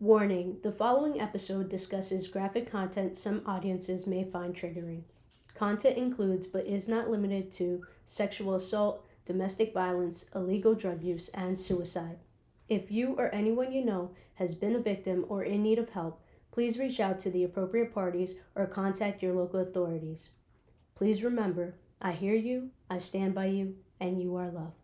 Warning: the following episode discusses graphic content some audiences may find triggering. Content includes, but is not limited to, sexual assault, domestic violence, illegal drug use, and suicide. If you or anyone you know has been a victim or in need of help, please reach out to the appropriate parties or contact your local authorities. Please remember, I hear you, I stand by you, and you are loved.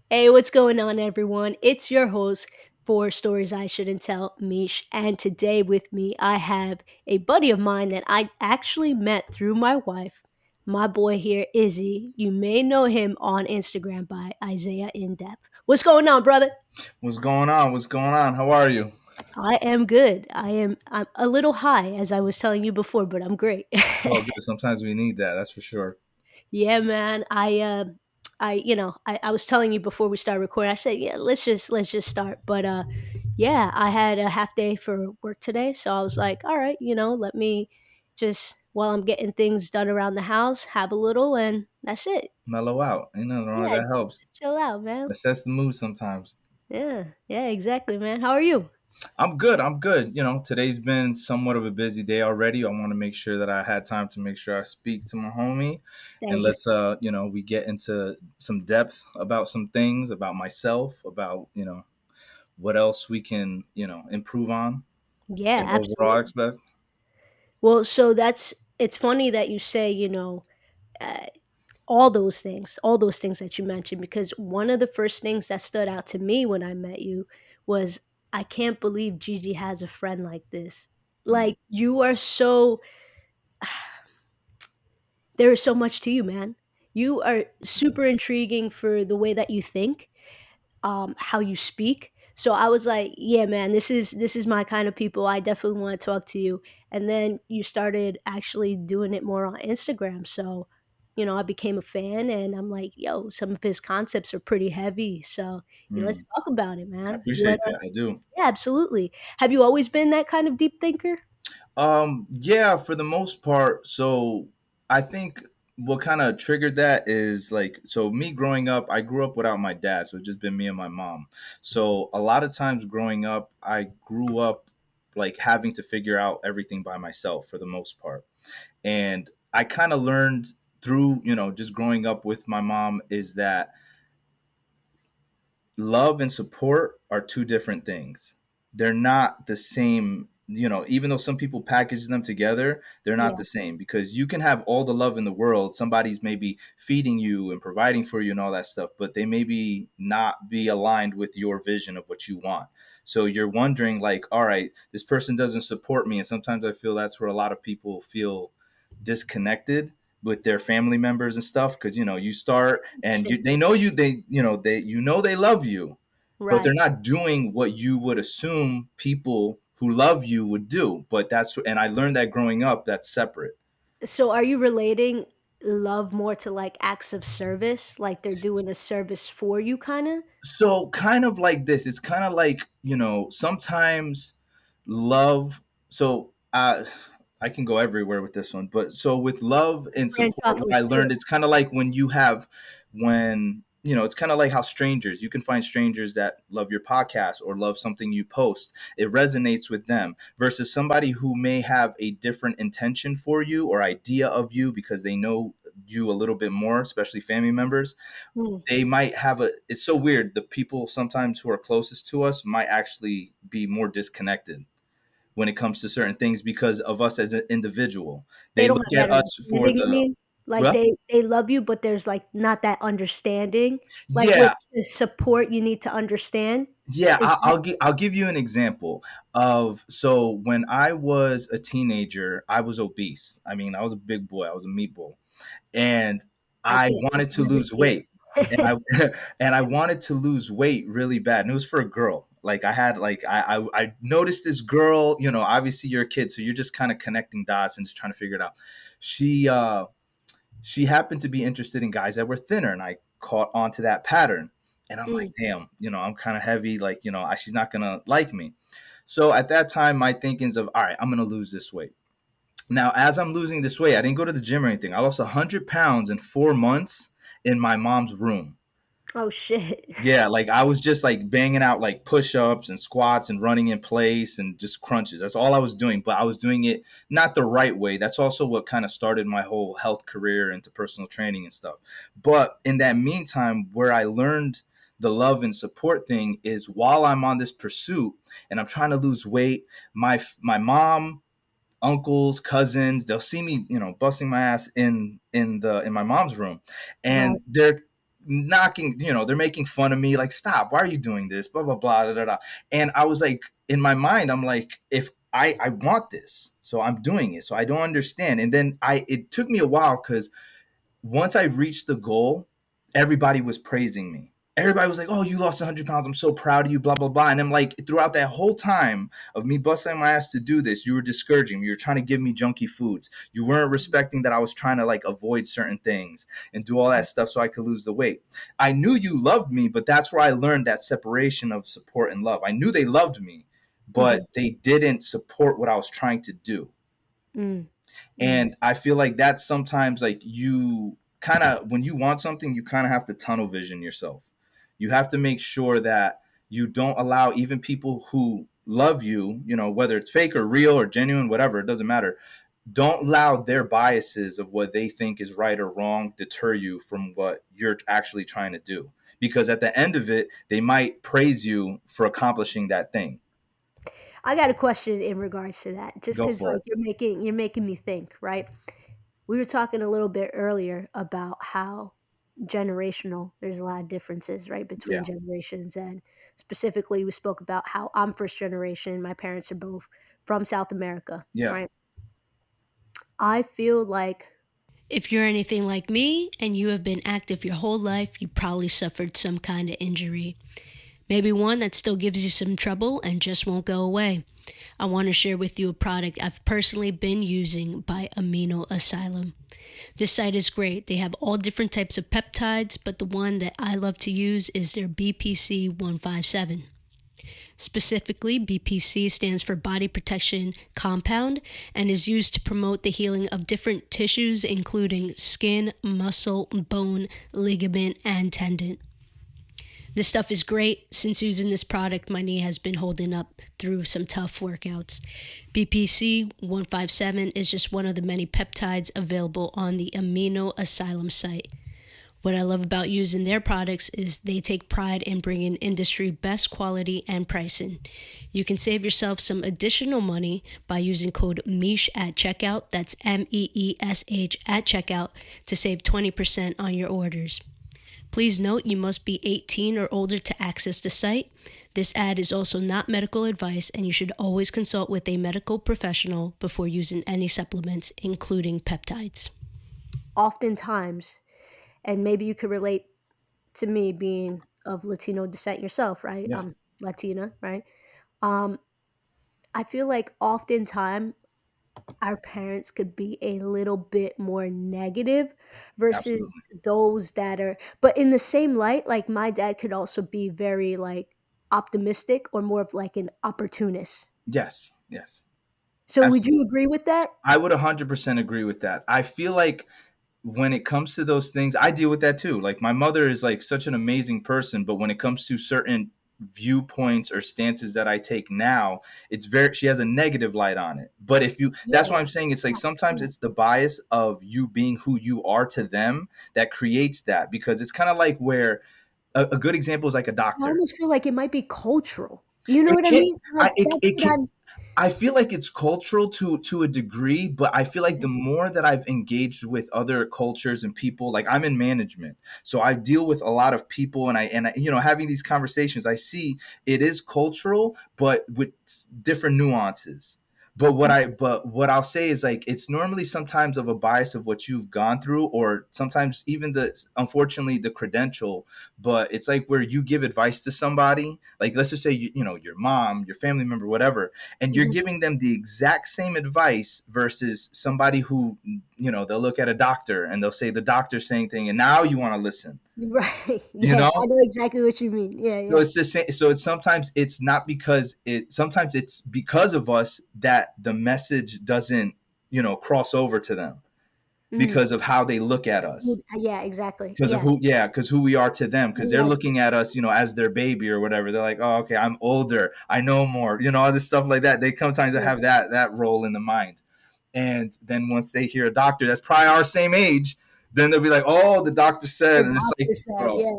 Hey, what's going on, everyone? It's your host for Stories I Shouldn't Tell, Mish, and today with me I have a buddy of mine that I actually met through my wife. My boy here, Izzy. You may know him on Instagram by Isaiah.indepth. What's going on, brother? What's going on? What's going on? How are you? I am good. I'm a little high, as I was telling you before, but I'm great. Oh, good. Sometimes we need that. That's for sure. Yeah, man. I was telling you before we started recording. I said, yeah, let's just start. But yeah, I had a half day for work today, so I was like, all right, let me just while I'm getting things done around the house, have a little, and that's it. Mellow out. Nothing wrong. Yeah, That helps. chill out, man. It sets the mood sometimes. Yeah, yeah, exactly, man. How are you? I'm good. I'm good. Today's been somewhat of a busy day already. I want to make sure that I had time to make sure I speak to my homie, and Thank you. let's we get into some depth about some things about myself, about what else we can improve on Yeah, in overall absolutely. aspect. Well, so that's it's funny that you say, uh, all those things that you mentioned, because one of the first things that stood out to me when I met you was I can't believe Gigi has a friend like this. Mm. Like you are so there is so much to you, man. You are super intriguing for the way that you think, how you speak. So I was like, yeah, man, this is my kind of people. I definitely want to talk to you. And then you started actually doing it more on Instagram. So, I became a fan and I'm like, yo, some of his concepts are pretty heavy. So yeah, let's Mm. talk about it, I man. appreciate that. I do. Yeah, absolutely. Have you always been that kind of deep thinker? Yeah, for the most part. So I think what kind of triggered that is like, so me growing up, I grew up without my dad, so it's just been me and my mom. So a lot of times growing up, I grew up like having to figure out everything by myself for the most part. And I kind of learned through, just growing up with my mom is that love and support are two different things. They're not the same, even though some people package them together, they're not Yeah. the same because you can have all the love in the world. Somebody's maybe feeding you and providing for you and all that stuff, but they maybe not be aligned with your vision of what you want. So you're wondering, like, all right, this person doesn't support me. And sometimes I feel that's where a lot of people feel disconnected with their family members and stuff because you start and Same. they know you they love you, but Right. they're not doing what you would assume people who love you would do. But that's and I learned that growing up that's separate. So are you relating love more to like acts of service, like they're doing a service for you, kind of? So kind of like this, it's kind of like sometimes love. So I can go everywhere with this one, but so with love and Branch support, off what with I two. learned, it's kind of like when it's kind of like how strangers, you can find strangers that love your podcast or love something you post. It resonates with them versus somebody who may have a different intention for you or idea of you because they know you a little bit more, especially family members. Mm. They might have a It's so weird, the people sometimes who are closest to us might actually be more disconnected when it comes to certain things because of us as an individual. They They don't look have that at us for understanding, you the mean? Like Well, they love you, but there's like not that understanding. Like with yeah, the support you need to understand. yeah. Is that I'll give you an example of, so when I was a teenager, I was obese. I mean, I was a big boy. I was a meatball, and I I can wanted to lose understand. weight, and I and I wanted to lose weight really bad, and it was for a girl. Like I had like I noticed this girl. You know, obviously you're a kid, so you're just kind of connecting dots and just trying to figure it out. She she happened to be interested in guys that were thinner, and I caught onto that pattern. And I'm like, Mm. damn, you know, I'm kind of heavy. Like, you know, she's not gonna like me. So at that time, my thinkings of, all right, I'm gonna lose this weight. Now, as I'm losing this weight, I didn't go to the gym or anything. I lost 100 pounds in 4 months in my mom's room. Oh shit. Yeah, like I was just like banging out like push-ups and squats and running in place and just crunches. That's all I was doing, but I was doing it not the right way. That's also what kind of started my whole health career into personal training and stuff. But in that meantime, where I learned the love and support thing is while I'm on this pursuit and I'm trying to lose weight, my mom, uncles, cousins, they'll see me, you know, busting my ass in my mom's room, Right. and they're knocking, you know, they're making fun of me, like, stop, why are you doing this? Blah blah blah da, da, da. And I was like, in my mind, I'm like, if I want this, so I'm doing it. So I don't understand. And then it took me a while because once I reached the goal, everybody was praising me. Everybody was like, "Oh, you lost 100 pounds. I'm so proud of you." Blah blah blah. And I'm like, throughout that whole time of me busting my ass to do this, you were discouraging me. You were trying to give me junky foods. You weren't respecting that I was trying to like avoid certain things and do all that stuff so I could lose the weight. I knew you loved me, but that's where I learned that separation of support and love. I knew they loved me, but Mhm. they didn't support what I was trying to do. Mm. Mm. And I feel like that's sometimes like you kind of, when you want something, you kind of have to tunnel vision yourself. You have to make sure that you don't allow even people who love you, you know, whether it's fake or real or genuine, whatever, it doesn't matter. Don't allow their biases of what they think is right or wrong deter you from what you're actually trying to do. Because at the end of it, they might praise you for accomplishing that thing. I got a question in regards to that, just Go because for like it. you're making me think, right? We were talking a little bit earlier about how generational there's a lot of differences, right, between Yeah. generations, and specifically we spoke about how I'm first generation. My parents are both from South America, Yeah. right? I feel like If you're anything like me and you have been active your whole life, you probably suffered some kind of injury. Maybe one that still gives you some trouble and just won't go away. I want to share with you a product I've personally been using by Amino Asylum. This site is great. They have all different types of peptides, but the one that I love to use is their BPC 157. Specifically, BPC stands for Body Protection Compound and is used to promote the healing of different tissues, including skin, muscle, bone, ligament, and tendon. This stuff is great. Since using this product, my knee has been holding up through some tough workouts. BPC 157 is just one of the many peptides available on the Amino Asylum site. What I love about using their products is they take pride in bringing industry best quality and pricing. You can save yourself some additional money by using code MEESH at checkout. That's MEESH at checkout to save 20% on your orders. Please note you must be 18 or older to access the site. This ad is also not medical advice, and you should always consult with a medical professional before using any supplements, including peptides. oftentimes, and maybe you could relate to me being of Latino descent yourself, right? Yeah. I'm Latina, right? Um, I feel like oftentimes our parents could be a little bit more negative versus Absolutely. those that are, but in the same light, like my dad could also be very like optimistic or more of like an opportunist. Yes. Yes. So would you Absolutely. agree with that? I would 100% agree with that. I feel like when it comes to those things, I deal with that too. Like my mother is like such an amazing person, but when it comes to certain viewpoints or stances that I take now, it's very, she has a negative light on it. But if you, that's Yeah. why I'm saying it's like sometimes Yeah. it's the bias of you being who you are to them that creates that, because it's kind of like where a good example is like a I doctor. almost feel like it might be cultural. You know It what I can, mean? Like it that's what can, I'm. I feel like it's cultural to a degree, but I feel like the more that I've engaged with other cultures and people, like I'm in management, so I deal with a lot of people, and I having these conversations, I see it is cultural, but with different nuances. But what I'll say is like it's normally sometimes of a bias of what you've gone through, or sometimes even the unfortunately the credential. But it's like where you give advice to somebody, like let's just say your mom, your family member, whatever, and you're Mhm. giving them the exact same advice versus somebody who they'll look at a doctor and they'll say the doctor's saying thing, and now you want to listen. Right. you Yeah, know I know exactly what you mean. Yeah, so yeah. it's the same. So it's sometimes it's not because it sometimes it's because of us that the message doesn't cross over to them Mm. because of how they look at us, Yeah, exactly. because of Yes. who we are to them, because they're Yes. looking at us as their baby or whatever. They're like, oh, okay, I'm older, I know more, all this stuff like that. They sometimes Yeah. have that role in the mind. And then once they hear a doctor that's probably our same age, then they'll be like, oh, the doctor The said, and it's like, doctor said, bro, yeah.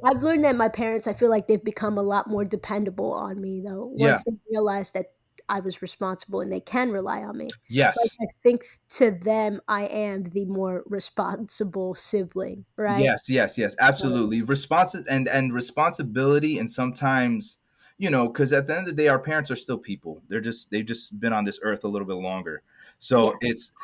I've learned that my parents, I feel like they've become a lot more dependable on me though. yeah, Once they realized that I was responsible and they can rely on me. Like yes. I think to them I am the more responsible sibling, right? Yes, yes, yes, So, absolutely. And responsibility, and sometimes, because at the end of the day, our parents are still people. They've just been on this earth a little bit longer. yeah.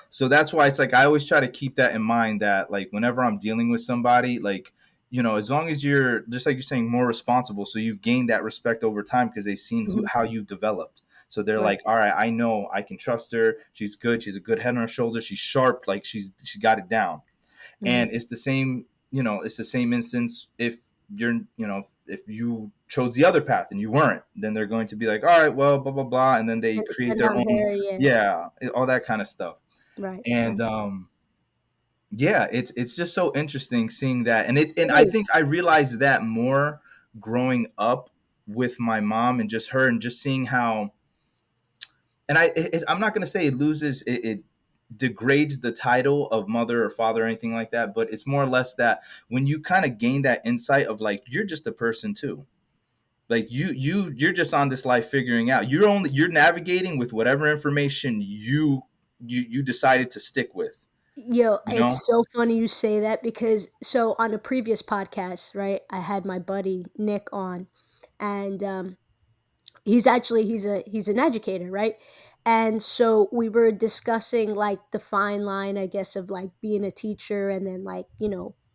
So that's why it's like I always try to keep that in mind, that like whenever I'm dealing with somebody, like as long as you're just like you're saying more responsible, so you've gained that respect over time because they've seen Mhm. how you've developed. So they're Right. like, all right, I know I can trust her. She's good. She's a good head on her shoulders. She's sharp. Like she got it down. Mhm. And it's the same instance if if you chose the other path and you weren't, then they're going to be like, all right, well, blah blah blah, and then they And create depend their on own, her, yeah. yeah, all that kind of stuff. Right. And Right. yeah, it's just so interesting seeing that. And It I is. think I realized that more growing up with my mom, and just her, and just seeing how, and I'm not going to say it loses it degrades the title of mother or father or anything like that, but it's more or less that when you kind of gain that insight of like you're just a person too, like you're just on this life figuring out, you're navigating with whatever information you decided to stick with, Yo, you know it's so funny you say that because so on a previous podcast, right, I had my buddy Nick on, and he's an educator, right? And so we were discussing like the fine line, I guess, of like being a teacher and then like,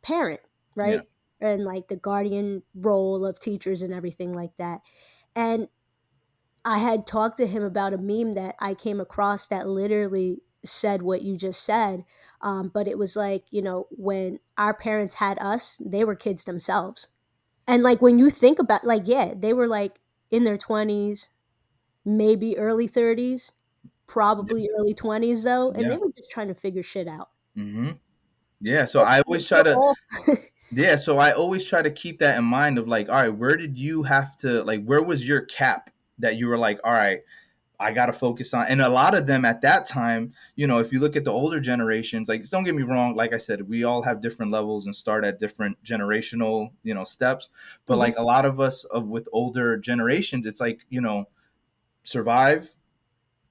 parent, yeah, right? And like the guardian role of teachers and everything like that. And I had talked to him about a meme that I came across that literally said what you just said. But it was like, when our parents had us, they were kids themselves. And like when you think about like, yeah, they were like in their 20s, maybe early 30s, yeah, probably early 20s though, and yeah. they were just trying to figure shit out. Hmm. Yeah, so But I always try we're to, all yeah, so I always try to keep that in mind of like, all right, where did you have to, like, where was your cap that you were like, all right, I got to focus on. And a lot of them at that time, if you look at the older generations, like, don't get me wrong, like I said, we all have different levels and start at different generational, steps. But Mhm. like a lot of us with older generations, it's like, survive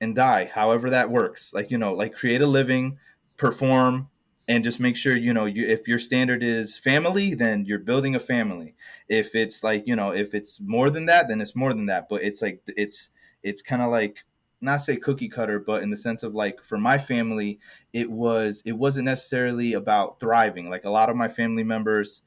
and die, however that works. Like, like create a living, perform, and just make sure, if your standard is family, then you're building a family. If it's like, if it's more than that, then it's more than that. But it's like, it's kind of like, not say cookie cutter, but in the sense of like for my family, it wasn't necessarily about thriving. Like a lot of my family members,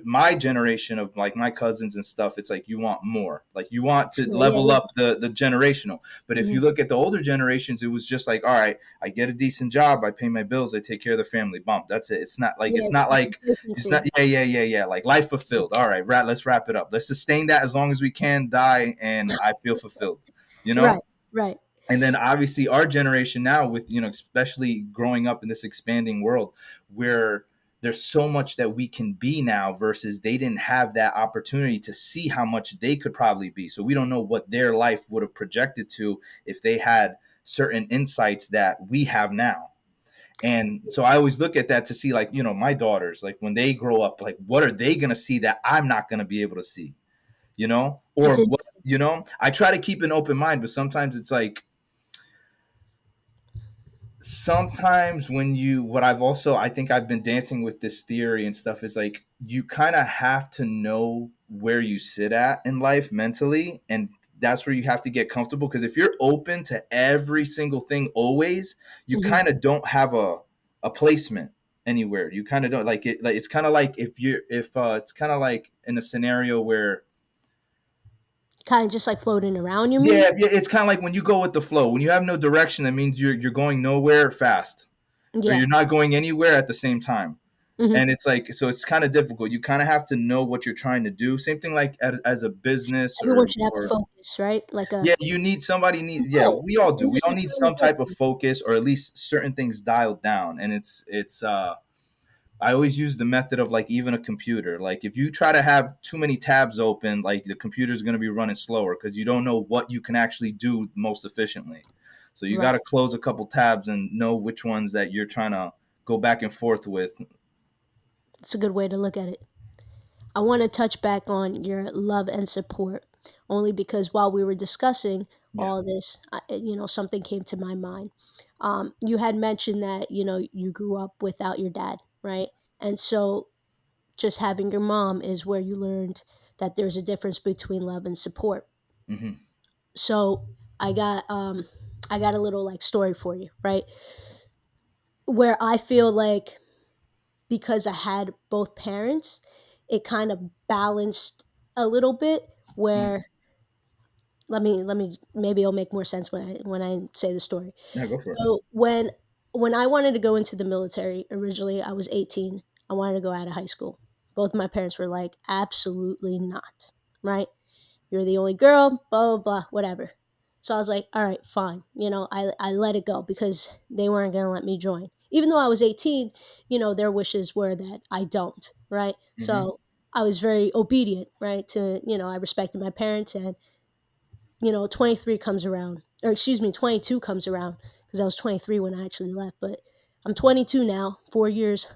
my generation of like my cousins and stuff, it's like you want more, like you want to Sure, yeah, level yeah. up the generational. But if Mhm. you look at the older generations, it was just like, all right, I get a decent job, I pay my bills, I take care of the family, bump, that's it. It's not like Yeah, it's not, efficiency. yeah, like life fulfilled. All right, let's wrap it up, let's sustain that as long as we can, die, and I feel fulfilled, you know Right, right. and then obviously our generation now, with especially growing up in this expanding world where there's so much that we can be now, versus they didn't have that opportunity to see how much they could probably be. So we don't know what their life would have projected to if they had certain insights that we have now. And so I always look at that to see, like, my daughters, like when they grow up, like what are they going to see that I'm not going to be able to see, It's or what interesting. I try to keep an open mind, but sometimes it's like, sometimes when you what I've also I think I've been dancing with this theory and stuff, is like, you kind of have to know where you sit at in life mentally, and that's where you have to get comfortable, because if you're open to every single thing always, you Hmm. kind of don't have a placement anywhere. You kind of don't like it. Like, it's kind of like, if it's kind of like in a scenario where, Kind of just like floating around, you mean? yeah, yeah, it's kind of like when you go with the flow. When you have no direction, that means you're going nowhere fast, or Yeah. you're not going anywhere at the same time. Hmm. And it's like, so it's kind of difficult. You kind of have to know what you're trying to do. Same thing like as a business, Everyone or should have a focus, right? Like a yeah, you need somebody need yeah, goal. we all do. You We all you need find a some type of goal. focus, or at least certain things dialed down. And it's I always use the method of, like, even a computer. Like, if you try to have too many tabs open, like, the computer's going to be running slower, because you don't know what you can actually do most efficiently. So you got Right. to close a couple tabs and know which ones that you're trying to go back and forth with. It's a good way to look at it. I want to touch back on your love and support, only because while we were discussing Yeah. all this, something came to my mind. You had mentioned that you grew up without your dad, right? And so just having your mom is where you learned that there's a difference between love and support. Hmm. So I got um, I got a little like story for you, right? Where I feel like because I had both parents, it kind of balanced a little bit. Mm. Where let me maybe it'll make more sense when I say the story. Yeah, go for it. So when I wanted to go into the military originally, I was 18. I wanted to go out of high school. Both my parents were like, absolutely not, right? You're the only girl, blah, blah, blah, whatever. So I was like, all right, fine. I let it go because they weren't going to let me join. Even though I was 18, their wishes were that I don't, right? Hmm. So I was very obedient, right? I respected my parents. And, 23 comes around, or excuse me, 22 comes around because I was 23 when I actually left. But I'm 22 now, 4 years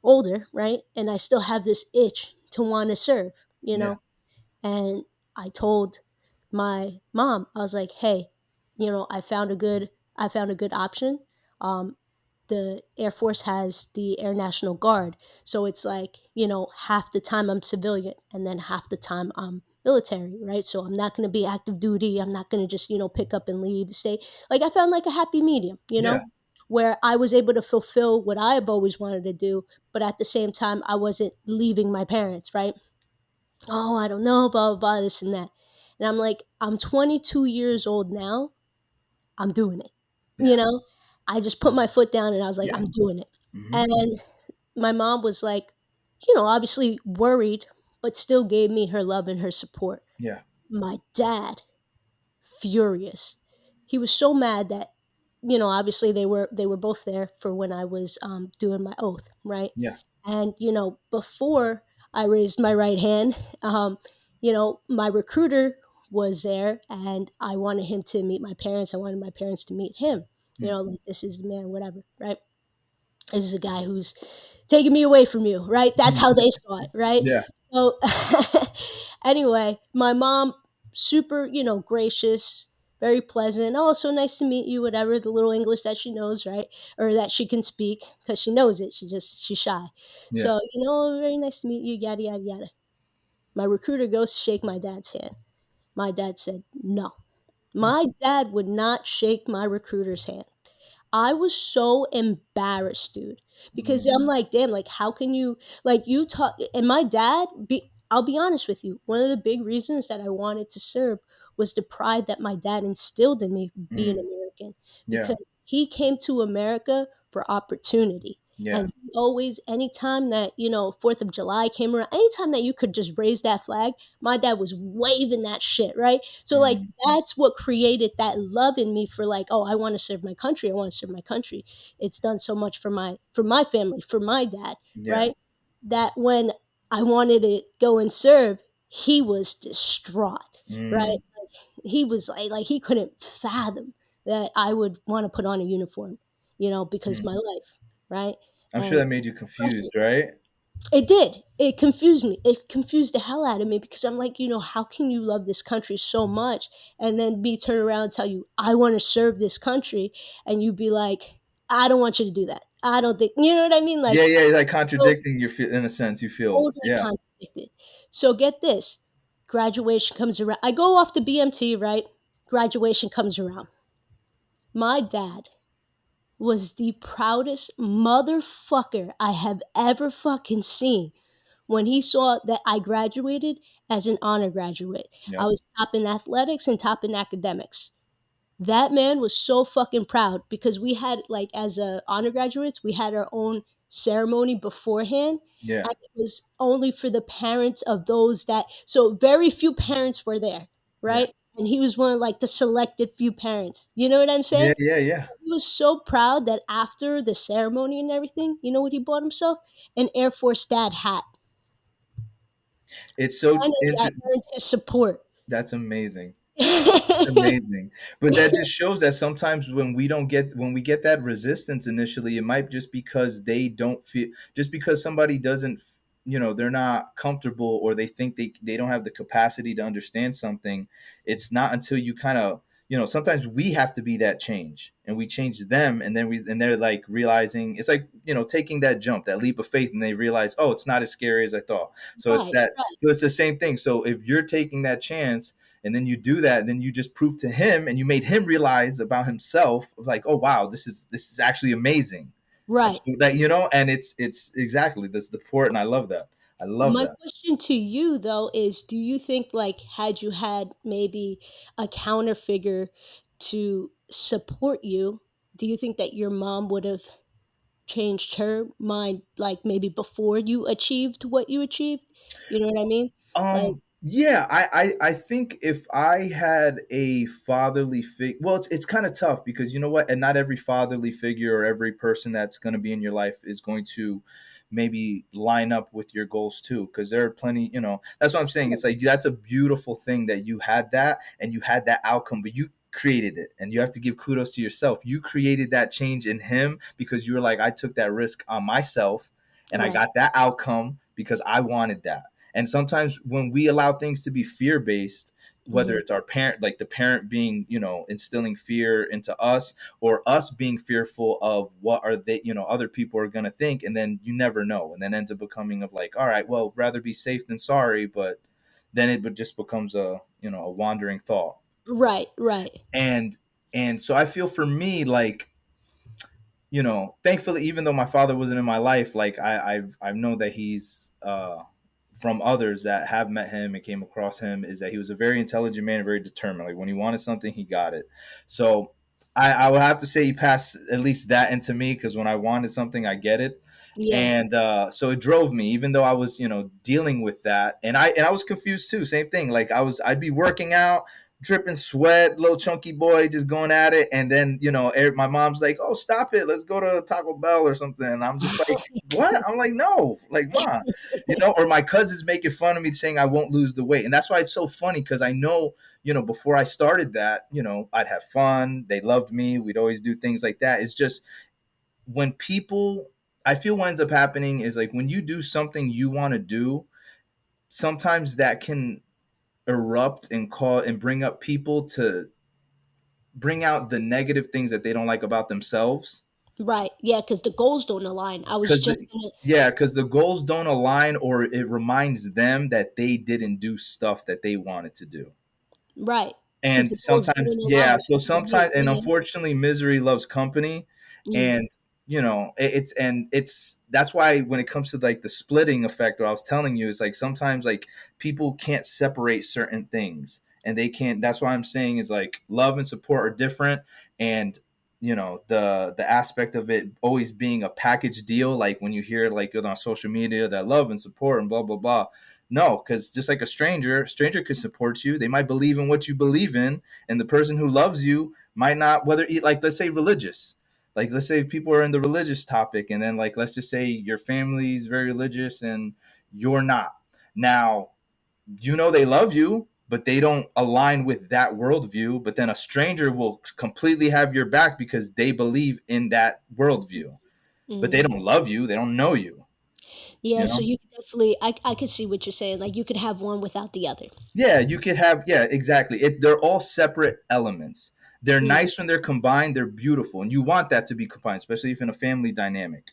older, right? And I still have this itch to want to serve, you Yeah. know? And I told my mom, I was like, "Hey, I found a good option. Um, the Air Force has the Air National Guard, so it's like half the time I'm civilian, and then half the time I'm military, right? So I'm not going to be active duty. I'm not going to just pick up and leave. Stay like I found like a happy medium, Yeah. where I was able to fulfill what I've always wanted to do, but at the same time I wasn't leaving my parents, right? Oh, I don't know, blah, blah, blah, this and that. And I'm like, I'm 22 years old now. I'm doing it. Yeah. You know, I just put my foot down and I was like, Yeah. I'm doing it. Hmm. And my mom was like, obviously worried, but still gave me her love and her support. Yeah. My dad, furious. He was so mad that obviously they were both there for when I was doing my oath, right? Yeah. And before I raised my right hand, my recruiter was there, and I wanted him to meet my parents. I wanted my parents to meet him. Mm. Like this is the man, whatever, right? This is a guy who's taking me away from you, right? That's how they saw it, right? Yeah. So anyway, my mom, super, gracious, very pleasant. Oh, so nice to meet you, whatever, the little English that she knows, right? Or that she can speak because she knows it. She's shy. Yeah. So, very nice to meet you, yada, yada, yada. My recruiter goes to shake my dad's hand. My dad said, no. Mm. My dad would not shake my recruiter's hand. I was so embarrassed, dude, because I'm Mm. like, damn, like, how can you, like, you talk, and my dad, I'll be honest with you, one of the big reasons that I wanted to serve was the pride that my dad instilled in me being Mm. American, Yeah. because he came to America for opportunity. Yeah. And he always, anytime that, 4th of July came around, anytime that you could just raise that flag, my dad was waving that shit, right? So like Mm. that's what created that love in me for like, oh, I want to serve my country. I want to serve my country. It's done so much for my family, for my dad, Yeah. right? That when I wanted to go and serve, he was distraught, right? Mm. He was like he couldn't fathom that I would want to put on a uniform, because Mm. my life, right? I'm sure And that made you confused, right? It did. It confused me. It confused the hell out of me because I'm like, how can you love this country so much and then be turn around and tell you, I want to serve this country, and you be like, I don't want you to do that. I don't think, you know what I mean? Yeah, Like, yeah, like so contradicting your in a sense. You feel, totally yeah, contradicted. So get this, graduation comes around. I go off to BMT, right? Graduation comes around. My dad was the proudest motherfucker I have ever fucking seen when he saw that I graduated as an honor graduate. I yep, was top in athletics and top in academics. That man was so fucking proud because we had, like, as a honor graduates, we had our own ceremony beforehand, yeah, and it was only for the parents of those that, so very few parents were there, yeah, right? And he was one of, like, the selected few parents. You know what I'm yeah, saying? yeah, yeah. He was so proud that after the ceremony and everything, you know what he bought himself? An Air Force Dad hat. It's so Finally, I earned his support. That's amazing. Amazing. But that just shows that sometimes when we get that resistance initially, it might just because they don't feel, just because somebody doesn't, they're not comfortable, or they think they don't have the capacity to understand something. It's not until you kind of, sometimes we have to be that change, and we change them, and then they're like realizing, it's like, taking that jump, that leap of faith, and they realize, oh, it's not as scary as I thought. So it's Right, that, right, so it's the same thing. So if you're taking that chance, and then you do that, and then you just prove to him, and you made him realize about himself, like, oh wow, this is actually amazing. right. And it's exactly, that's the port, and I love that. I love My that. question to you though is, do you think, like, had you had maybe a counter figure to support you, do you think that your mom would have changed her mind, like, maybe before you achieved what you achieved? You know what I mean? Like, Yeah, I think if I had a fatherly figure, well, it's kind of tough, because you know what, and not every fatherly figure or every person that's going to be in your life is going to maybe line up with your goals too, because there are plenty, that's what I'm saying. It's like, that's a beautiful thing that you had that, and you had that outcome, but you created it, and you have to give kudos to yourself. You created that change in him because you were like, I took that risk on myself, and I right. got that outcome because I wanted that. And sometimes when we allow things to be fear based, whether Mhm. it's our parent, like the parent being, instilling fear into us, or us being fearful of what are they, other people are going to think. And then you never know. And then ends up becoming of like, all right, well, rather be safe than sorry. But then it just becomes a wandering thought. Right, right. And, and so I feel for me, like, thankfully, even though my father wasn't in my life, like I've known that he's from others that have met him and came across him, is that he was a very intelligent man, very determined. Like when he wanted something, he got it. So I would have to say he passed at least that into me, because when I wanted something, I get it. Yeah. And so it drove me, even though I was, dealing with that, and I was confused too. Same thing. Like I'd be working out, dripping sweat, little chunky boy, just going at it, and then my mom's like, "Oh, stop it, let's go to Taco Bell or something." And I'm just like, "What?" I'm like, "No, like, mom." Or my cousins making fun of me, saying I won't lose the weight. And that's why it's so funny, because I know, before I started that, I'd have fun. They loved me. We'd always do things like that. It's just when people, I feel what ends up happening is like when you do something you want to do, sometimes that can erupt and call and bring up people to bring out the negative things that they don't like about themselves. Right. Yeah, because the goals don't align. I was Because just gonna. because the goals don't align, or it reminds them that they didn't do stuff that they wanted to do. Right. Because And the goals sometimes, didn't yeah, align. so You sometimes, and know? unfortunately, misery loves company. Mm. And it's that's why when it comes to like the splitting effect, what I was telling you, is like sometimes like people can't separate certain things, and they can't. That's why I'm saying is like love and support are different. And the aspect of it always being a package deal, like when you hear like on social media that love and support and blah blah blah. No, because just like a stranger could support you. They might believe in what you believe in, and the person who loves you might not. Whether, like, let's say religious, like let's say people are in the religious topic, and then like let's just say your family's very religious and you're not. Now, they love you, but they don't align with that worldview. But then a stranger will completely have your back because they believe in that worldview, but they Mm. don't love you, they don't know you. Yeah, you so know. you could definitely, I could see what you're saying. Like you could have one without the other. Yeah, you could have, yeah, exactly. They're all separate elements. They're Mm, nice when they're combined, they're beautiful, and you want that to be combined, especially if in a family dynamic.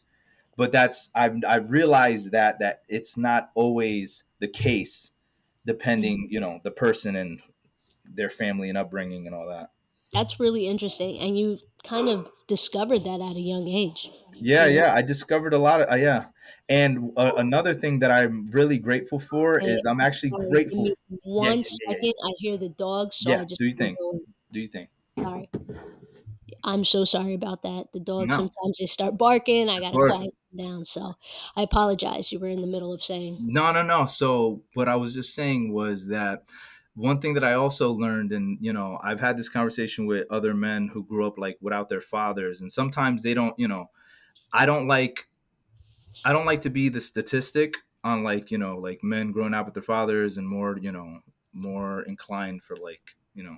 But that's I've realized that it's not always the case, mm. depending, the person and their family and upbringing and all that. That's really interesting. And you kind of discovered that at a young age, Yeah, you know? yeah, I discovered a lot of yeah. And another thing that I'm really grateful for Hey, is I'm actually sorry, give grateful me yeah, one yeah, yeah, yeah, second. I hear the dogs, so yeah. I just Do you want to think? go. Do you think? Sorry. I'm so sorry about that. The dogs No, sometimes they start barking. I of gotta course. quiet them down. So I apologize. You were in the middle of saying. No, no, no. So what I was just saying was that one thing that I also learned, and I've had this conversation with other men who grew up like without their fathers, and sometimes they don't. I don't like I don't like to be the statistic on like like men growing up with their fathers and more more inclined for like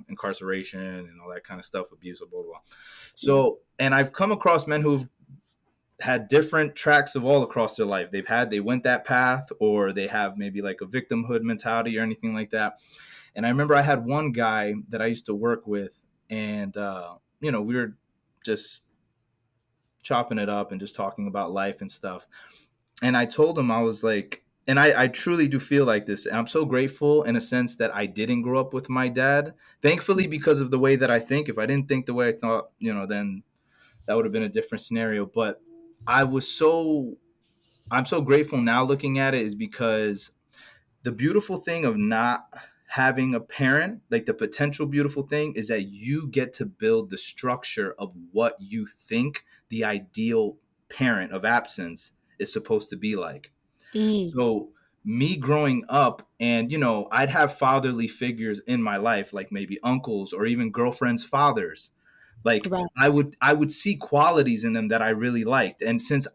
incarceration and all that kind of stuff, abuse, blah blah blah. Yeah. So, and I've come across men who've had different tracks of all across their life. They went that path, or they have maybe like a victimhood mentality or anything like that. And I remember I had one guy that I used to work with, and we were just chopping it up and just talking about life and stuff. And I told him, I was like, and I truly do feel like this. And I'm so grateful in a sense that I didn't grow up with my dad. Thankfully, because of the way that I think. If I didn't think the way I thought, then that would have been a different scenario. But I was so I'm so grateful now looking at it, is because the beautiful thing of not having a parent, like the potential beautiful thing, is that you get to build the structure of what you think the ideal parent of absence is supposed to be like. Mm, So me growing up, and I'd have fatherly figures in my life, like maybe uncles or even girlfriends' fathers. Like right. I would see qualities in them that I really liked. And since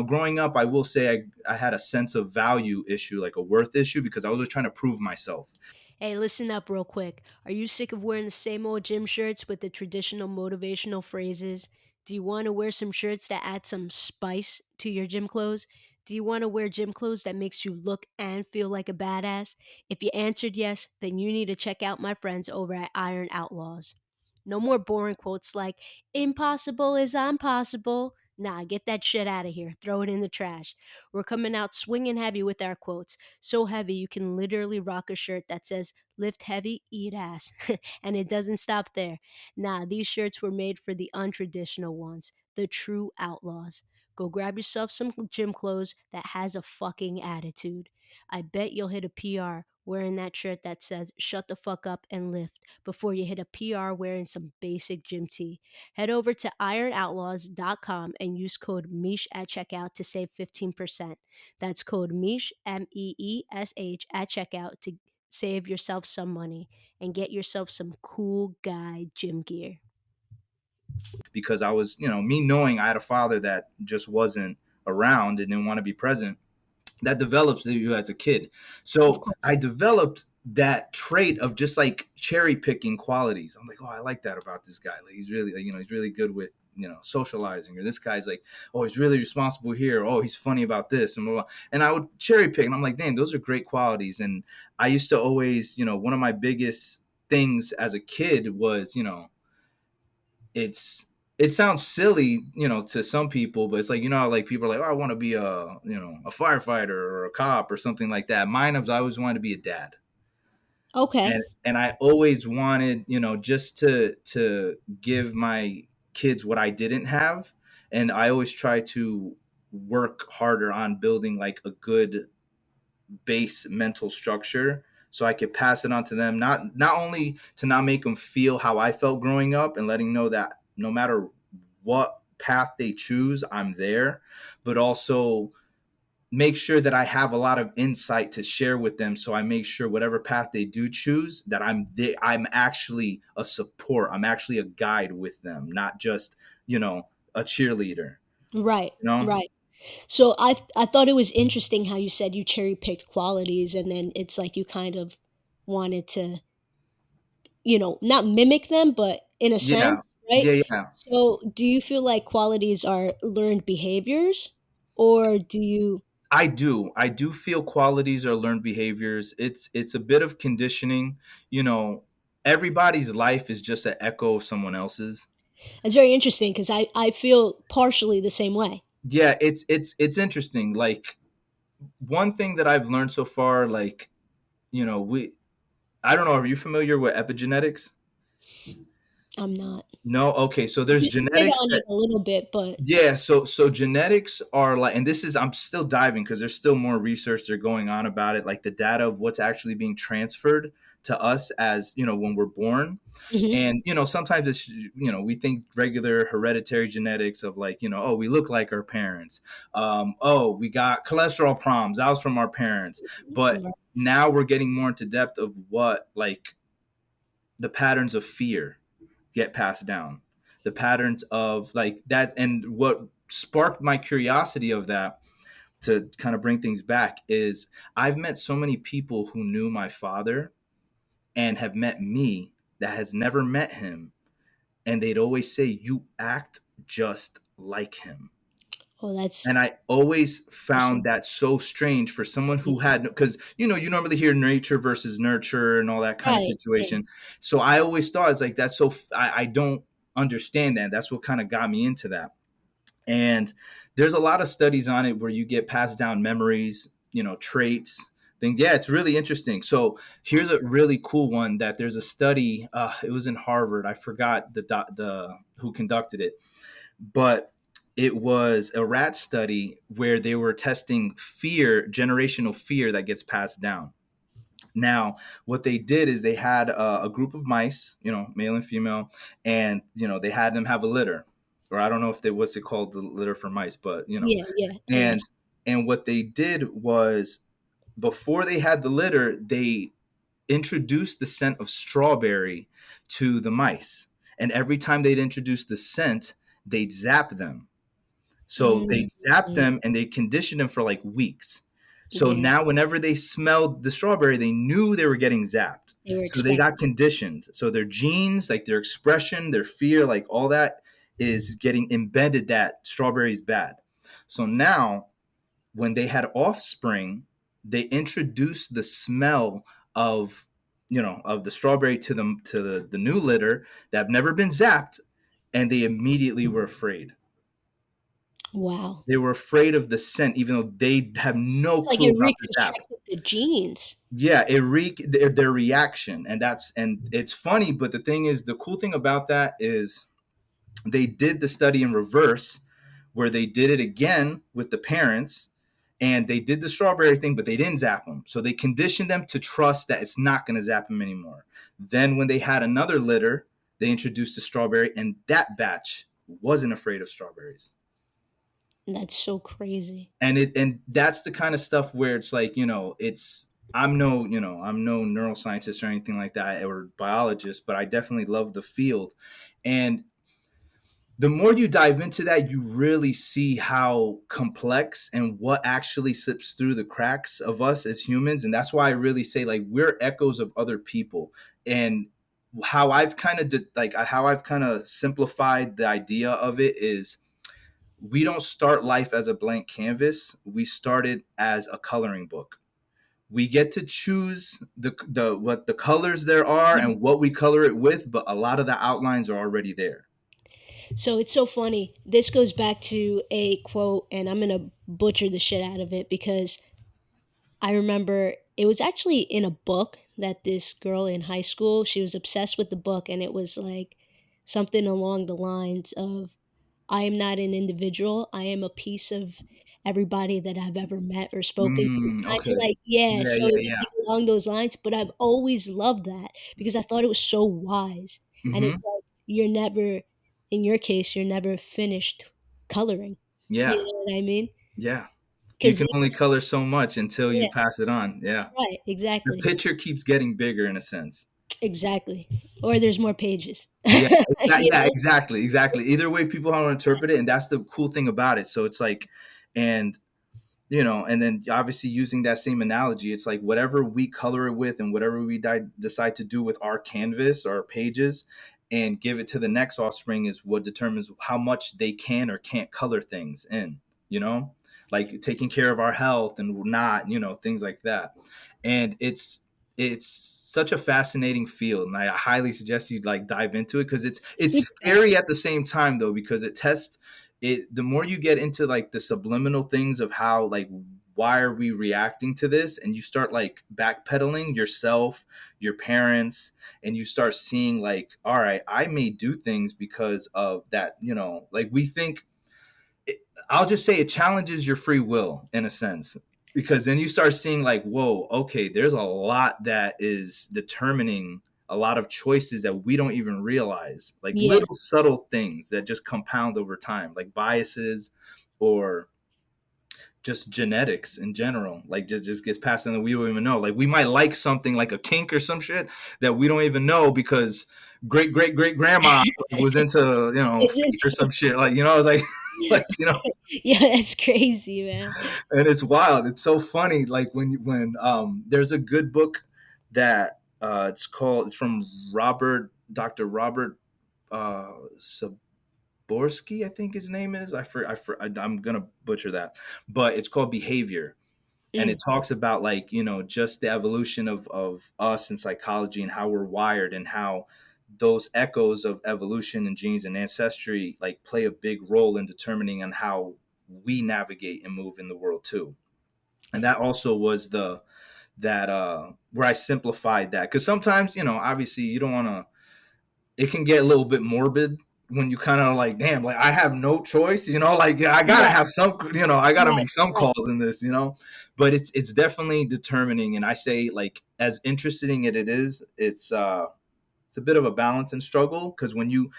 growing up, I will say I had a sense of value issue, like a worth issue, because I was just trying to prove myself. Hey, listen up real quick. Are you sick of wearing the same old gym shirts with the traditional motivational phrases? Do you want to wear some shirts that add some spice to your gym clothes? Do you want to wear gym clothes that makes you look and feel like a badass? If you answered yes, then you need to check out my friends over at Iron Outlaws. No more boring quotes like impossible is impossible. Nah, get that shit out of here. Throw it in the trash. We're coming out swinging heavy with our quotes. So heavy you can literally rock a shirt that says lift heavy, eat ass. And it doesn't stop there. Nah, these shirts were made for the untraditional ones, the true outlaws. Go grab yourself some gym clothes that has a fucking attitude. I bet you'll hit a PR wearing that shirt that says shut the fuck up and lift before you hit a PR wearing some basic gym tee. Head over to ironoutlaws.com and use code MISH at checkout to save 15%. That's code MEESH, MEESH, at checkout to save yourself some money and get yourself some cool guy gym gear. Because I was, me knowing I had a father that just wasn't around and didn't want to be present, that develops you as a kid. Of So course. I developed that trait of just like cherry picking qualities. I'm like, oh, I like that about this guy. Like he's really, like, he's really good with socializing. Or this guy's like, oh, he's really responsible here. Oh, he's funny about this and blah, blah. And I would cherry pick, and I'm like, damn, those are great qualities. And I used to always, one of my biggest things as a kid was, it's it sounds silly, to some people, but it's like, like people are like, oh, I want to be a firefighter or a cop or something like that. Mine was I always wanted to be a dad. Okay. And I always wanted, just to give my kids what I didn't have. And I always try to work harder on building like a good base mental structure so I could pass it on to them, not only to not make them feel how I felt growing up and letting know that no matter what path they choose, I'm there, but also make sure that I have a lot of insight to share with them, so I make sure whatever path they do choose, that I'm actually a support, I'm actually a guide with them, not just, a cheerleader, Right. you know? Right. So I thought it was interesting how you said you cherry picked qualities and then it's like you kind of wanted to, not mimic them, but in a Yeah. sense, right? Yeah, yeah. So do you feel like qualities are learned behaviors or do you I do feel qualities are learned behaviors. It's a bit of conditioning. You know, everybody's life is just an echo of someone else's. That's very interesting because I feel partially the same way. Yeah, it's interesting. Like, one thing that I've learned so far, like, we I don't know, are you familiar with epigenetics? I'm not. No? Okay, so there's You hit genetics. on it a little bit, but Yeah, so genetics are like, and this is, I'm still diving because there's still more research that are going on about it, like the data of what's actually being transferred to us as, when we're born. hmm And sometimes it's, we think regular hereditary genetics of, like, oh, we look like our parents. Oh, we got cholesterol problems, that was from our parents. But now we're getting more into depth of what, like, the patterns of fear get passed down, the patterns of, like, that. And what sparked my curiosity of that, to kind of bring things back, is I've met so many people who knew my father and have met me that has never met him, and they'd always say, you act just like him. oh, that's And I always found awesome. that so strange for someone Yeah. who had, because you normally hear nature versus nurture and all that kind of Right. Yeah. situation. So I always thought, it's like, that's so, I don't understand that. That's what kind of got me into that. And there's a lot of studies on it where you get passed down memories, traits. Think, yeah, it's really interesting. So here's a really cool one, that there's a study. It was in Harvard. I forgot the who conducted it, but it was a rat study where they were testing fear, generational fear that gets passed down. Now, what they did is they had a group of mice, male and female, and they had them have a litter, or I don't know if they, what's it called, the litter for mice, but Yeah. Yeah. and what they did was, before they had the litter, they introduced the scent of strawberry to the mice, and every time they'd introduce the scent, they'd zap them. So they zapped Mm, them and they conditioned them for like weeks. So yeah. now, whenever they smelled the strawberry, they knew they were getting zapped. They were So they expecting. got conditioned. So their genes, like their expression, their fear, like all that, is getting embedded that strawberry is bad. So now, when they had offspring, they introduced the smell of, of the strawberry to them, to the new litter that have never been zapped, and they immediately were afraid. Wow. They were afraid of the scent, even though they have no It's like clue it about the sap. reconstructed the genes. Yeah, their reaction, and it's funny. But the thing is, the cool thing about that is they did the study in reverse, where they did it again with the parents, and they did the strawberry thing, but they didn't zap them. So they conditioned them to trust that it's not going to zap them anymore. Then, when they had another litter, they introduced the strawberry, and that batch wasn't afraid of strawberries. That's so crazy. And that's the kind of stuff where it's like, it's, I'm no neuroscientist or anything like that, or biologist, but I definitely love the field. And the more you dive into that, you really see how complex and what actually slips through the cracks of us as humans. And that's why I really say, like, we're echoes of other people. And how I've kind of simplified the idea of it is, we don't start life as a blank canvas. We started as a coloring book. We get to choose the what the colors there are Mhm. and what we color it with, but a lot of the outlines are already there. So it's so funny. This goes back to a quote, and I'm gonna butcher the shit out of it because I remember it was actually in a book that this girl in high school, she was obsessed with the book, and it was like something along the lines of, I am not an individual. I am a piece of everybody that I've ever met or spoken to. Kind Okay. of like, yeah, Yeah, so yeah, it was yeah. like along those lines, but I've always loved that because I thought it was so wise. And Hmm. it's like, you're never, in your case, you're never finished coloring. You Yeah, know what I mean? yeah. You Because, can only color so much until you yeah, pass it on. Yeah. right, The exactly. picture keeps getting bigger in a sense. Exactly. Or there's more pages. Yeah, You yeah, know? exactly, exactly. Either way, people want to interpret it, and that's the cool thing about it. So it's like, and and then obviously using that same analogy, it's like whatever we color it with and whatever we decide to do with our canvas or our pages and give it to the next offspring is what determines how much they can or can't color things in, you know? like taking care of our health and not, things like that. And it's such a fascinating field, and I highly suggest you like dive into it, because it's Super scary fascinating. at the same time though, because it tests it. The more you get into like the subliminal things of how, like, why are we reacting to this, and you start like backpedaling yourself, your parents, and you start seeing like, all right, I may do things because of that, like we think it, I'll just say it challenges your free will in a sense, because then you start seeing like, whoa, okay, there's a lot that is determining a lot of choices that we don't even realize, like Yeah. little subtle things that just compound over time, like biases or just genetics in general, like just gets passed down that we don't even know. Like we might like something like a kink or some shit that we don't even know because great grandma was into, Is feet or it? some shit, like, it's like like, Yeah, that's crazy, man. and it's wild. It's so funny. Like when there's a good book that it's from Dr. Robert Saborski, I think his name is. I'm gonna butcher that, but it's called Behavior, and it Mm. talks about like, just the evolution of us in psychology and how we're wired, and how those echoes of evolution and genes and ancestry like play a big role in determining on how we navigate and move in the world too. And that also was the that where I simplified that, because sometimes, obviously you don't want to, it can get a little bit morbid when you kind of like, damn, like I have no choice, like I gotta Yeah, have some, I gotta right, make some right. calls in this, but it's definitely determining. And I say, like, as interesting as it is, it's a bit of a balance and struggle, because when you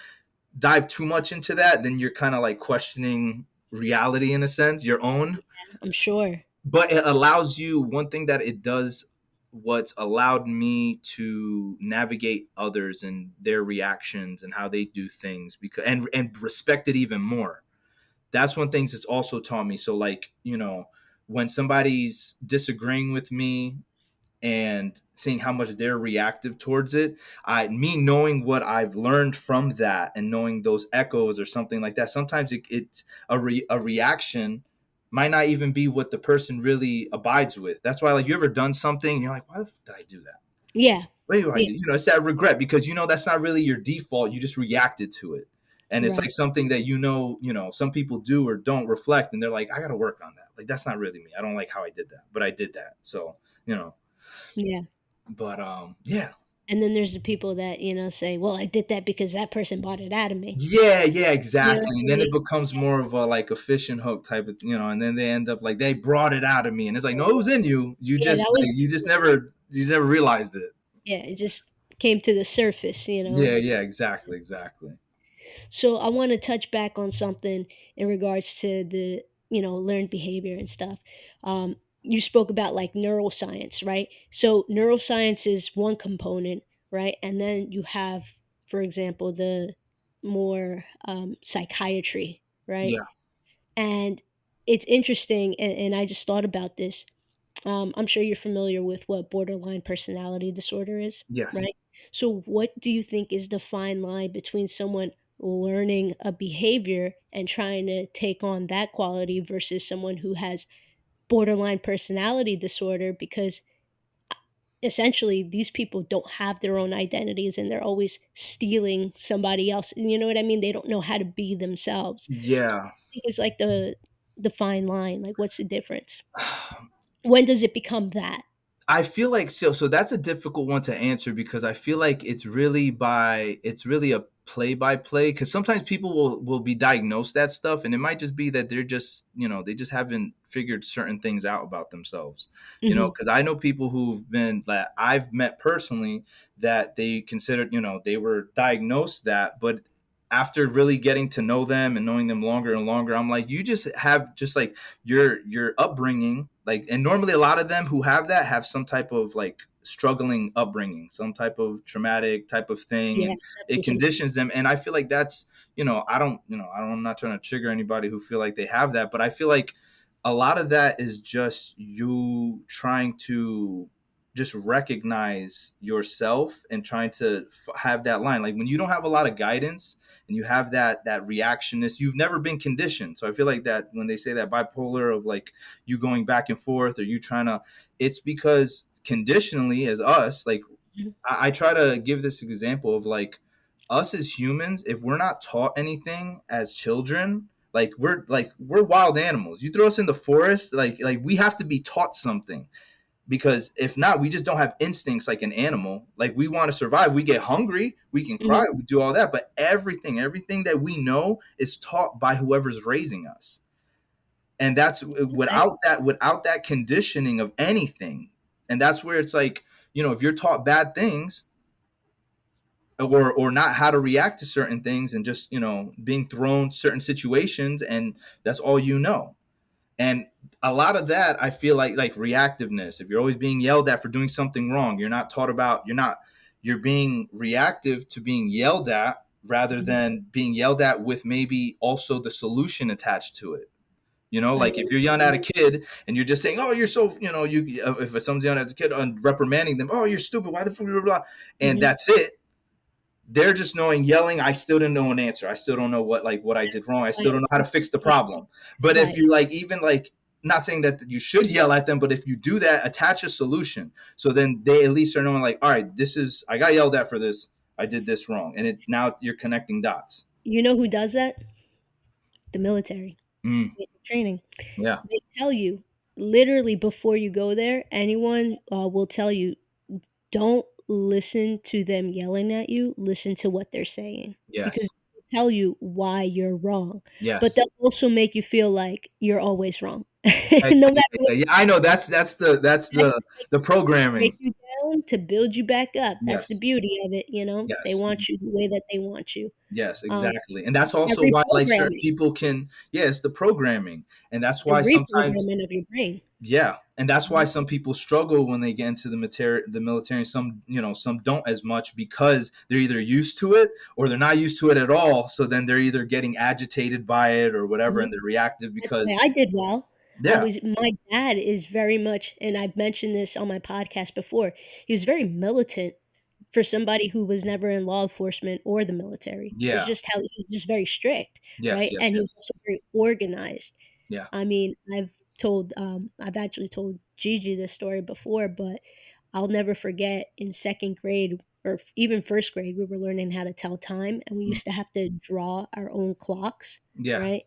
dive too much into that, then you're kind of like questioning reality in a sense, your own. I'm sure. But it allows you, one thing that it does, what's allowed me to navigate others and their reactions and how they do things, because and respect it even more. That's one things it's also taught me. So like, when somebody's disagreeing with me and seeing how much they're reactive towards it, me knowing what I've learned from that and knowing those echoes or something like that, sometimes it's a reaction might not even be what the person really abides with. That's why, like, you ever done something and you're like, why the did I do that? Yeah, What do I yeah, do? It's that regret, because that's not really your default. You just reacted to it. And it's like right. something that, some people do or don't reflect, and they're like, I gotta work on that. Like, that's not really me. I don't like how I did that, but I did that. So, you know, Yeah. but yeah. And then there's the people that, say, well, I did that because that person bought it out of me. Yeah, You know what exactly. I And then it mean? becomes more of a like a fishing hook type of, and then they end up like they brought it out of me, and it's like, no, it was in you. You Yeah, just that was, like you never realized it. yeah, it just came to the surface. Yeah, exactly. So I want to touch back on something in regards to the, learned behavior and stuff. You spoke about like neuroscience, right? So neuroscience is one component, right? And then you have, for example, the more psychiatry, right? Yeah, And it's interesting, and I just thought about this. I'm sure you're familiar with what borderline personality disorder is, yes. right? So, what do you think is the fine line between someone learning a behavior and trying to take on that quality versus someone who has borderline personality disorder? Because essentially, these people don't have their own identities and they're always stealing somebody else. You know what I mean? They don't know how to be themselves. So, Yeah. I think it's like the fine line. Like, what's the difference? When does it become that? I feel like so that's a difficult one to answer, because I feel like it's really a play by play, because sometimes people will be diagnosed that stuff, and it might just be that they're just, they just haven't figured certain things out about themselves, Mhm. because I know people who've been that I've met personally, that they considered, they were diagnosed that, but after really getting to know them and knowing them longer and longer, I'm like, you just have just like your upbringing, like, and normally a lot of them who have that have some type of like struggling upbringing, some type of traumatic type of thing, Yeah, and definitely it some. conditions them. And I feel like that's, I'm not trying to trigger anybody who feel like they have that, but I feel like a lot of that is just you trying to just recognize yourself and trying to have that line. Like when you don't have a lot of guidance and you have that reactionist, you've never been conditioned. So I feel like that when they say that bipolar of like you going back and forth or you trying to, it's because conditionally as us, like Mhm. I try to give this example of like us as humans, if we're not taught anything as children, like we're wild animals. You throw us in the forest, like we have to be taught something, because if not, we just don't have instincts like an animal. Like we want to survive, we get hungry, we can cry, Mhm. we do all that, but everything that we know is taught by whoever's raising us. And that's I, without that conditioning of anything. And that's where it's like, if you're taught bad things, or not how to react to certain things, and just being thrown certain situations, and that's all you know. And a lot of that, I feel like reactiveness, if you're always being yelled at for doing something wrong, you're not taught about, you're being reactive to being yelled at, rather Mhm. than being yelled at with maybe also the solution attached to it. I Like hear if you're what yelling you at a mean. kid and you're just saying, "Oh, you're so," if someone's yelling at the kid and reprimanding them, "Oh, you're stupid. Why the fuck?" Blah, blah, blah, and Mhm. that's it. They're just knowing yelling. I still didn't know an answer. I still don't know what I did wrong. I still don't know how to fix the problem. But if Right. you like, even like, not saying that you should yell at them, but if you do that, attach a solution. So then they at least are knowing like, all right, this is, I got yelled at for this. I did this wrong. And now you're connecting dots. You know who does that? The military. Mm, Basic training. yeah. They tell you literally before you go there. Anyone will tell you, don't listen to them yelling at you. Listen to what they're saying, because Yes. they tell you why you're wrong, but Yes. they'll also make you feel like you're always wrong, Yeah, no yeah, matter what. yeah, yeah. I know that's That's the just like the break programming. you down to build you back up. That's the Yes. beauty of it. They Yes. want you the way that they want you. Yes, Um, exactly. And that's also and why like certain reprogramming, people can, yeah, it's the programming. And that's the why sometimes, reprogramming of your brain. yeah, and that's why Mhm. some people struggle when they get into the military. And some, some don't as much, because they're either used to it or they're not used to it at all. So then they're either getting agitated by it or whatever, Mhm. and they're reactive That's why because, I did well. yeah, My dad is very much, and I've mentioned this on my podcast before, he was very militant for somebody who was never in law enforcement or the military. It's yeah, just how he's just very strict, yes, right? yes, And he was yes, also very organized. yeah, I mean, I've actually told Gigi this story before, but I'll never forget in second grade or even first grade, we were learning how to tell time, and we mm, used to have to draw our own clocks, yeah, right?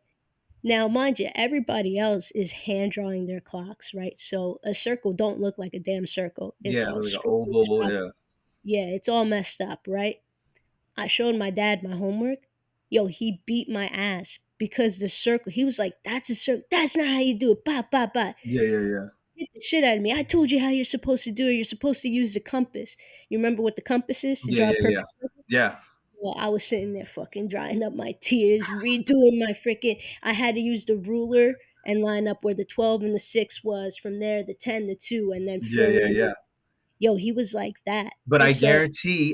Now, mind you, everybody else is hand drawing their clocks, right? So a circle don't look like a damn circle. It's yeah, all like an straight. oval, yeah, Yeah, it's all messed up, right? I showed my dad my homework. Yo, he beat my ass because the circle. He was like, "That's a circle. That's not how you do it." Ba ba ba. yeah, yeah, yeah, Hit the shit out of me. I told you how you're supposed to do it. You're supposed to use the compass. You remember what the compass is to yeah, draw a yeah, yeah, perfect circle? yeah, Well, I was sitting there fucking drying up my tears, redoing my freaking. I had to use the ruler and line up where the 12 and the 6 was. From there, the 10, the 2, and then yeah, fill yeah, in. yeah. Yo, he was like that. But And so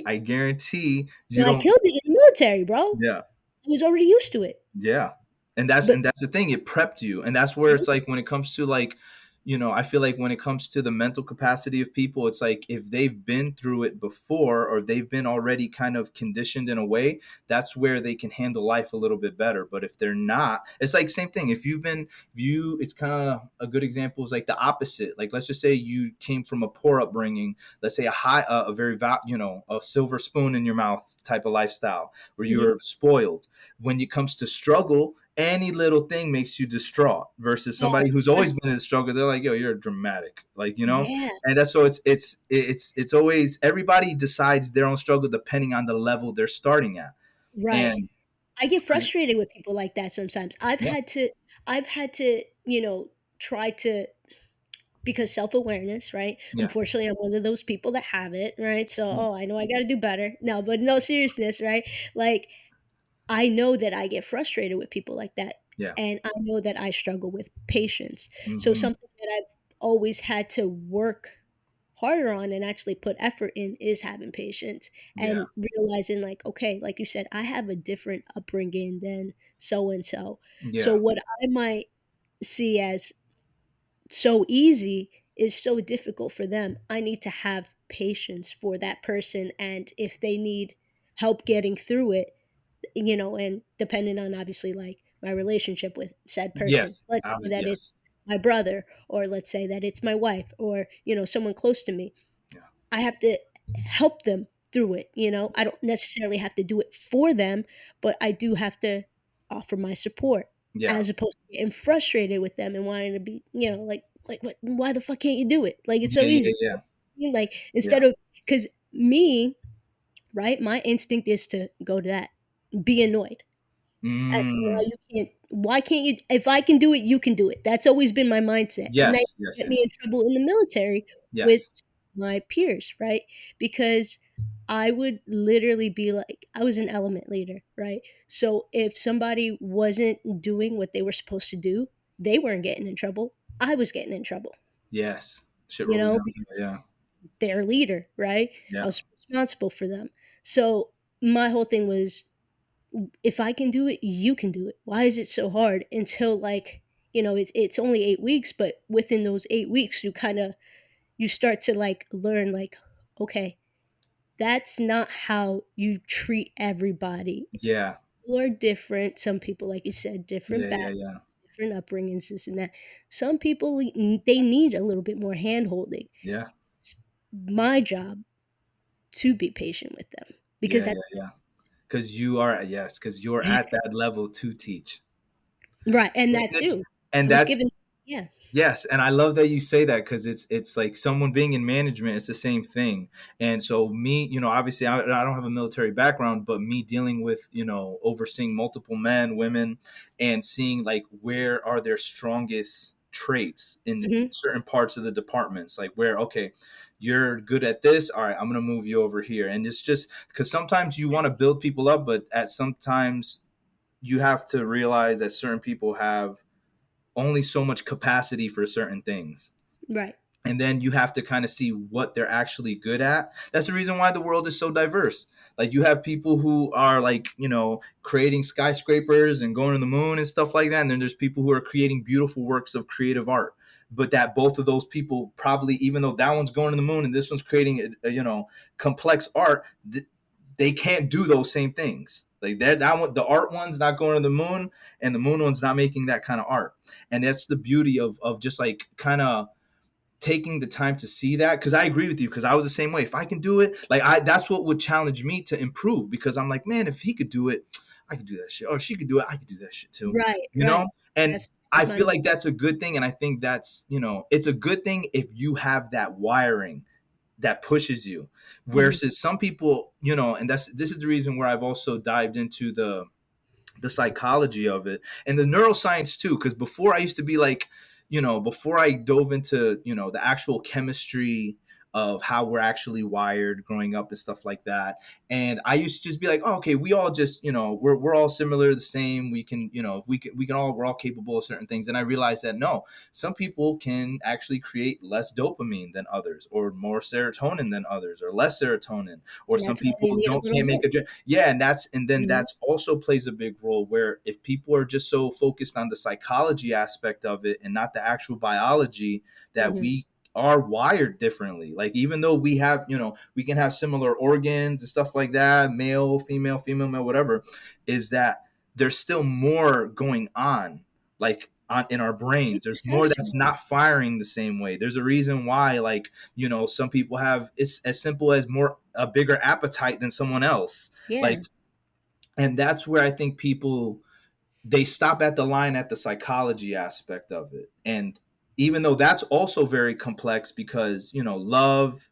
I guarantee you and I don't. killed it in the military, bro. Yeah, I was already used to it. yeah. And that's But and that's the thing, it prepped you. And that's where mhm, it's like when it comes to like, I feel like when it comes to the mental capacity of people, it's like if they've been through it before, or they've been already kind of conditioned in a way, that's where they can handle life a little bit better. But if they're not, it's like same thing. It's kind of a good example is like the opposite. Like let's just say you came from a poor upbringing, let's say a very a silver spoon in your mouth type of lifestyle, where you mhm, were spoiled. When it comes to struggle, any little thing makes you distraught, versus oh, somebody who's always been in struggle. They're like, yo, you're dramatic, like, yeah, and that's so it's always, everybody decides their own struggle depending on the level they're starting at. right. And I get yeah, frustrated with people like that sometimes. yeah, I've had to, try to, because self-awareness, right? yeah, Unfortunately, I'm one of those people that have it, right? So, mm, oh, I know I got to do better. No, but no seriousness, right? Like I know that I get frustrated with people like that. yeah, And I know that I struggle with patience. So hmm, something that I've always had to work harder on and actually put effort in is having patience yeah, and realizing like, okay, like you said, I have a different upbringing than so and so. So yeah, what I might see as so easy is so difficult for them. I need to have patience for that person. And if they need help getting through it, and depending on obviously like my relationship with said person, Yes. let's say that it's Yes. my brother, or let's say that it's my wife, or, someone close to me, Yeah. I have to help them through it. I don't necessarily have to do it for them, but I do have to offer my support, Yeah. as opposed to getting frustrated with them and wanting to be, like what, why the fuck can't you do it? Like, it's so Yeah. Yeah. easy. Yeah. Like, Yeah. instead of, because me, right, my instinct is to go to that, be annoyed as to why Mm. you can't, why can't you, if I can do it, you can do it. That's always been my mindset. And that Yes. Yes. get me Yes. in trouble in the military with Yes. my peers, right? Because I would literally be like, I was an element leader, right? So if somebody wasn't doing what they were supposed to do, they weren't getting in trouble. I was getting in trouble, Yes. Shit rolls because down. Yeah. their leader, right? I Yeah. was responsible for them. So my whole thing was, if I can do it, you can do it. Why is it so hard? Until, like, it's only 8 weeks, but within those 8 weeks, you start to like learn, like, okay, that's not how you treat everybody. Yeah. People are different. Some people, like you said, different Yeah. Yeah. backgrounds, Yeah. different upbringings, this and that. Some people, they need a little bit more hand holding. Yeah. It's my job to be patient with them, because Yeah. that's Yeah. Yeah. Because you are, yes, because you're at that level to teach. right. And And that it's too. and I was that's given, yeah. yes, and I love that you say that because it's like someone being in management. It's the same thing. And so me, obviously I don't have a military background, but me dealing with overseeing multiple men, women, and seeing like where are their strongest traits in Hmm. certain parts of the departments, like where okay, you're good at this. All right, I'm gonna move you over here, and it's just because sometimes you want to build people up, but at sometimes you have to realize that certain people have only so much capacity for certain things. Right. And then you have to kind of see what they're actually good at. That's the reason why the world is so diverse. Like you have people who are like, creating skyscrapers and going to the moon and stuff like that. And then there's people who are creating beautiful works of creative art. But that both of those people probably, even though that one's going to the moon and this one's creating, complex art, they can't do those same things. Like that one, the art one's not going to the moon, and the moon one's not making that kind of art. And that's the beauty of just like kind of taking the time to see that, because I agree with you, because I was the same way. If I can do it, like that's what would challenge me to improve, because I'm like, man, if he could do it, I could do that shit, or she could do it, I could do that shit too, Right, you right. know. And I That's my feel like that's a good thing, and I think that's it's a good thing if you have that wiring that pushes you, mhm. versus some people, and this is the reason where I've also dived into the psychology of it and the neuroscience too, because before I used to be like, before I dove into the actual chemistry of how we're actually wired growing up and stuff like that, and I used to just be like, oh, okay, we all just we're all similar, the same, we can if we can all, we're all capable of certain things. And I realized that no, some people can actually create less dopamine than others, or more serotonin than others, or less serotonin, or And some that's why they people need a don't little can't make help, a yeah. And then you know? that's also plays a big role, where if people are just so focused on the psychology aspect of it and not the actual biology, that Mhm. we are wired differently. Like even though we have, we can have similar organs and stuff like that, male, female, male, whatever, is that there's still more going on, like in our brains. There's more that's Testosterone. not firing the same way. There's a reason why, like, some people have, it's as simple as more a bigger appetite than someone else. Yeah. Like, and that's where I think people, they stop at the line at the psychology aspect of it. And even though that's also very complex, because love,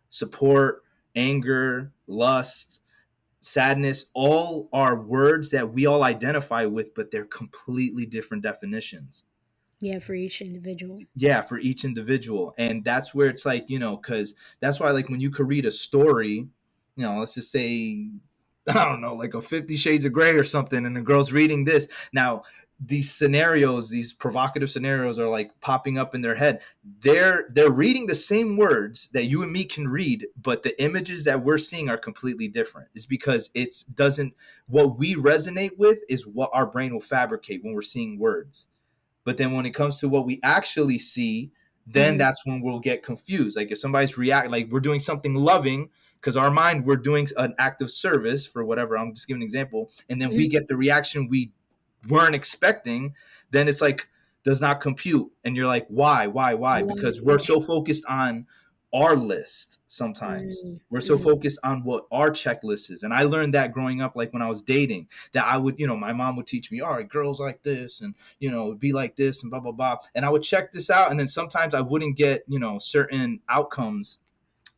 support, anger, lust, sadness, all are words that we all identify with, but they're completely different definitions. Yeah, for each individual. Yeah, for each individual. And that's where it's like, because that's why, like, when you could read a story, let's just say, I don't know, like a 50 Shades of Grey or something, and the girl's reading this. Now, these scenarios, these provocative scenarios are like popping up in their head. They're reading the same words that you and me can read, but the images that we're seeing are completely different. It's because it's doesn't what we resonate with is what our brain will fabricate when we're seeing words. But then when it comes to what we actually see, then that's when we'll get confused. Like if somebody's like we're doing something loving, because our mind, we're doing an act of service for whatever, I'm just giving an example, and then we Mhm. get the reaction we weren't expecting, then it's like does not compute. And you're like, why? Right, Because we're yeah. so focused on our list. Sometimes we're so Mm-hmm. focused on what our checklist is. And I learned that growing up, like when I was dating, that I would, my mom would teach me, all right, girls like this, and be like this, and blah blah blah. And I would check this out, and then sometimes I wouldn't get, certain outcomes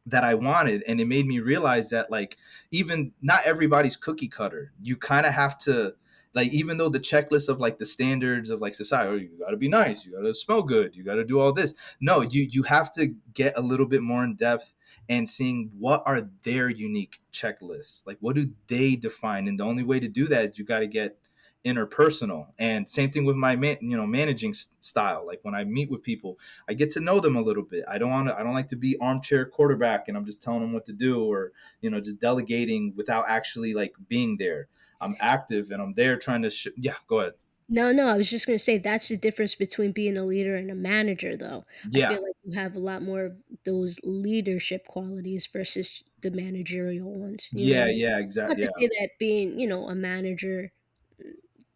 that I wanted. And it made me realize that, like, even not everybody's cookie cutter. You kind of have to, like, even though the checklist of like the standards of like society, oh, you got to be nice, you got to smell good, you got to do all this. No, you have to get a little bit more in depth and seeing what are their unique checklists. Like, what do they define? And the only way to do that is you got to get interpersonal. And same thing with my managing style. Like when I meet with people, I get to know them a little bit. I don't like to be armchair quarterback and I'm just telling them what to do, or just delegating without actually like being there. I'm active and I'm there trying to yeah, go ahead. No, no, I was just gonna say that's the difference between being a leader and a manager, though. I Yeah. feel like you have a lot more of those leadership qualities versus the managerial ones. You know Yeah, what I mean? yeah, Not exactly. to Yeah. say that being, a manager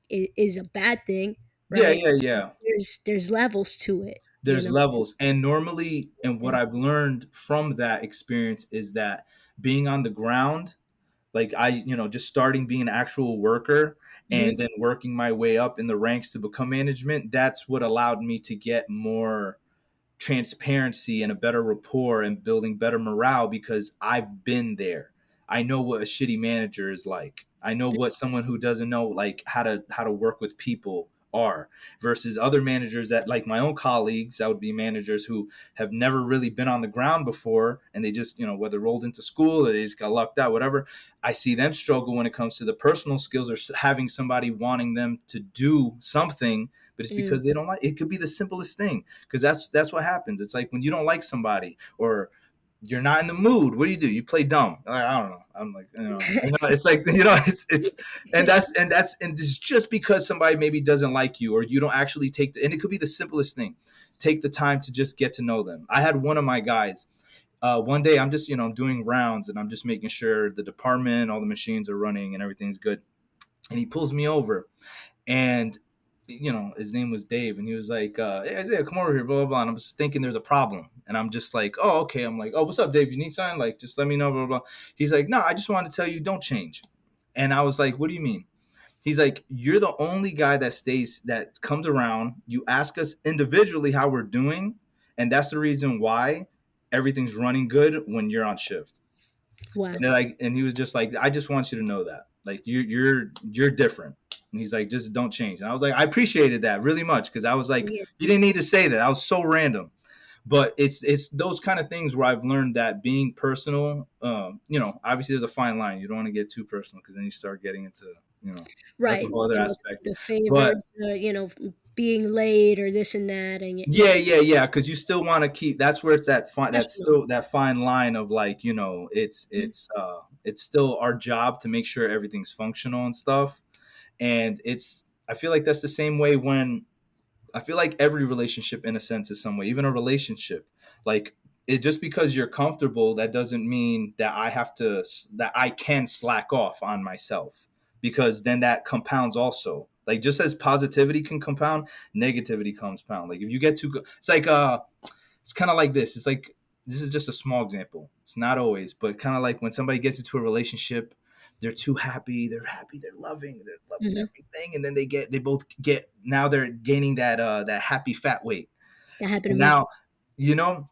is a bad thing, Yeah, right? yeah, yeah. There's levels to it. You There's know. levels. And normally, and what Mhm. I've learned from that experience is that being on the ground, like just starting being an actual worker and Mhm. then working my way up in the ranks to become management, that's what allowed me to get more transparency and a better rapport and building better morale, because I've been there. I know what a shitty manager is like. I know what someone who doesn't know like how to work with people are, versus other managers that, like my own colleagues, that would be managers who have never really been on the ground before, and they just, whether rolled into school or they just got lucked out, whatever. I see them struggle when it comes to the personal skills, or having somebody wanting them to do something, but it's Mm. because they don't like it. Could be the simplest thing, because that's what happens. It's like when you don't like somebody, or you're not in the mood. What do? You play dumb. Like, I don't know. I'm like, it's like, it's and it's just because somebody maybe doesn't like you, or you don't actually take and it could be the simplest thing. Take the time to just get to know them. I had one of my guys. One day I'm just, I'm doing rounds and I'm just making sure the department, all the machines are running and everything's good. And he pulls me over, and his name was Dave, and he was like, "Hey Isaiah, come over here, blah blah blah." And I'm just thinking there's a problem, and I'm just like, "Oh, okay." I'm like, "Oh, what's up, Dave? You need something? Like, just let me know, blah blah blah." He's like, "No, I just wanted to tell you, don't change." And I was like, "What do you mean?" He's like, "You're the only guy that comes around. You ask us individually how we're doing, and that's the reason why everything's running good when you're on shift." Wow. And they're like, and he was just like, I just want you to know that, like, you're different. And he's like, just don't change. And I was like, I appreciated that really much, because I was like, Yeah. you didn't need to say that. I was so random. But it's those kind of things where I've learned that being personal, obviously there's a fine line. You don't want to get too personal, because then you start getting into, that's a Right. whole other aspect. The But favors, being late or this and that, and yeah, because you still want to keep. That's where it's that fine. That's professional. still that fine line of like, Mhm. it's still our job to make sure everything's functional and stuff. And I feel like that's the same way when I feel like every relationship, in a sense, is some way. Even a relationship, like, it just because you're comfortable, that doesn't mean that that I can slack off on myself, because then that compounds also. Like, just as positivity can compound, negativity compound. Like if you get too, it's like it's kind of like this. It's like, this is just a small example. It's not always, but kind of like when somebody gets into a relationship, they're too happy. They're happy. They're loving Mhm. everything, and then they both get, now they're gaining that happy fat weight, That happened to and me. now, you know,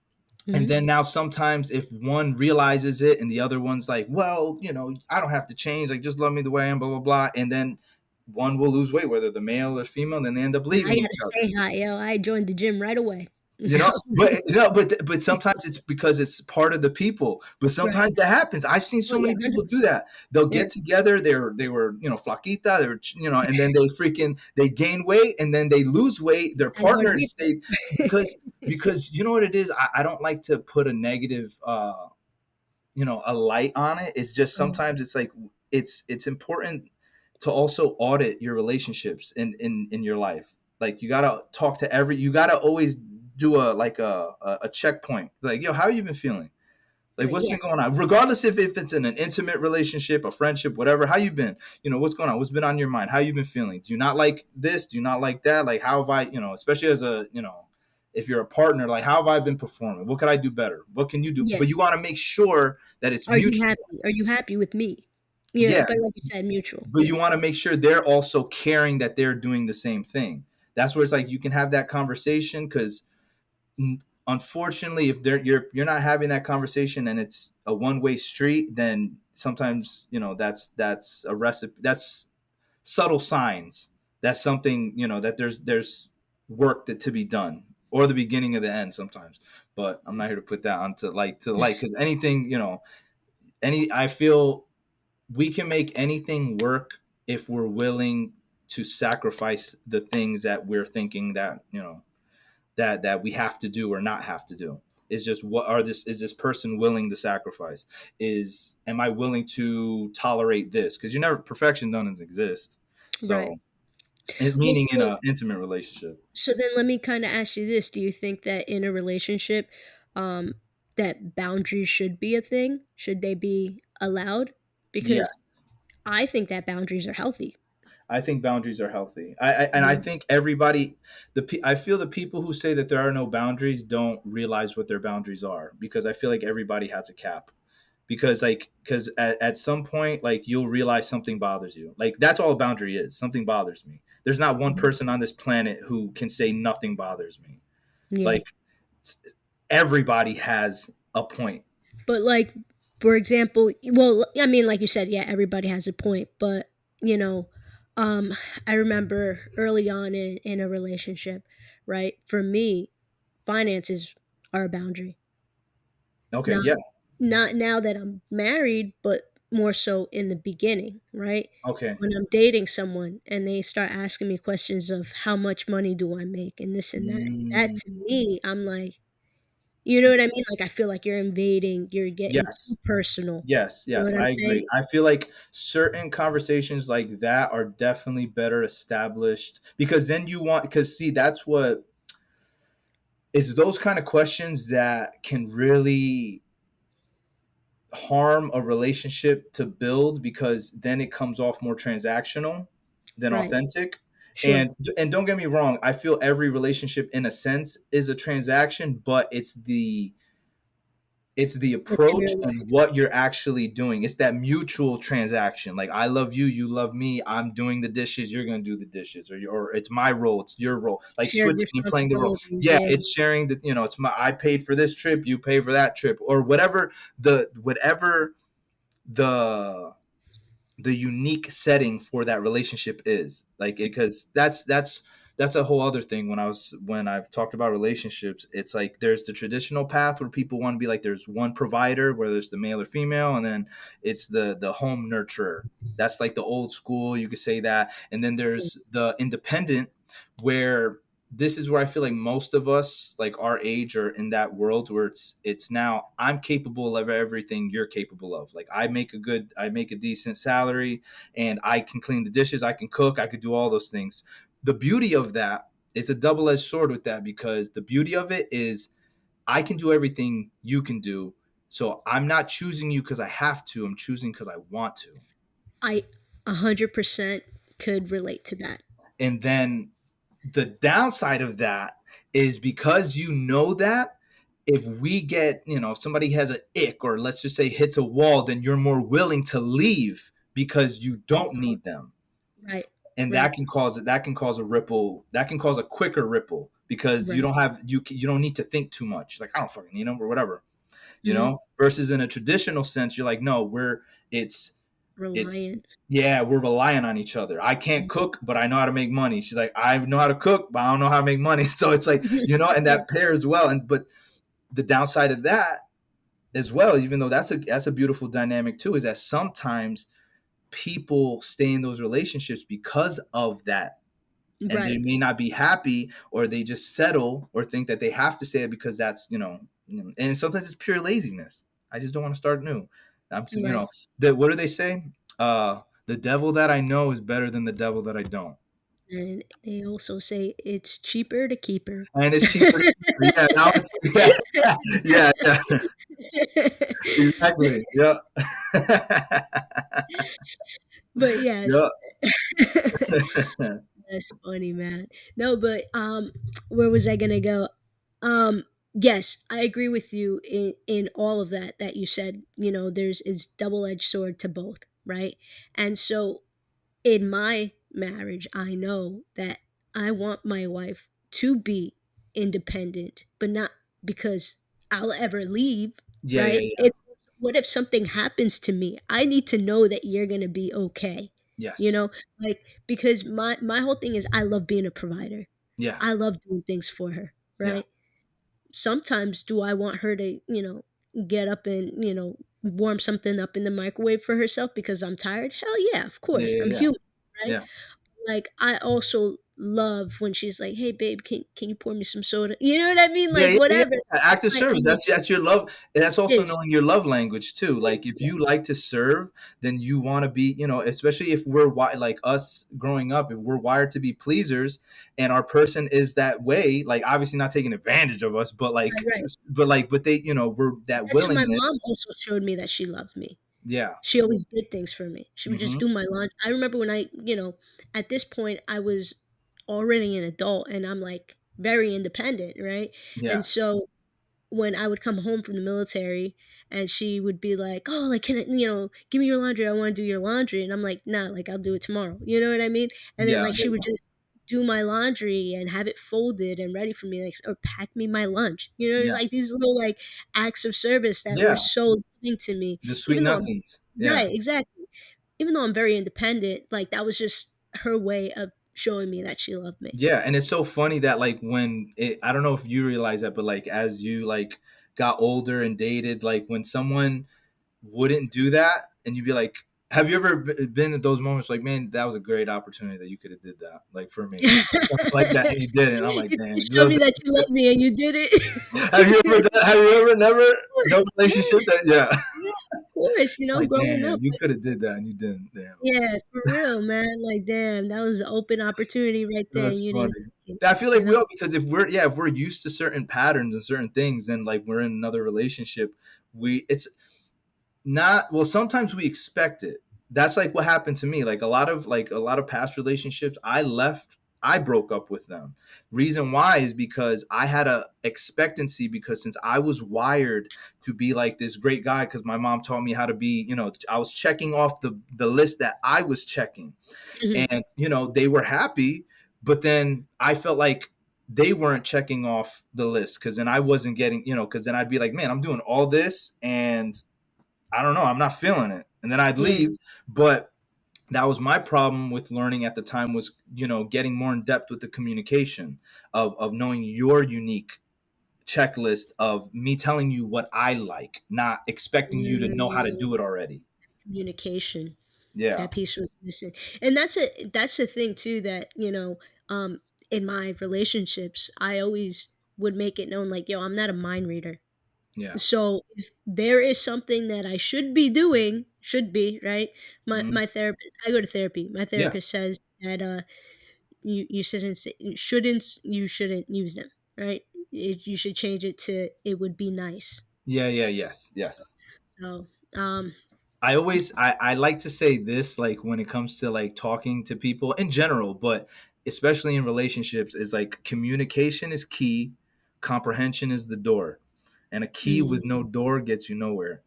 and Mhm. then now sometimes if one realizes it and the other one's like, well, I don't have to change. Like, just love me the way I am, blah blah blah, and then one will lose weight, whether the male or female, and then they end up I leaving gotta each other. stay hot, yo. I joined the gym right away. But sometimes it's because it's part of the people. But Right. sometimes that happens. I've seen Oh so yeah, many people do 100%. that. They'll Yeah. get together. They were flaquita. They were, and then they gain weight, and then they lose weight. Their I partner gordito. stayed, because you know what it is. I don't like to put a negative, a light on it. It's just Mhm. sometimes it's like it's important to also audit your relationships in your life. Like, you gotta talk to you gotta always do a like a checkpoint. Like, yo, how you been feeling? Like, Like, what's yeah, been going on? Regardless if it's in an intimate relationship, a friendship, whatever, how you been? What's going on? What's been on your mind? How you been feeling? Do you not like this? Do you not like that? Like, how have I, especially as a, if you're a partner, like, how have I been performing? What could I do better? What can you do? yeah. But you want to make sure that it's Are you mutual. happy? Are you happy with me? Yeah, Yeah. but like you said, mutual. But you want to make sure they're also caring that they're doing the same thing. That's where it's like you can have that conversation because unfortunately, if you're not having that conversation and it's a one-way street, then sometimes that's a recipe. That's subtle signs. That's something that there's work that to be done, or the beginning of the end sometimes. But I'm not here to put that onto like to like because anything I feel we can make anything work if we're willing to sacrifice the things that we're thinking that that we have to do or not have to do. Is just what are this is this person willing to sacrifice? Is am I willing to tolerate this? Because you never perfection doesn't exist. Right. So Well, meaning in an intimate relationship. so then let me kind of ask you this: do you think that in a relationship, um, that boundaries should be a thing? Should they be allowed? Because Yes. I think that boundaries are healthy. I think boundaries are healthy. And I Mhm. think everybody, I feel the people who say that there are no boundaries don't realize what their boundaries are because I feel like everybody has a cap. Because at some point like you'll realize something bothers you. Like that's all a boundary is. Something bothers me. There's not one person on this planet who can say nothing bothers me. Yeah. Like everybody has a point. But like, for example, well, I mean, like you said, yeah, everybody has a point, but you know, um, I remember early on in a relationship, right? For me, finances are a boundary. Okay, Not yeah. not now that I'm married, but more so in the beginning, right? Okay. When I'm dating someone and they start asking me questions of how much money do I make and this and that. That Mm, to me, I'm like, you know what I mean? Like I feel like you're invading, you're getting too yes. personal. Yes, You know yes, what I'm I saying? agree. I feel like certain conversations like that are definitely better established because then you want because see that's what it's those kind of questions that can really harm a relationship to build because then it comes off more transactional than Right. authentic. Sure. And don't get me wrong, I feel every relationship in a sense is a transaction, but it's the approach and Materialist. what you're actually doing. It's that mutual transaction. Like I love you, you love me. I'm doing the dishes, you're gonna do the dishes, or it's my role, it's your role. Like Shared switching and playing the role. responsibilities, Yeah, yeah. it's sharing the. It's my. I paid for this trip, you pay for that trip, or whatever the unique setting for that relationship is like because that's a whole other thing when I've talked about relationships. It's like there's the traditional path where people want to be like there's one provider, whether it's the male or female, and then it's the home nurturer. That's like the old school, you could say that. And then there's the independent, where this is where I feel like most of us, like our age, are in that world where it's now I'm capable of everything you're capable of. Like I make a decent salary, and I can clean the dishes, I can cook, I could do all those things. The beauty of that, it's a double edged sword with that because the beauty of it is I can do everything you can do. So I'm not choosing you because I have to. I'm choosing because I want to. I 100% could relate to that. And then the downside of that is because you know that if we get, if somebody has an ick or let's just say hits a wall, then you're more willing to leave because you don't need them. Right. And Right. that can cause a ripple, that can cause a quicker ripple because you Right. don't have you don't need to think too much. Like I don't fucking need them or whatever, Mhm. versus in a traditional sense, you're like, no, it's it's Reliant. yeah, we're relying on each other. I can't cook, but I know how to make money. She's like, I know how to cook, but I don't know how to make money. So it's like, and Yeah. that pairs well. And but the downside of that as well, even though that's a beautiful dynamic too, is that sometimes people stay in those relationships because of that, and they Right. may not be happy or they just settle or think that they have to say it because that's and sometimes it's pure laziness. I just don't want to start new. I'm Right. what do they say? The devil that I know is better than the devil that I don't. And they also say it's cheaper to keep her. And it's cheaper. Yeah, now it's yeah, yeah, yeah, exactly. Yeah. But yes, Yeah. that's funny, man. No, but where was I gonna go? Um, yes, I agree with you in all of that you said. You know, there's is double edged sword to both, right? And so in my marriage, I know that I want my wife to be independent, but not because I'll ever leave, Yeah, yeah, right? yeah. It's what if something happens to me? I need to know that you're going to be okay. You Yes. know, like because my whole thing is I love being a provider. Yeah. I love doing things for her, Yeah. right? Sometimes do I want her to, get up and, warm something up in the microwave for herself because I'm tired? Hell yeah, of Yeah, course. yeah, I'm yeah. human, right? Yeah. Like I also love when she's like, "Hey babe, can you pour me some soda?" You know what I mean? Yeah, Like yeah, yeah. whatever. Active I service. mean, That's your love. And that's also this. knowing your love language too. Like if you like to serve, then you want to be, especially if we're like us growing up, if we're wired to be pleasers, and our person is that way, like obviously not taking advantage of us, but Right, like, right. but they, we're that That's how my willingness. mom also showed me that she loved me. Yeah. She always did things for me. She would just Hmm. do my laundry. I remember when at this point I was already an adult and I'm like very independent, right? Yeah. And so when I would come home from the military and she would be like, "Oh, like can give me your laundry. I want to do your laundry." And I'm like, "Nah, like I'll do it tomorrow." You know what I mean? And then Yeah. like she would just do my laundry and have it folded and ready for me, like or pack me my lunch. You know, Yeah. like these little like acts of service that were Yeah. so loving to me. The sweet Even though I'm nothings. Yeah. right, exactly. Even though I'm very independent, like that was just her way of showing me that she loved me. Yeah, and it's so funny that like I don't know if you realize that, but like as you like got older and dated, like when someone wouldn't do that, and you'd be like, have you ever been at those moments like, man, that was a great opportunity that you could have did that, like for me, like that, and you did it. And I'm like, You damn, showed me that you love me and you did have you ever it. done, have you ever never no Yeah, relationship that yeah, yeah, of course, like growing damn, up, you like could have did that and you didn't. Damn, yeah, for real, man, like, damn, that was an open opportunity right there, and that's you funny. didn't take it, I feel you like we know? all because if we're used to certain patterns and certain things, then like we're in another relationship, it's not well sometimes we expect it. That's like what happened to me, like a lot of past relationships I broke up with them. Reason why is because I had a expectancy, because since I was wired to be like this great guy, because my mom taught me how to be, I was checking off the list that I was checking, Mhm. and they were happy, but then I felt like they weren't checking off the list, because then I wasn't getting, because then I'd be like, man, I'm doing all this and I don't know, I'm not feeling it. And then I'd Yeah. leave. But that was my problem with learning at the time, was, getting more in depth with the communication of knowing your unique checklist of me telling you what I like, not expecting you to know how to Mm, do it already. communication, Yeah. that piece was missing, and that's a thing too that, um, in my relationships, I always would make it known, like, "Yo, I'm not a mind reader." Yeah. So if there is something that I should be doing, should be, right? Mhm. My therapist, I go to therapy. My Yeah. therapist says that you shouldn't say, you shouldn't use them, right? You should change it to it would be nice. Yeah. Yeah. Yes. Yes. So I like to say this, like when it comes to like talking to people in general, but especially in relationships, is like communication is key, comprehension is the door, and a key with mm, no door gets you nowhere.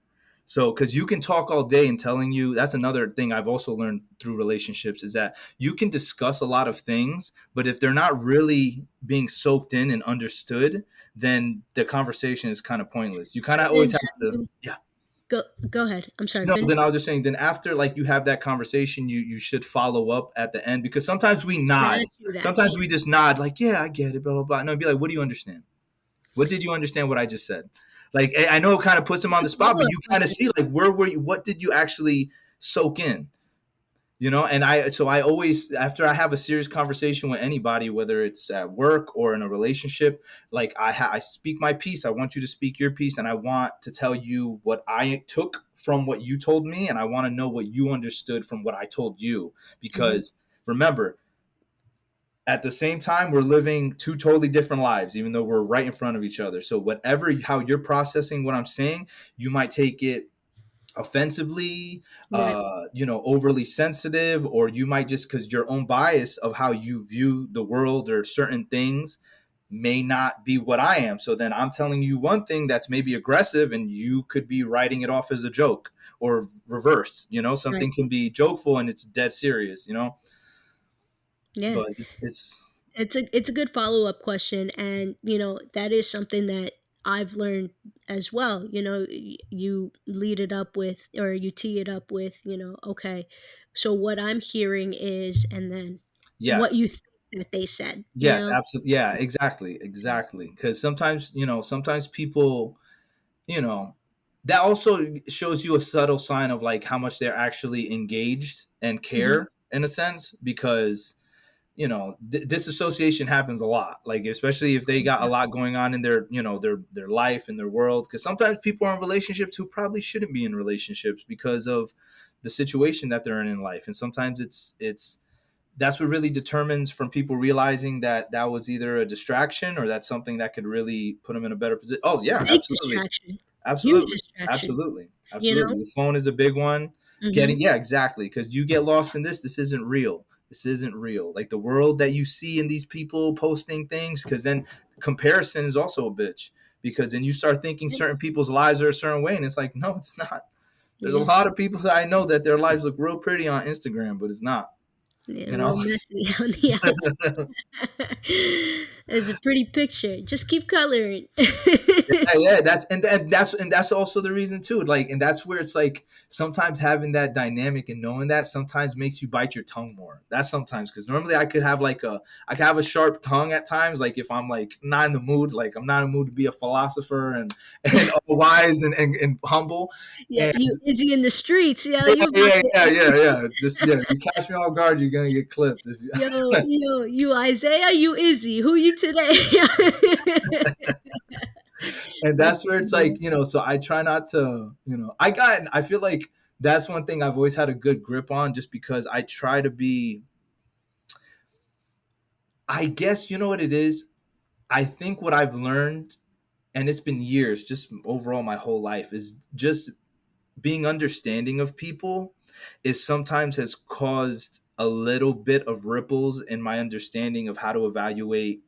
So because you can talk all day and telling you, that's another thing I've also learned through relationships, is that you can discuss a lot of things, but if they're not really being soaked in and understood, then the conversation is kind of pointless. You kind so of then always have have to, you yeah. go ahead. I'm sorry, No, finish. then I was just saying, then after like you have that conversation, you should follow up at the end, because sometimes we I was gonna nod. ask you that. Sometimes we just nod like, yeah, I get it, blah blah blah. No, be like, what do you understand? What did you understand what I just said? Like I know it kind of puts him on the spot, Follow but up you kind of question. see like where were you, what did you actually soak in? And I always, after I have a serious conversation with anybody, whether it's at work or in a relationship, like I speak my piece. I want you to speak your piece, and I want to tell you what I took from what you told me, and I want to know what you understood from what I told you, Mhm. because remember, At the same time, we're living two totally different lives, even though we're right in front of each other. So whatever how you're processing what I'm saying, you might take it offensively, Right. overly sensitive, or you might just because your own bias of how you view the world or certain things may not be what I am. So then I'm telling you one thing that's maybe aggressive, and you could be writing it off as a joke or reverse. Right. Something can be jokeful and it's dead serious. Yeah. But it's It's a good follow-up question, and that is something that I've learned as well. You lead it up with, or you tee it up with, okay, so what I'm hearing is, and then what yes. you think that they said, Yes, absolutely. Yeah, exactly. Because sometimes people, you know, that also shows you a subtle sign of like how much they're actually engaged and Mhm. care in a sense, because disassociation happens a lot, like especially if they got a lot going on in their their life and their world, because sometimes people are in relationships who probably shouldn't be in relationships because of the situation that they're in life, and sometimes it's that's what really determines from people realizing that that was either a distraction or that's something that could really put them in a better position. Oh yeah, Big absolutely. distraction, huge Absolutely. distraction. Absolutely. You Absolutely. know. The phone is a big one. Hmm. Getting, yeah, exactly. Because you get lost in this. This isn't real. This isn't real. Like the world that you see in these people posting things, because then comparison is also a bitch. Because then you start thinking certain people's lives are a certain way, and it's like, no, it's not. There's a Yeah. lot of people that I know that their lives look real pretty on Instagram, but it's not, Yeah, you know? real messy on the outside. It's a pretty picture. Just keep coloring. Yeah, that's also the reason too. Like, and that's where it's like sometimes having that dynamic and knowing that sometimes makes you bite your tongue more. That's sometimes because normally I could have a sharp tongue at times. Like if I'm like not in the mood, like I'm not in the mood to be a philosopher and all wise and humble. Yeah, And you Izzy in the streets. Yeah, yeah, you about yeah, to. yeah, yeah, yeah. Just yeah, you catch me off guard, you're gonna get clipped. If you, You Isaiah, you Izzy. Who you today? and That's that's where it's like, funny. so I try not to, I feel like that's one thing I've always had a good grip on, just because I try to be, I guess, you know what it is. I think what I've learned, and it's been years, just overall my whole life, is just being understanding of people is sometimes has caused a little bit of ripples in my understanding of how to evaluate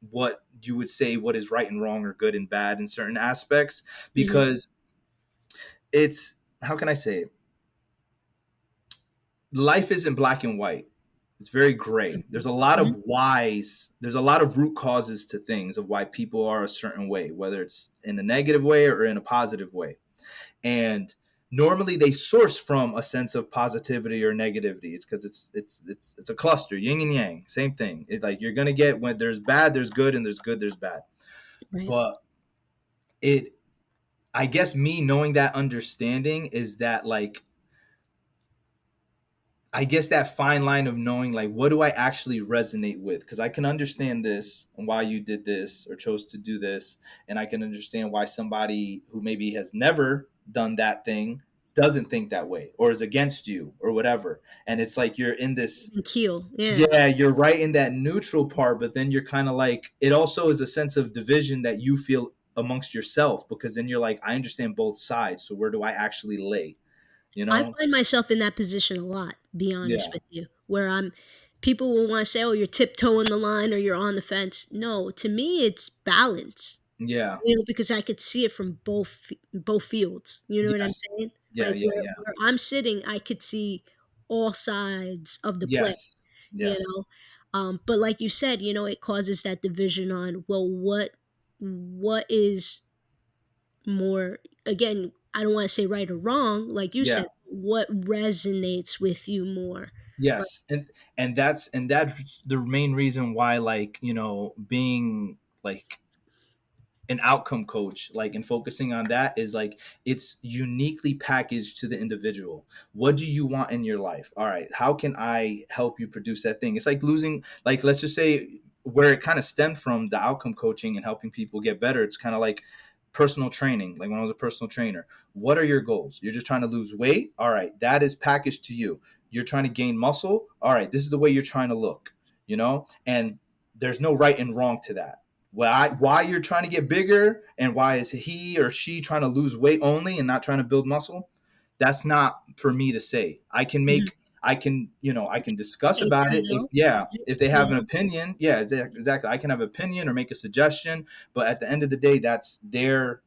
what you would say what is right and wrong or good and bad in certain aspects, Hmm. because it's, how can I say it? Life isn't black and white. It's very gray. There's a lot of Hmm. whys. There's a lot of root causes to things of why people are a certain way, whether it's in a negative way or in a positive way. And normally they source from a sense of positivity or negativity. It's because it's a cluster, yin and yang, same thing. It, like you're gonna get when there's bad, there's good, and there's good, there's bad. Right. But it, I guess me knowing that understanding is that like I guess that fine line of knowing like what do I actually resonate with, because I can understand this and why you did this or chose to do this, and I can understand why somebody who maybe has never done that thing doesn't think that way or is against you or whatever. And it's like you're in this, And keel. Yeah. yeah, you're right in that neutral part, but then you're kind of like, it also is a sense of division that you feel amongst yourself, because then you're like, I understand both sides, so where do I actually lay, you I know? find myself in that position a lot, be honest Yeah, with you, where people will want to say, oh, you're tiptoeing the line or you're on the fence. No, to me, it's balance, yeah, because I could see it from both fields. You know what I'm yes, saying? yeah, Like yeah, where, yeah. where I'm sitting, I could see all sides of the play, Yes. you Yes. know? But like you said, it causes that division on, well, what is more, again, I don't want to say right or wrong, like you Yeah. said, what resonates with you more. Like, Yes. And that's the main reason why, like, being like an outcome coach, like, and focusing on that is like it's uniquely packaged to the individual. What do you want in your life? All right, how can I help you produce that thing? It's like losing, like, let's just say where it kind of stemmed from, the outcome coaching and helping people get better. It's kind of like personal training. Like when I was a personal trainer, what are your goals? You're just trying to lose weight. All right, that is packaged to you. You're trying to gain muscle. All right, this is the way you're trying to look. and there's no right and wrong to that. Why you're trying to get bigger and why is he or she trying to lose weight only and not trying to build muscle, that's not for me to say. Mhm. I can discuss Yes about or it if, no? yeah, Right? if they have an Yeah. opinion. Yeah, exactly. I can have an opinion or make a suggestion, but at the end of the day, that's their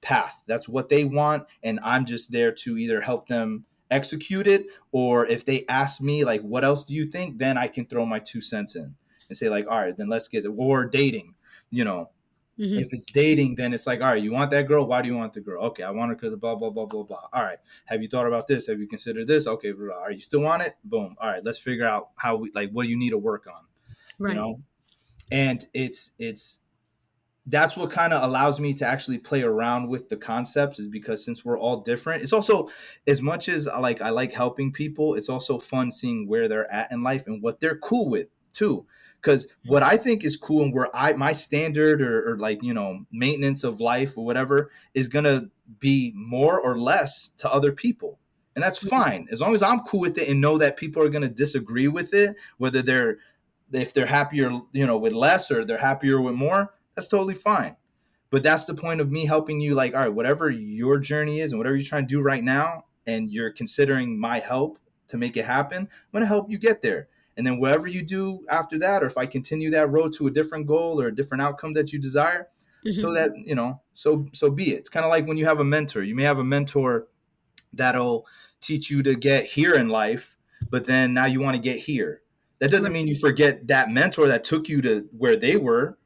path. That's what they want, and I'm just there to either help them execute it, or if they ask me like, "What else do you think?" Then I can throw my 2 cents in and say like, "All right, then let's get it." Or dating, you know, Hmm. if it's dating, then it's like, all right, you want that girl? Why do you want the girl? Okay, I want her because of blah blah blah blah blah. All right, have you thought about this? Have you considered this? Okay, blah, blah. Are you still want it? Boom. All right, let's figure out how we like. What do you need to work on? You Right. know, and it's that's what kind of allows me to actually play around with the concepts, is because since we're all different, it's also, as much as I like helping people, it's also fun seeing where they're at in life and what they're cool with too. Because what I think is cool and where I my standard or like, maintenance of life or whatever is gonna be more or less to other people, and that's fine as long as I'm cool with it and know that people are gonna disagree with it, whether they're if they're happier, with less, or they're happier with more. That's totally fine. But that's the point of me helping you. Like, all right, whatever your journey is and whatever you're trying to do right now, and you're considering my help to make it happen, I'm going to help you get there. And then whatever you do after that, or if I continue that road to a different goal or a different outcome that you desire, Hmm. so that, so be it. It's kind of like when you have a mentor. You may have a mentor that'll teach you to get here in life, but then now you want to get here. That doesn't Right. mean you forget that mentor that took you to where they were.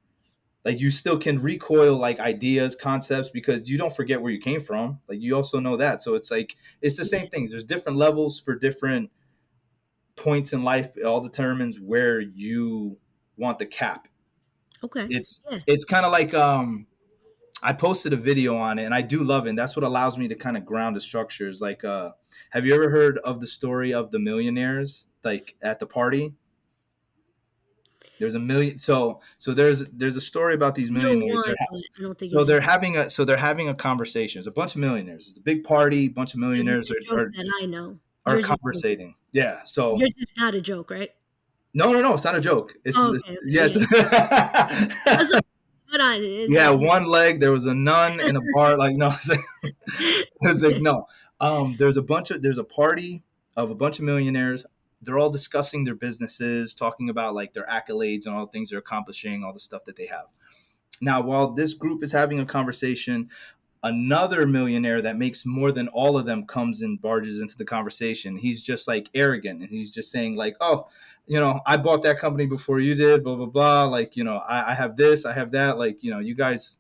Like, you still can recoil like ideas, concepts, because you don't forget where you came from. Like, you also know that. So it's like, it's the Yeah. same things. There's different levels for different points in life. It all determines where you want the cap. Okay. It's Yeah. it's kind of like, I posted a video on it, and I do love it. And that's what allows me to kind of ground the structures. Like, have you ever heard of the story of the millionaires? Like, at the party, there's a million. So there's a story about these I know millionaires. one, but I don't think So it's the they're same. having a conversation. It's a bunch of millionaires. It's a big party. A bunch of Because millionaires it's a joke that I know. are Yours is not. conversating. Yeah. So Yours is not a joke, right? no, it's not a joke. Oh, okay. Okay. Yes. Yeah. I was like, hold on. Yeah, one leg. There was a nun in a bar. Like, no, it's like no. There's a party of a bunch of millionaires. They're all discussing their businesses, talking about like their accolades and all the things they're accomplishing, all the stuff that they have. Now, while this group is having a conversation, another millionaire that makes more than all of them comes and barges into the conversation. He's just like arrogant, and he's just saying like, "Oh, I bought that company before you did, blah blah blah. Like, I have this, I have that. Like, you guys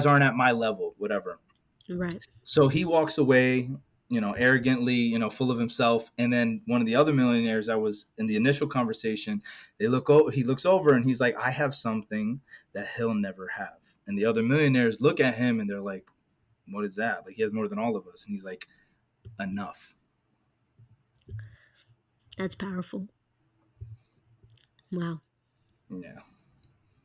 aren't at my level, whatever." Right. So he walks away, arrogantly, full of himself. And then one of the other millionaires that was in the initial conversation, he looks over and he's like, "I have something that he'll never have." And the other millionaires look at him and they're like, "What is that?" Like, he has more than all of us. And he's like, "Enough." That's powerful. Wow. Yeah.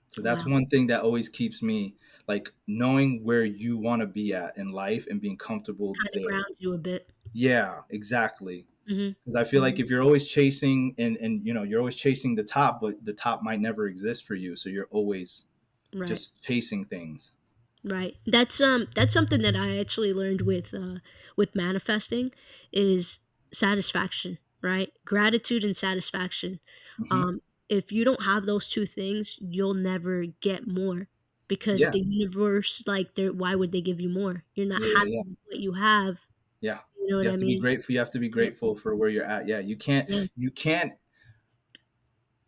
So that's Wow. one thing that always keeps me, like, knowing where you want to be at in life and being comfortable Kind of there. grounds you a bit. Yeah, exactly. Hmm. Because I feel like if you're always chasing and you're always chasing the top, but the top might never exist for you, so you're always Right. just chasing things. Right. That's something that I actually learned with manifesting is satisfaction, right? Gratitude and satisfaction. Hmm. Um if you don't have those two things, you'll never get more because Yeah, the universe like they why would they give you more? You're not yeah, happy yeah, with what you have, yeah. you know what You I have to be mean? grateful. You have to be Yeah. grateful for where you're at. Yeah, Yeah. you can't,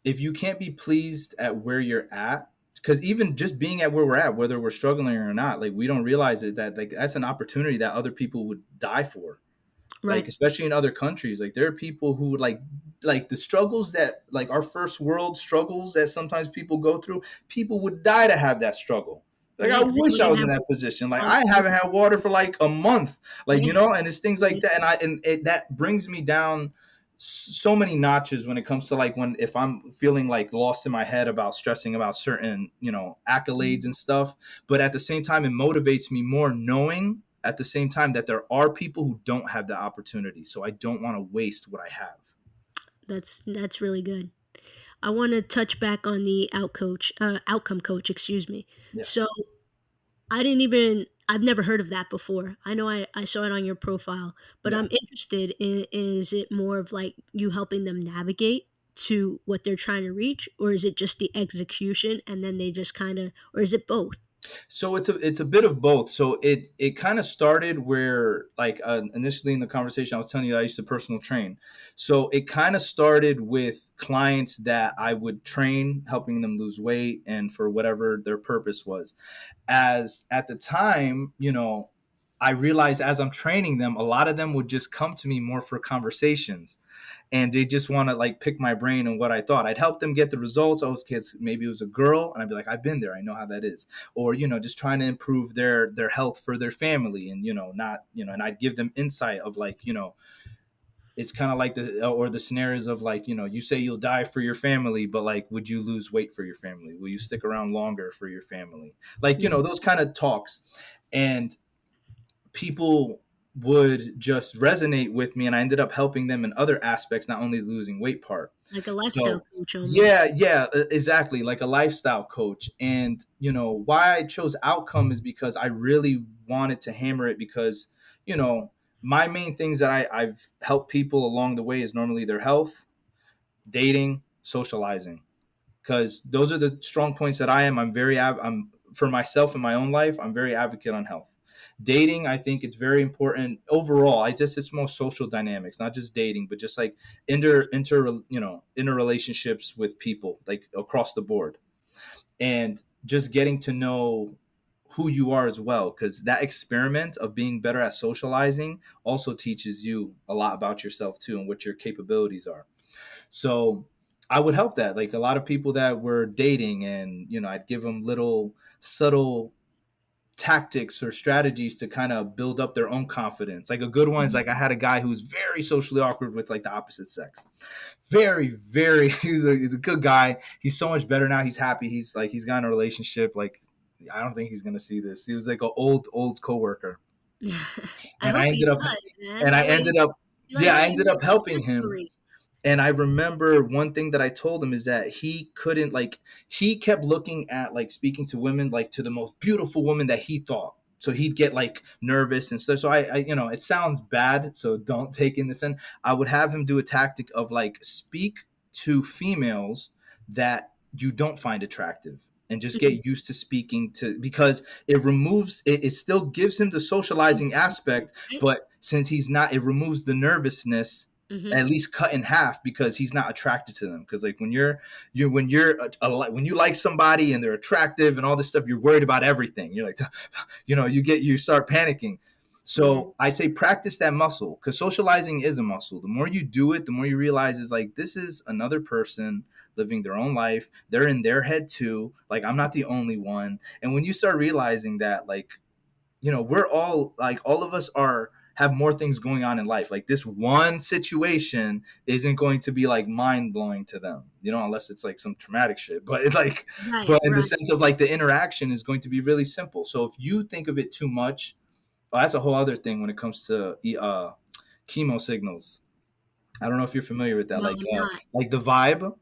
if you can't be pleased at where you're at, because even just being at where we're at, whether we're struggling or not, like, we don't realize it, that like that's an opportunity that other people would die for. Like, Right. especially in other countries, like, there are people who would like the struggles that, like, our first world struggles that sometimes people go through, people would die to have that struggle. Like, Yeah, I because they wish don't I even was have in that position. Like, water. I haven't had water for like a month. Like, Yeah. and it's things like that, and it that brings me down so many notches when it comes to, like, when if I'm feeling like lost in my head about stressing about certain, accolades and stuff. But at the same time, it motivates me more knowing at the same time that there are people who don't have the opportunity. So I don't want to waste what I have. That's really good. I want to touch back on the outcome coach, excuse me. Yeah. So I've never heard of that before. I know I saw it on your profile, but Yeah. I'm interested in, is it more of like you helping them navigate to what they're trying to reach, or is it just the execution and then they just kind of, or is it both? So it's a bit of both. So it kind of started where like initially in the conversation I was telling you I used to personal train. So it kind of started with clients that I would train, helping them lose weight and for whatever their purpose was. As at the time, I realized as I'm training them, a lot of them would just come to me more for conversations and they just want to like pick my brain and what I thought. I'd help them get the results. Oh, kids, maybe it was a girl, and I'd be like, I've been there, I know how that is. Or just trying to improve their health for their family, and not and I'd give them insight of like it's kind of like the scenarios of like you say you'll die for your family, but like would you lose weight for your family? Will you stick around longer for your family? Like Yeah. those kind of talks, and people would just resonate with me and I ended up helping them in other aspects, not only the losing weight part. Like a lifestyle So coach almost. yeah, exactly, like a lifestyle coach. And why I chose outcome is because I really wanted to hammer it because you know my main things that I've helped people along the way is normally their health, dating, socializing, because those are the strong points that I'm for myself in my own life. I'm very advocate on health. Dating, I think it's very important overall. I just it's more social dynamics, not just dating, but just like interrelationships with people like across the board, and just getting to know who you are as well, because that experiment of being better at socializing also teaches you a lot about yourself too and what your capabilities are. So I would help that. Like a lot of people that were dating and, I'd give them little subtle tactics or strategies to kind of build up their own confidence. Like a good one is Mhm. like I had a guy who's very socially awkward with like the opposite sex. Very, very, he's a good guy. He's so much better now. He's happy. He's got in a relationship. Like, I don't think he's going to see this. He was like an old coworker. I And hope he does, man. I That way, ended up, that yeah, I way you ended make up a helping success him. story. And I remember one thing that I told him is that he couldn't like he kept looking at like speaking to women like to the most beautiful woman that he thought. So he'd get like nervous and stuff. So I it sounds bad, so don't take in this. And I would have him do a tactic of like speak to females that you don't find attractive and just Mhm. get used to speaking to, because it still gives him the socializing aspect, Right? but since he's not, it removes the nervousness Mhm. at least cut in half because he's not attracted to them. Because like when you like somebody and they're attractive and all this stuff, you're worried about everything. You're like, you start panicking. Yeah. So I say practice that muscle, because socializing is a muscle. The more you do it, the more you realize is like this is another person living their own life. They're in their head too. Like I'm not the only one. And when you start realizing that, like we're all like all of us are have more things going on in life. Like this one situation isn't going to be like mind blowing to them, unless it's like some traumatic shit. But it's like, Right, but in the right. sense of like the interaction is going to be really simple. So if you think of it too much, well, that's a whole other thing when it comes to chemo signals. I don't know if you're familiar with that, No, I'm not. like the vibe.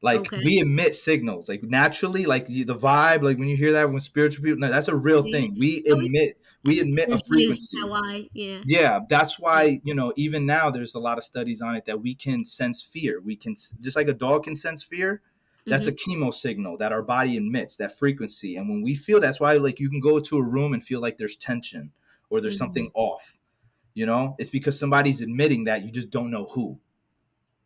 Like Okay. we emit signals, like naturally, like the vibe, like when you hear that when spiritual people, no, that's a real Yeah. thing. Oh, yeah. We emit a There's ways frequency. how yeah. Yeah, that's Yeah. why even now there's a lot of studies on it that we can sense fear. We can just like a dog can sense fear. That's a Mhm. chemo signal that our body emits, that frequency. And when we feel, that's why like you can go to a room and feel like there's tension or there's Mhm. something off. It's because somebody's admitting that, you just don't know who.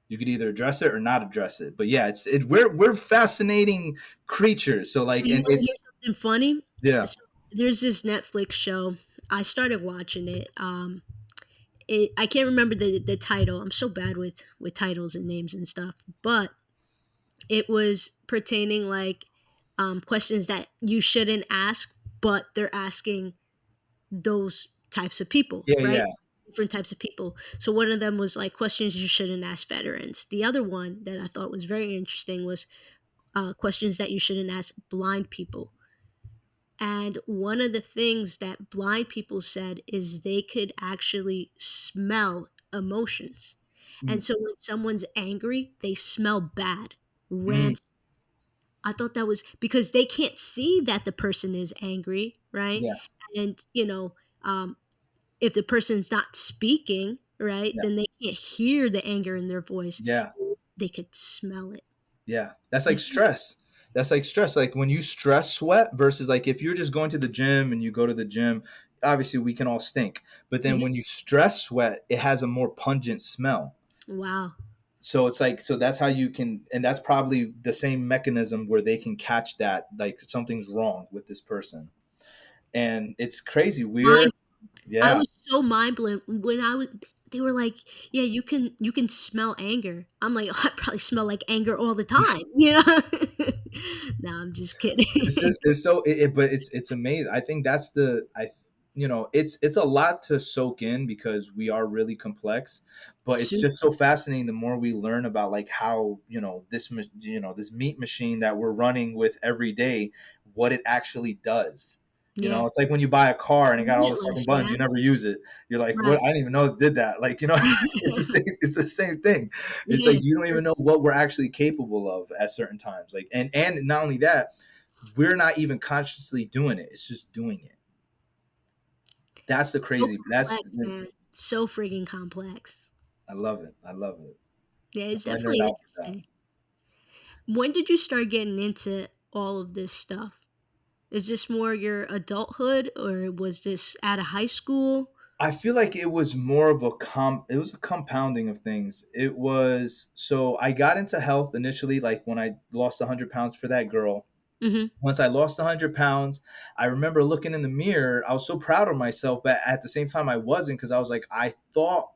You could either address it or not address it. But yeah, we're fascinating creatures. So like, You and wanna hear it's something funny? yeah, So, there's this Netflix show. I started watching it. I can't remember the title. I'm so bad with titles and names and stuff. But it was pertaining like questions that you shouldn't ask, but they're asking those types of people, yeah, right? yeah. Different types of people. So one of them was like questions you shouldn't ask veterans. The other one that I thought was very interesting was questions that you shouldn't ask blind people. And one of the things that blind people said is they could actually smell emotions. Mm, And so when someone's angry, they smell bad. ran. Mm, I thought that was because they can't see that the person is angry, right? yeah, And, um, if the person's not speaking, right, yeah, then they can't hear the anger in their voice. yeah. They could smell it. Yeah, that's You like see? stress. That's like stress. Like when you stress sweat versus like if you're just going to the gym and you go to the gym, obviously we can all stink. But then Yeah. when you stress sweat, it has a more pungent smell. Wow. So it's like so that's how you can and that's probably the same mechanism where they can catch that like something's wrong with this person. And it's crazy. We're Mind I yeah. was so mind blown when I was they were like, "Yeah, you can smell anger." I'm like, "Oh, I probably smell like anger all the time," you know? No, I'm just kidding. It's just it's so but it's amazing. I think that's the I you know it's a lot to soak in because we are really complex, but it's Soup. just so fascinating the more we learn about like how this meat machine that we're running with every day, what it actually does. Yeah. It's like when you buy a car and it got all the fucking Limitless, buttons, you man. never use it. You're like, what? Right. I didn't even know it did that. Like, it's the same. It's the same thing. It's like Yeah. you don't even know what we're actually capable of at certain times. Like, and not only that, we're not even consciously doing it. It's just doing it. That's the So crazy. That's complex, man. So friggin' complex. I love it. I love it. Yeah, it's That's why I nerd definitely out with that. interesting. When did you start getting into all of this stuff? Is this more your adulthood or was this out of high school? I feel like it was more of it was a compounding of things. It was so I got into health initially, like when I lost 100 pounds for that girl. Mhm. Once I lost 100 pounds, I remember looking in the mirror. I was so proud of myself, but at the same time, I wasn't because I was like, I thought,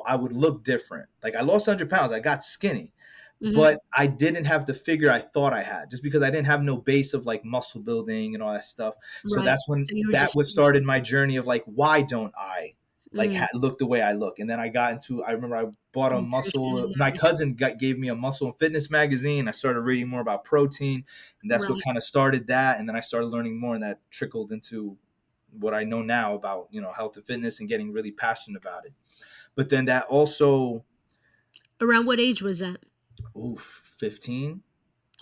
I would look different. Like I lost 100 pounds, I got skinny, Mhm. but I didn't have the figure I thought I had just because I didn't have no base of like muscle building and all that stuff. So Right. that's when So you were that just was started my journey of like, why don't I like mm, look the way I look? And then I remember I bought a nutrition muscle. and My everything. cousin gave me a muscle and fitness magazine. I started reading more about protein, and that's what Right. kind of started that. And then I started learning more, and that trickled into what I know now about health and fitness and getting really passionate about it. But then that also, Around what age was that? 15,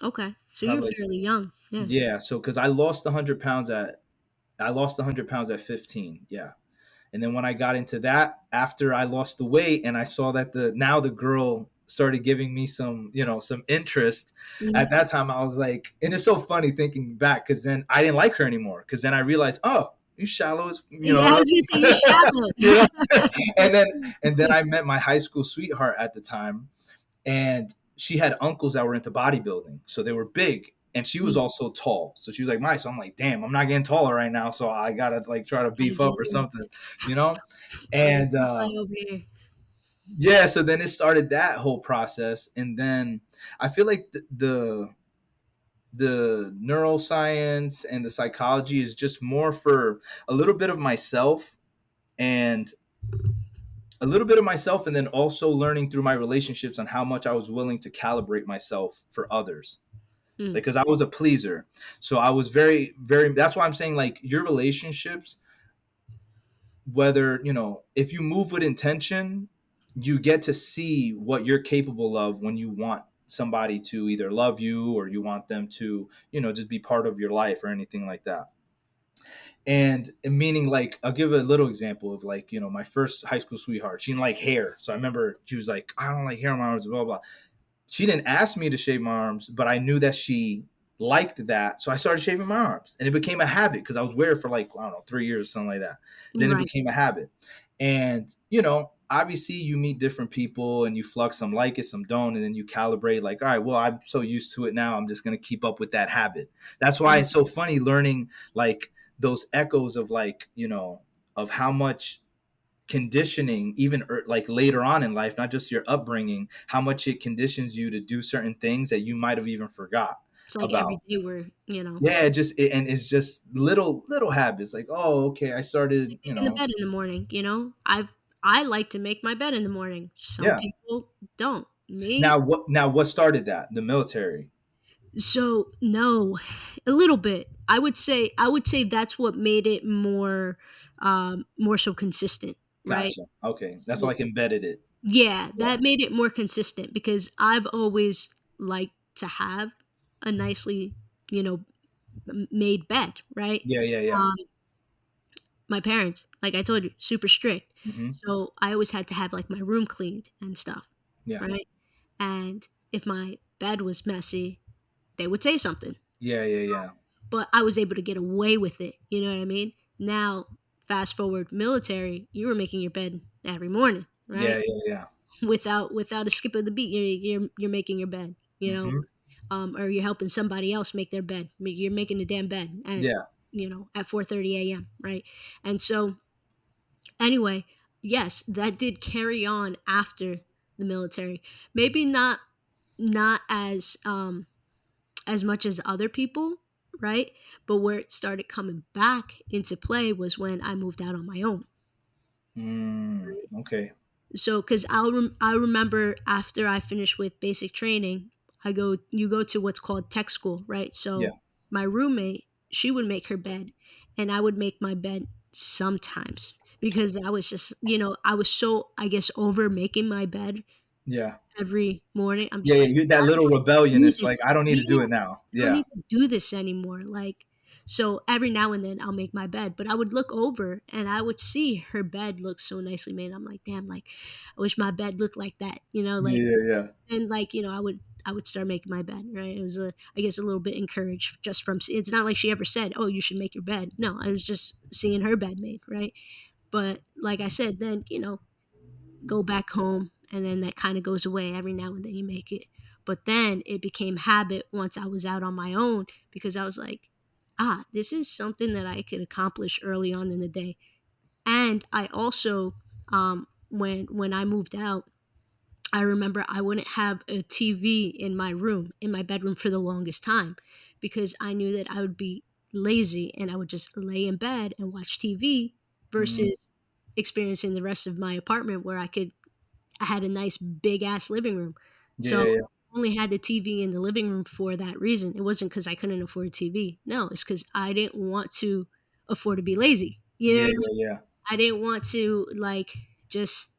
Okay. So you were probably like fairly young. Yeah. yeah. So because I lost 100 pounds at 15. Yeah. And then when I got into that, after I lost the weight and I saw that the girl started giving me some interest at Mhm. that time, I was like, and it's so funny thinking back because then I didn't like her anymore because then I realized, oh, you shallow as Yeah, I was gonna say you you know, shallow. and then I met my high school sweetheart at the time, and she had uncles that were into bodybuilding, so they were big, and she was Mm, also tall. So she was like, "My," so I'm like, "Damn, I'm not getting taller right now, so I gotta like try to gotta beef get up or in. something, you know." Gotta And fly over here. yeah, so then it started that whole process, and then I feel like the neuroscience and the psychology is just more for a little bit of myself and and then also learning through my relationships on how much I was willing to calibrate myself for others. Mm, Like, because I was a pleaser. So I was very, very, that's why I'm saying, like, your relationships, whether, if you move with intention, you get to see what you're capable of when you want somebody to either love you or you want them to, just be part of your life or anything like that. And meaning, like, I'll give a little example of, like, my first high school sweetheart. She didn't like hair. So I remember she was like, I don't like hair on my arms, blah, blah. She didn't ask me to shave my arms, but I knew that she liked that. So I started shaving my arms, and it became a habit because I was wearing it for like, I don't know, 3 years or something like that. Then it right. became a habit. And, obviously you meet different people and you flux, some like it, some don't. And then you calibrate like, all right, well, I'm so used to it now. I'm just going to keep up with that habit. That's why Mm, it's so funny learning like those echoes of like, of how much conditioning even like later on in life, not just your upbringing, how much it conditions you to do certain things that you might have even forgot it's like every about. day we're. Yeah, and it's just little habits like, oh, okay, I started, Making the bed in the morning. I like to make my bed in the morning. Some yeah. people don't. Me, Now what started that? The military. so no, a little bit. I would say that's what made it more so consistent, right? Gotcha. Okay, that's So like embedded it. yeah, Yeah. that made it more consistent because I've always like to have a nicely, you know, made bed, right? Yeah, yeah, yeah. Um, my parents, like I told you, super strict. Hmm. So I always had to have like my room cleaned and stuff, Yeah, right? And if my bed was messy, they would say something. yeah, yeah, yeah, But I was able to get away with it. You know what I mean? Now, fast forward military, you were making your bed every morning, yeah, right? yeah, yeah. Without a skip of the beat, you're making your bed. Hmm. Or you're helping somebody else make their bed. You're making the damn bed, and Yeah. at 4:30 a.m. Right? And so anyway, yes, that did carry on after the military. Maybe not as much as other people, right? But where it started coming back into play was when I moved out on my own. Mm, okay. So, because I remember after I finished with basic training, you go to what's called tech school, right? Yeah. So my roommate, she would make her bed, and I would make my bed sometimes because I was just, I was so, I guess, over making my bed Yeah. every morning. I'm Yeah, just yeah. like, You that little do rebellion. Like this. I don't need to do Yeah, it now. I don't Yeah. need to do this anymore. Like, so every now and then I'll make my bed, but I would look over and I would see her bed look so nicely made. I'm like, damn, like, I wish my bed looked like that, like, Yeah, yeah, yeah. and like, I would start making my bed, right? It was I guess a little bit encouraged just from, it's not like she ever said, oh, you should make your bed. No, I was just seeing her bed made, right? But like I said, then, go back home and then that kind of goes away. Every now and then you make it, but then it became habit once I was out on my own, because I was like, this is something that I could accomplish early on in the day. And I also, when I moved out, I remember I wouldn't have a TV in my room, in my bedroom, for the longest time, because I knew that I would be lazy and I would just lay in bed and watch TV Hmm. versus experiencing the rest of my apartment where I had a nice big ass living room. Yeah, So yeah, yeah. I only had the TV in the living room for that reason. It wasn't because I couldn't afford a TV. No, it's because I didn't want to afford to be lazy. Yeah, yeah, yeah. I didn't want to, like, just,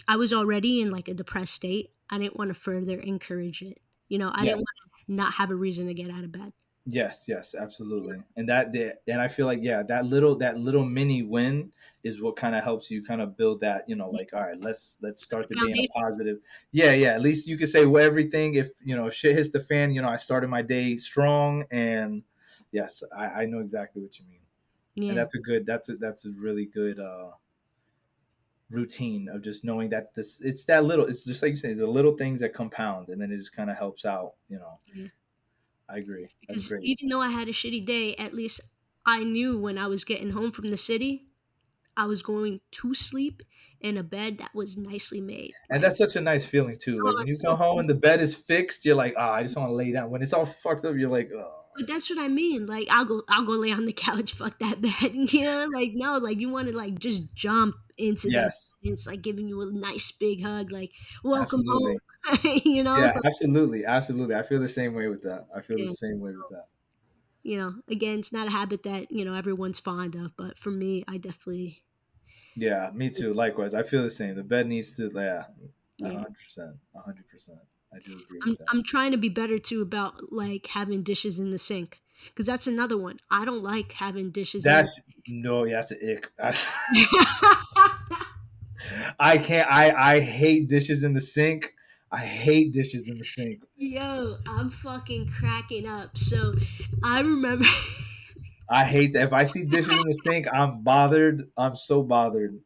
I was already in like a depressed state. I didn't want to further encourage it. I didn't want Yes. to not have a reason to get out of bed. Yes, yes, absolutely. And I feel like yeah, that little mini win is what kind of helps you kind of build that, like all right, let's start the day in a Foundation. positive. Yeah, yeah, at least you could say well, everything if shit hits the fan, I started my day strong and yes, I know exactly what you mean. And Yeah. that's a really good routine of just knowing that it's just like you say, it's the little things that compound and then it just kind of helps out. Yeah. I agree. That's Because great. even though I had a shitty day, at least I knew when I was getting home from the city, I was going to sleep in a bed that was nicely made. And Like, that's such a nice feeling too. Like oh, when you it's come so home cool. and the bed is fixed, you're like, I just want to lay down. When it's all fucked up, you're like, oh. But that's what I mean. Like, I'll go lay on the couch. Fuck that bed. Like, no, like, you want to, like, just jump into that. Yes, It's like giving you a nice big hug. Like, welcome home. absolutely. you know. Yeah, absolutely, absolutely. I feel the same way with that. I feel the Yeah. same way with that. Again, it's not a habit that everyone's fond of, but for me, I definitely, Yeah, me too. Likewise, I feel the same. The bed needs to, yeah, a yeah. hundred percent, 100%. I do agree with I'm that. I'm trying to be better too about, like, having dishes in the sink, because that's another one. I don't like having dishes in the That's no, yeah, that's an ick. I, sink. I can't. I hate dishes in the sink. I hate dishes in the sink. Yo, I'm fucking cracking up. So I remember, I hate that. If I see dishes in the sink, I'm bothered. I'm so bothered.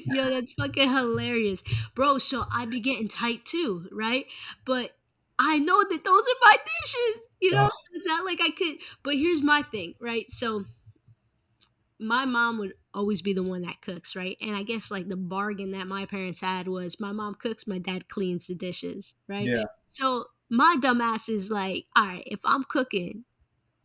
yo, that's fucking hilarious, bro. So I be getting tight too, right? But I know that those are my dishes. Ugh, It's not like I could. But here's my thing, right? So my mom would always be the one that cooks, right? And I guess, like, the bargain that my parents had was my mom cooks, my dad cleans the dishes, right? yeah, So my dumb ass is like, all right, if I'm cooking,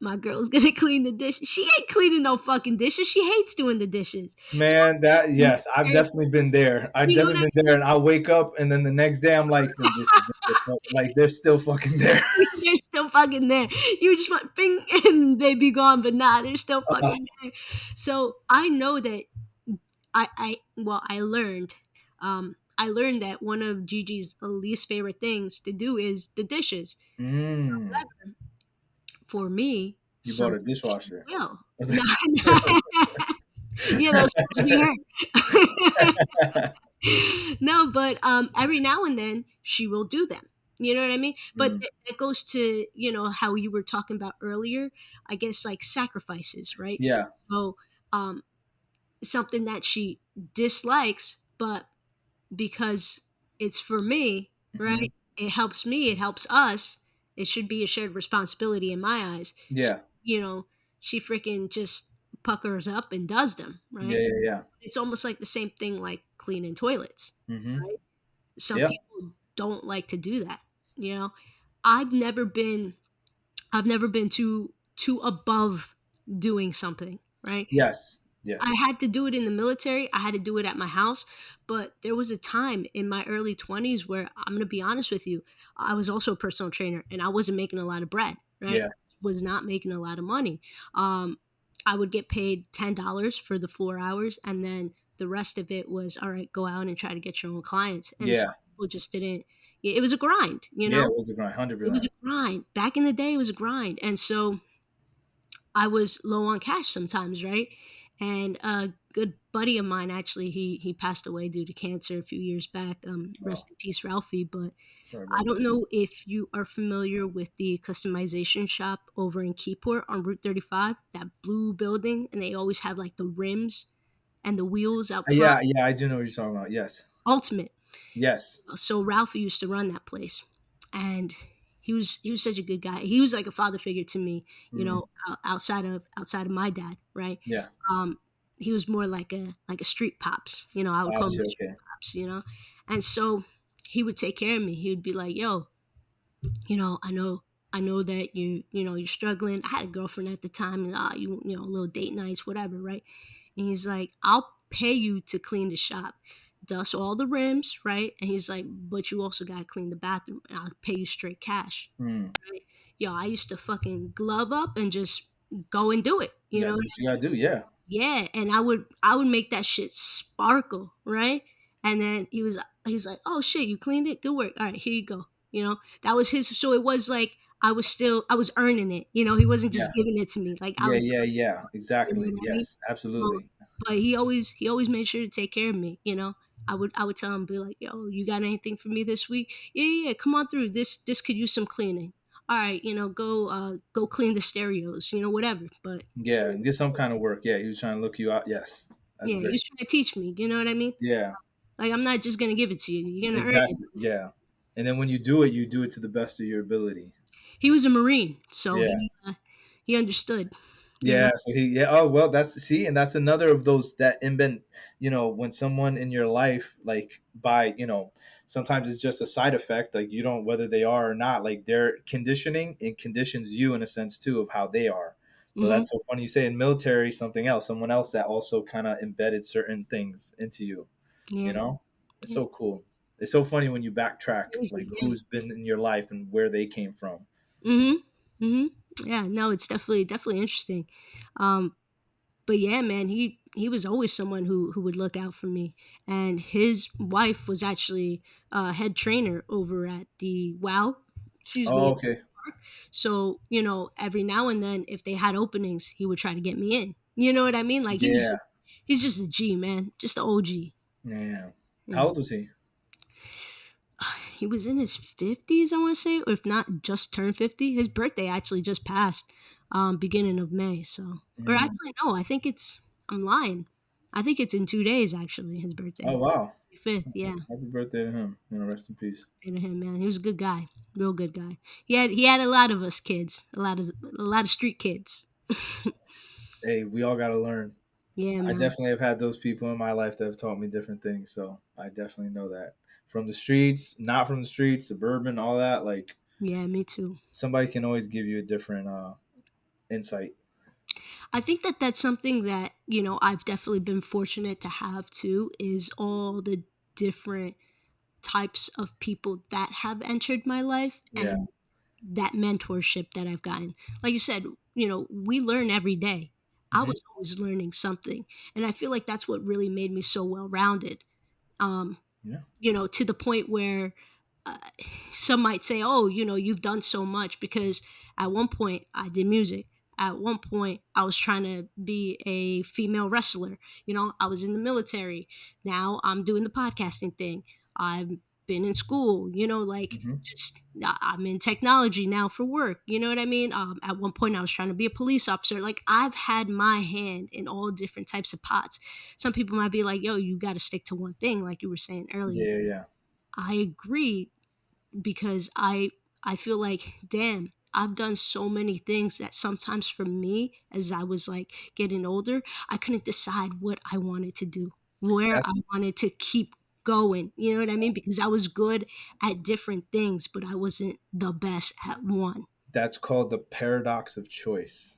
my girl's gonna clean the dishes. She ain't cleaning no fucking dishes. She hates doing the dishes. So man. That yes, I've definitely been there. I've you know what definitely I been there, and I'll wake up, and then the next day I'm like, them dishes, like they're still fucking there. mean? They're still fucking there. You just want bing and they be gone, but nah, they're still Uh, fucking there. So I know that I learned. I learned that one of Gigi's least favorite things to do is the dishes. Mm. However, for me, You bought a something she dishwasher. will. No, supposed to be her. No, but every now and then she will do them. You know what I mean? But Mm. that goes to, how you were talking about earlier, I guess, like sacrifices, right? Yeah. So, um, something that she dislikes, but because it's for me, Hmm. right? It helps me, it helps us. It should be a shared responsibility in my eyes. Yeah. You know, she freaking just puckers up and does them, Yeah. right? Yeah. Yeah. It's almost like the same thing like cleaning toilets, Hmm. right? Some Yeah. people don't like to do that, you know. I've never been I've never been too above doing something, right? Yes. I Yes. had to do it in the military. I had to do it at my house. But there was a time in my early 20s where I'm going to be honest with you. I was also a personal trainer and I wasn't making a lot of bread, right? Yeah. Was not making a lot of money. Um, I would get paid $10 for the floor hours. And then the rest of it was, all right, go out and try to get your own clients. And some Yeah. people just didn't, it was a grind, Yeah. It was a grind. hundred it was a percent. grind. Back in the day, it was a grind. And so I was low on cash sometimes, right? And a good buddy of mine, actually, he passed away due to cancer a few years back. Oh, Rest in peace, Ralphie. But sorry I about don't that. know if you are familiar with the customization shop over in Keyport on Route 35, that blue building, and they always have like the rims and the wheels out front. Yeah. Yeah. I do know what you're talking about. Yes. Ultimate. Yes. So Ralphie used to run that place, and he was such a good guy. He was like a father figure to me, Mm. outside of my dad, right? Yeah. Um, he was more like a street pops, I would call him Gotcha. a street Okay. pops. And so he would take care of me. He would be like, "Yo, I know that you're struggling. I had a girlfriend at the time, and little date nights, whatever, right?" And he's like, "I'll pay you to clean the shop, dust all the rims, right?" And he's like, "But you also gotta clean the bathroom, and I'll pay you straight cash." Mm. Right? Yo, I used to fucking glove up and just go and do it. You You gotta know do what you gotta do. Yeah. yeah, and I would make that shit sparkle, right? And then he's like, "Oh shit, you cleaned it. Good work. All right, here you go." That was his. So it was like I was earning it. He wasn't Yeah. just giving it to me. Like I Yeah. was, Yeah. Yeah. you know Exactly. what I mean? Yes. Um, Absolutely. but he always made sure to take care of me. I would tell him, be like, "Yo, you got anything for me this week? Yeah, yeah, yeah, come on through. This could use some cleaning. All right, go clean the stereos. Whatever." But Yeah. Get some kind of work. Yeah. He was trying to look you out. Yes. That's yeah, he great. was trying to teach me. You know what I mean? Yeah. Like I'm not just gonna give it to you. You're gonna earn it. Exactly. Yeah. And then when you do it to the best of your ability. He was a Marine, so Yeah. he understood. You know. Yeah, so yeah. Oh well, and that's another of those that invent. When someone in your life, like sometimes it's just a side effect. Like you don't whether they are or not. Like their conditioning it conditions you in a sense too of how they are. So Hmm. that's so funny. You say in military something else, someone else that also kind of embedded certain things into you. You Yeah. know, it's Yeah. so cool. It's so funny when you backtrack like Crazy. Yeah. who's been in your life and where they came from. Mhm. Mhm. Yeah. No, it's definitely interesting. Um, but yeah, man, he was always someone who would look out for me, and his wife was actually head trainer over at the WoW. Excuse Oh, me. okay. So every now and then, if they had openings, he would try to get me in. You know what I mean? Like Yeah. he's just a G, man, just the OG. Yeah. How Yeah. old was he? He was in his 50s, I want to say, or if not, just turned 50. His birthday actually just passed, beginning of May. So, or Mm. actually, no, I'm lying. I think it's in 2 days, actually, his Oh birthday. wow! 5th, yeah. Happy birthday to him. Rest in peace. To him, man. He was a good guy, real good guy. He had a lot of us kids, a lot of street kids. Hey, we all got to learn. Yeah, I man. definitely have had those people in my life that have taught me different things. So I definitely know that from the streets, not from the streets, suburban, all that. Like Yeah, me too. somebody can always give you a different insight. I think that that's something that, I've definitely been fortunate to have too, is all the different types of people that have entered my life Yeah. and that mentorship that I've gotten. Like you said, we learn every day. I Hmm. was always learning something. And I feel like that's what really made me so well rounded. Yeah. To the point where uh, some might say, oh, you've done so much, because at one point I did music. At one point I was trying to be a female wrestler. I was in the military. Now I'm doing the podcasting thing. I've been in school, like, Hmm. just I'm in technology now for work. You know what I mean? At one point I was trying to be a police officer. Like, I've had my hand in all different types of pots. Some people might be like, yo, you got to stick to one thing, like you were saying earlier. Yeah, yeah, I agree, because I feel like, damn, I've done so many things that sometimes for me, as I was like getting older, I couldn't decide what I wanted to do, where that's I wanted to keep going. You know what I mean? Because I was good at different things, but I wasn't the best at one. that's called the paradox of choice.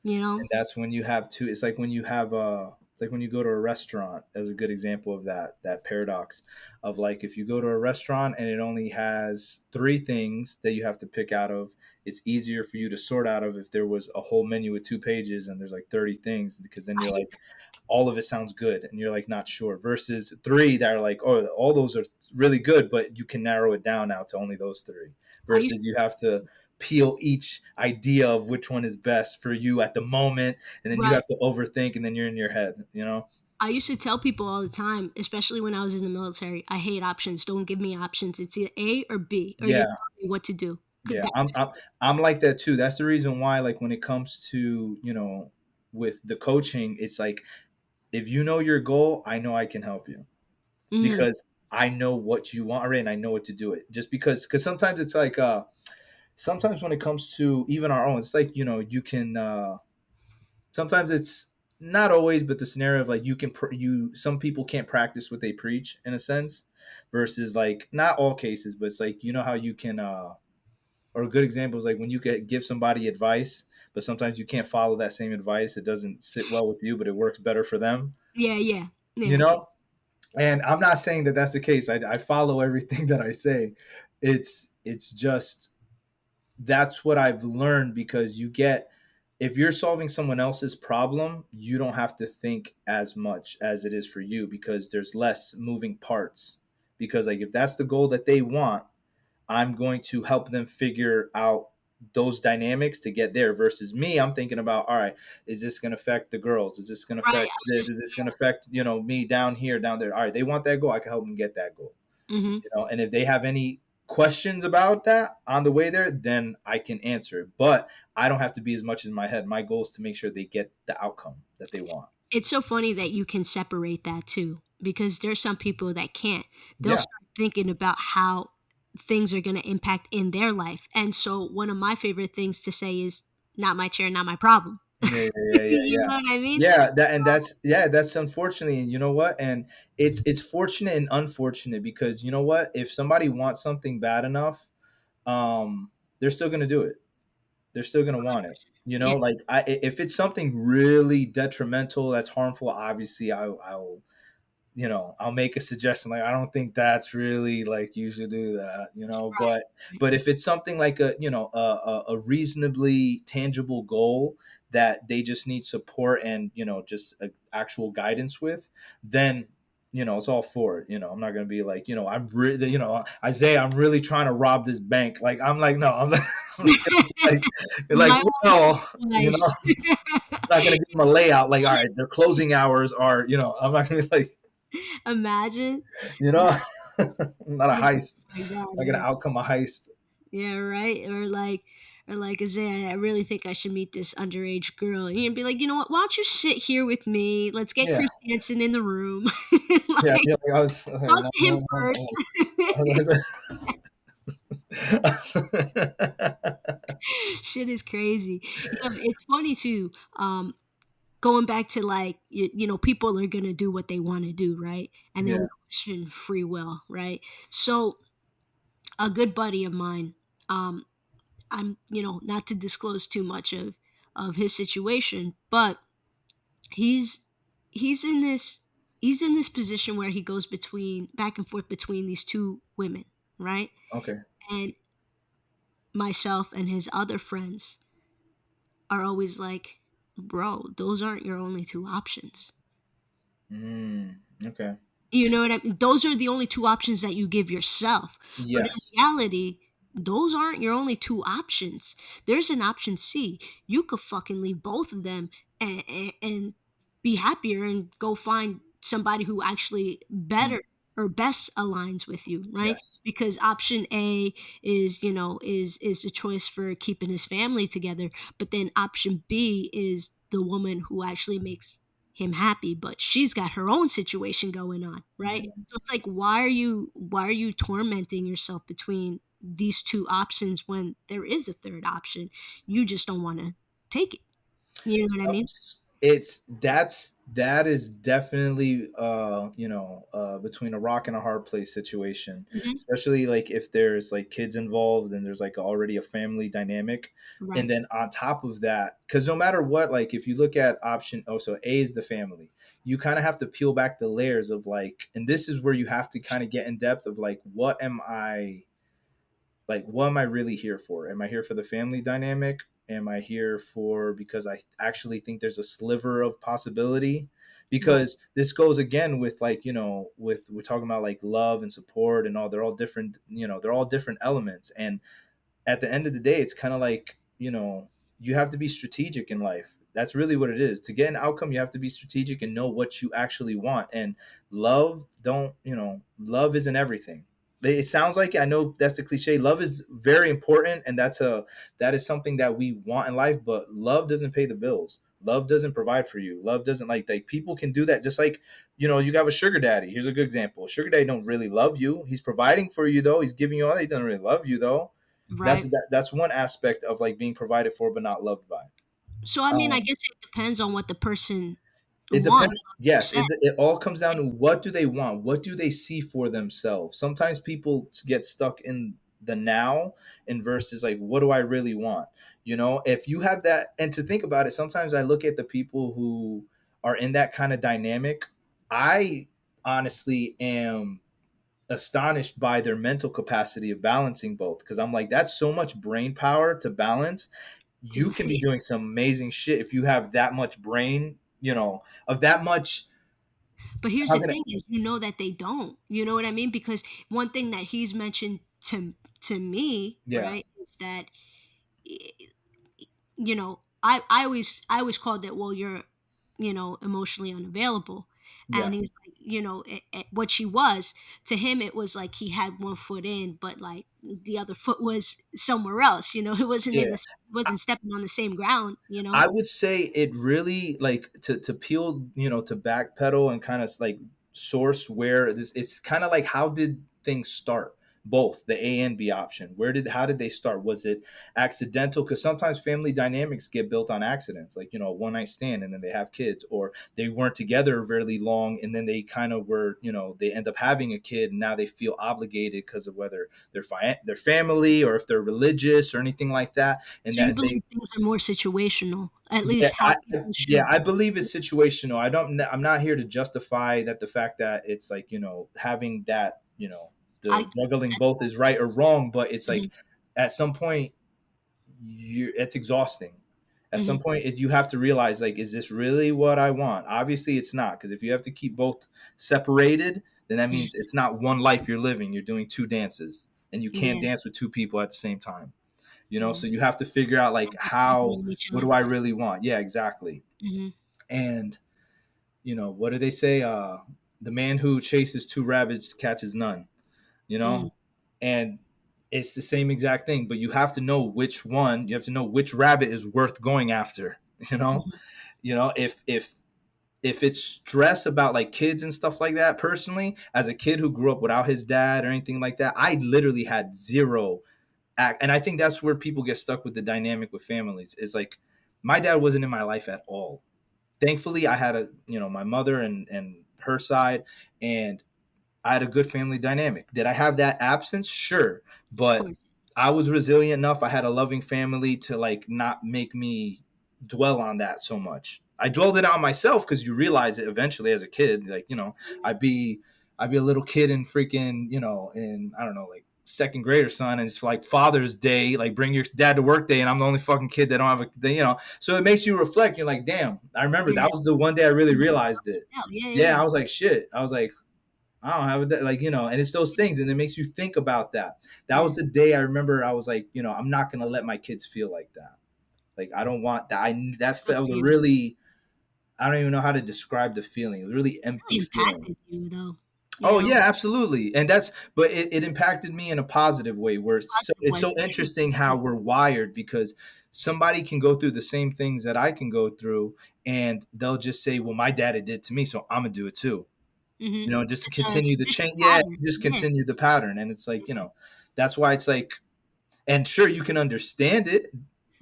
You know? And that's when you have two. It's like when you have it's like when you go to a restaurant, as a good example of that paradox of, like, if you go to a restaurant and it only has three things that you have to pick out of, it's easier for you to sort out of if there was a whole menu with 2 pages and there's like 30 things, because then you're I like, all of it sounds good and you're like not sure, versus three that are like, oh, all those are really good, but you can narrow it down now to only those three, I used versus you have to peel each idea of which one is best for you at the moment, and then you right. have to overthink, and then you're in your head. I used to tell people all the time, especially when I was in the military, I hate options. Don't give me options. It's either A or B, or you Yeah, tell me what to do. yeah, I'm like that too. That's the reason why, like, when it comes to, with the coaching, it's like, if you know your goal, I know I can help you, Mm, because I know what you want already and I know what to do it. Just because sometimes it's like, sometimes when it comes to even our own, it's like, you can, sometimes it's not always, but the scenario of, like, some people can't practice what they preach, in a sense, versus, like, not all cases, but it's like, how you can, or a good example is like when you can give somebody advice, but sometimes you can't follow that same advice. It doesn't sit well with you, but it works better for them, yeah, yeah, you yeah. know? And I'm not saying that that's the case. I follow everything that I say. It's just, that's what I've learned, because if you're solving someone else's problem, you don't have to think as much as it is for you, because there's less moving parts. Because, like, if that's the goal that they want, I'm going to help them figure out those dynamics to get there, versus me, I'm thinking about, all right, is this going to affect the girls? Is this going to Right. affect this? Is this going to affect, me down here, down there? All right, they want that goal. I can help them get that goal. Hmm. And if they have any questions about that on the way there, then I can answer it. But I don't have to be as much in my head. My goal is to make sure they get the outcome that they want. It's so funny that you can separate that too, because there's some people that can't. They'll Yeah. start thinking about how things are going to impact in their life. And so one of my favorite things to say is, not my chair, not my problem. Yeah, yeah, yeah, You yeah. know what I mean? Yeah, that's unfortunately, and you know what? And it's fortunate and unfortunate, because you know what? If somebody wants something bad enough, they're still gonna do it. They're still gonna want it. Yeah. Like, if it's something really detrimental, that's harmful, obviously I'll make a suggestion, like, I don't think that's really, like, you should do that. Right. But if it's something like a reasonably tangible goal that they just need support and, just actual guidance with, then, it's all for it. I'm not going to be like, I'm really, Isaiah, I'm really trying to rob this bank. Like, I'm like, no, I'm not, I'm not gonna be You like, might no, want you to know, I'm not going to give them a layout. Like, all right, their closing hours are, I'm not going to be like, imagine. you know, not a Oh heist. my God, Not gonna man. outcome a heist. Yeah, right. Or like, Isaiah, I really think I should meet this underage girl. And you'd be like, you know what? Why don't you sit here with me? Let's get Yeah, Chris Hansen in the room. yeah. Like, Yeah, like, I was okay, talk no, to him no, no, first. no. Shit is crazy. It's funny too. Going back to, like, people are gonna do what they want to do, right? And then we Yeah. question free will, right? So a good buddy of mine, um, I'm, not to disclose too much of his situation, but he's he's in this he's in this position where he goes between back and forth between these two women, right? Okay. And myself and his other friends are always like, bro, those aren't your only two options. Okay. You know what I mean? Those are the only two options that you give yourself. But in Yes. reality, those aren't your only two options. There's an option C. You could fucking leave both of them and be happier and go find somebody who actually Mm, better or best aligns with you, right? yes. Because option A is, is the choice for keeping his family together, but then option B is the woman who actually makes him happy, but she's got her own situation going on, right? Mhm. So it's like, why are you tormenting yourself between these two options when there is a third option? You just don't want to take it. You know what I So mean? that is definitely between a rock and a hard place situation, Hmm. especially like if there's like kids involved and there's like already a family dynamic. And Right. then on top of that, because no matter what, like if you look at option, oh, so A is the family, you kind of have to peel back the layers of like, and this is where you have to kind of get in depth of like, what am I really here for? Am I here for the family dynamic? Am I here for because I actually think there's a sliver of possibility? Right. Because this goes again with like, with we're talking about like love and support and all, they're all different, they're all different elements. And at the end of the day, it's kind of like, you have to be strategic in life. That's really what it is. To get an outcome, you have to be strategic and know what you actually want. And love isn't everything. It sounds like, I know that's the cliche. Love is very important, and that is something that we want in life, but love doesn't pay the bills. Love doesn't provide for you. Love doesn't, like people can do that, just like, you have a sugar daddy. Here's a good example. Sugar daddy don't really love you. He's providing for you though. He's giving you all that. He doesn't really love you though. That's Right. that's one aspect of like being provided for but not loved by. So I mean, I Um, guess it depends on what the person it wants, depends. like you Yes, said. it all comes down to what do they want? What do they see for themselves? Sometimes people get stuck in the now and versus like, what do I really want? If you have that, and to think about it, sometimes I look at the people who are in that kind of dynamic. I honestly am astonished by their mental capacity of balancing both, because I'm like, that's so much brain power to balance. You Dude. can be doing some amazing shit if you have that much brain, of that much. But here's How the can thing is, you know that they don't. You know what I mean? Because one thing that he's mentioned to me, yeah, right, is that I always called it, well, you're emotionally unavailable. yeah, And he's like, what she was to him, it was like he had one foot in, but like the other foot was somewhere else. It wasn't yeah. wasn't stepping on the same ground. I would say it really, like, to peel, to backpedal and kind of like source where this. It's kind of like, how did things start? Both the A and B option. How did they start? Was it accidental? Because sometimes family dynamics get built on accidents, like, a one night stand and then they have kids, or they weren't together really long and then they kind of were, they end up having a kid and now they feel obligated because of whether their family or if they're religious or anything like that, and So you that they. believe things are more situational, at Yeah, least how people yeah, should I be. believe it's situational. I'm not here to justify that the fact that it's like, having that, I the juggling both is right or wrong, but it's Mhm, like at some point it's exhausting. At some mhm, point you have to realize, like, is this really what I want? Obviously it's not, because if you have to keep both separated, then that means it's not one life you're living. You're doing two dances, and you can't yeah, dance with two people at the same time. yeah. So you have to figure out like, how, Supplement each what do other. I really want? Yeah, exactly. Mhm, And what do they say? The man who chases two rabbits catches none. You mm, know, and it's the same exact thing. But you have to know which one. You have to know which rabbit is worth going after. You know, mhm, if it's stress about like kids and stuff like that. Personally, as a kid who grew up without his dad or anything like that, I literally had zero act. And I think that's where people get stuck with the dynamic with families. Is like, my dad wasn't in my life at all. Thankfully, I had my mother and her side, and I had a good family dynamic. Did I have that absence? Sure, of but course. I was resilient enough. I had a loving family to like not make me dwell on that so much. I dwelled it on myself, because you realize it eventually as a kid. Like, I'd be I'd be a little kid in freaking, in, I don't know, like second grade or something, and it's like Father's Day, like bring your dad to work day, and I'm the only fucking kid that don't have so it makes you reflect. You're like, damn, I remember Yeah. that was the one day I really You realized it. know, yeah, Yeah, yeah. I was like, shit. I was like, I don't have a dad. Like, and it's those things. And it makes you think about that. That Yeah. was the day I remember I was like, I'm not going to let my kids feel like that. Like, I don't want that. That Good felt for you. really, I don't even know how to describe the feeling. It was a really empty Really feeling. impacted you though. You Oh know, yeah, absolutely. And but it impacted me in a positive way where positive it's way so for sure. interesting how we're wired because somebody can go through the same things that I can go through and they'll just say, well, my dad did to me, so I'm gonna do it too. Mm-hmm. Just to It's a continue the vicious chain. Yeah, pattern. just Yeah. continue the pattern. And it's like, that's why it's like, and sure, you can understand it,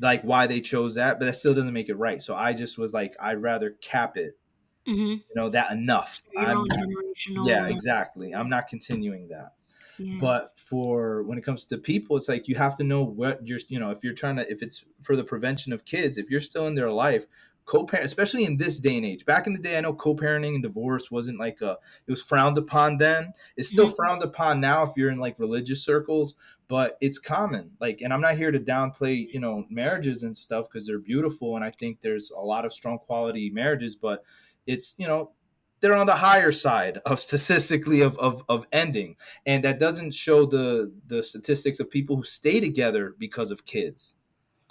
like why they chose that, but that still doesn't make it right. So I just was like, I'd rather cap it, Mm-hmm. that enough. For your own Yeah, generational. exactly. I'm not continuing that. Yeah. But for when it comes to people, it's like you have to know what if you're trying to, if it's for the prevention of kids, if you're still in their life, co-parent, especially in this day and age. Back in the day, I know co-parenting and divorce wasn't like it was frowned upon then. It's still Mm-hmm. frowned upon now if you're in like religious circles, but it's common. Like, and I'm not here to downplay, marriages and stuff because they're beautiful. And I think there's a lot of strong quality marriages, but it's, they're on the higher side of statistically of ending, and that doesn't show the statistics of people who stay together because of kids.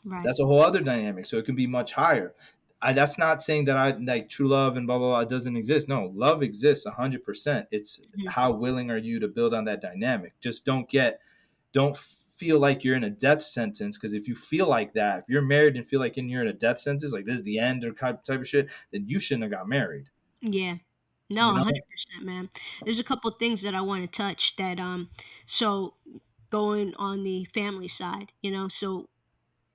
Right. That's a whole other dynamic, so it can be much higher. That's not saying that I like true love and blah blah blah doesn't exist. No, love exists 100%. It's Mm-hmm. how willing are you to build on that dynamic. Just don't feel like you're in a death sentence, because if you feel like that, if you're married and feel like you're in a death sentence, like this is the end or type of shit, then you shouldn't have got married. Yeah. No, You know? 100%, man. There's a couple things that I want to touch that so going on the family side, so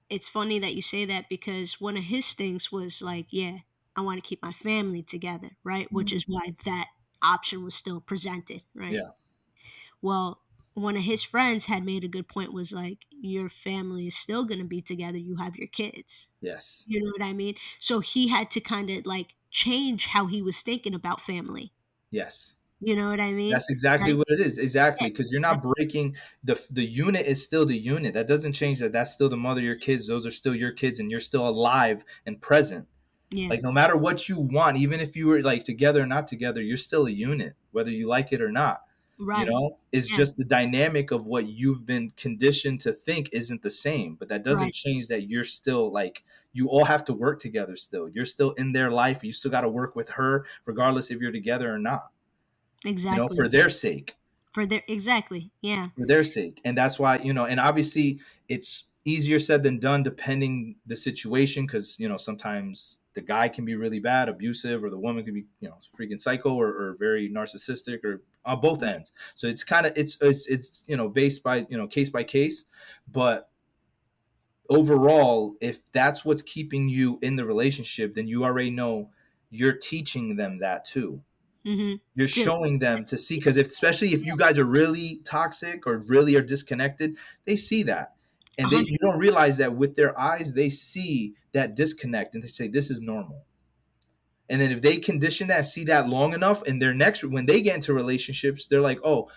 it's funny that you say that because one of his things was like, yeah, I want to keep my family together, right? Which Mm, is why that option was still presented, right? yeah. Well, one of his friends had made a good point was like, your family is still going to be together. You have your kids. Yes. You know what I mean? So he had to kind of like change how he was thinking about family. Yes. You know what I mean? That's exactly Like, what it is. yeah, Exactly, because you're not that's, breaking the unit is still the unit. That doesn't change that. That's still the mother of your kids. Those are still your kids, and you're still alive and present. yeah, Like no matter what you want, even if you were like together or not together, you're still a unit, whether you like it or not. right. It's Yeah, just the dynamic of what you've been conditioned to think isn't the same, but that doesn't right. change that you're still like you all have to work together still. You're still in their life. You still got to work with her regardless if you're together or not, Exactly. for their sake. For their, exactly. Yeah. For their sake. And that's why, and obviously it's easier said than done depending the situation, because, sometimes the guy can be really bad, abusive, or the woman can be, freaking psycho or very narcissistic or on both ends. So it's kind of it's based by, case by case. But overall, if that's what's keeping you in the relationship, then you already know you're teaching them that too. Mm-hmm. You're To, showing them to see, because especially if you guys are really toxic or really are disconnected, they see that, and they 100. you don't realize that with their eyes they see that disconnect, and they say this is normal. And then if they condition that, see that long enough, and their next when they get into relationships, they're like, oh,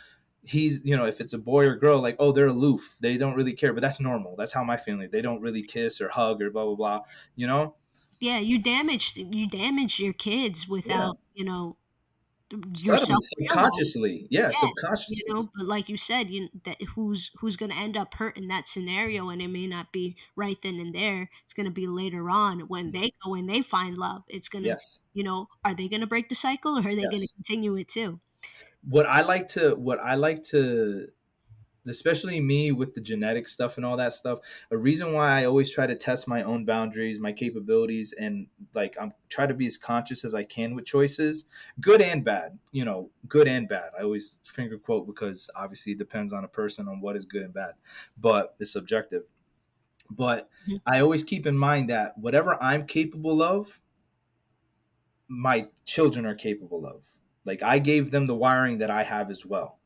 he's if it's a boy or girl, like, oh, they're aloof, they don't really care, but that's normal. That's how my family. They don't really kiss or hug or blah blah blah. You know? Yeah, you damage your kids Yeah. without, Subtly, yourself realizing. subconsciously. Yeah, Yeah, subconsciously. but like you said, that who's gonna end up hurt in that scenario, and it may not be right then and there. It's gonna be later on when they go and they find love. It's gonna, Yes. are they gonna break the cycle, or are they gonna Yes. continue it too? What I like to especially me with the genetic stuff and all that stuff, a reason why I always try to test my own boundaries, my capabilities, and like I'm try to be as conscious as I can with choices, good and bad, good and bad. I always finger quote because obviously it depends on a person on what is good and bad, but it's subjective. But Mhm. I always keep in mind that whatever I'm capable of, my children are capable of. Like I gave them the wiring that I have as well.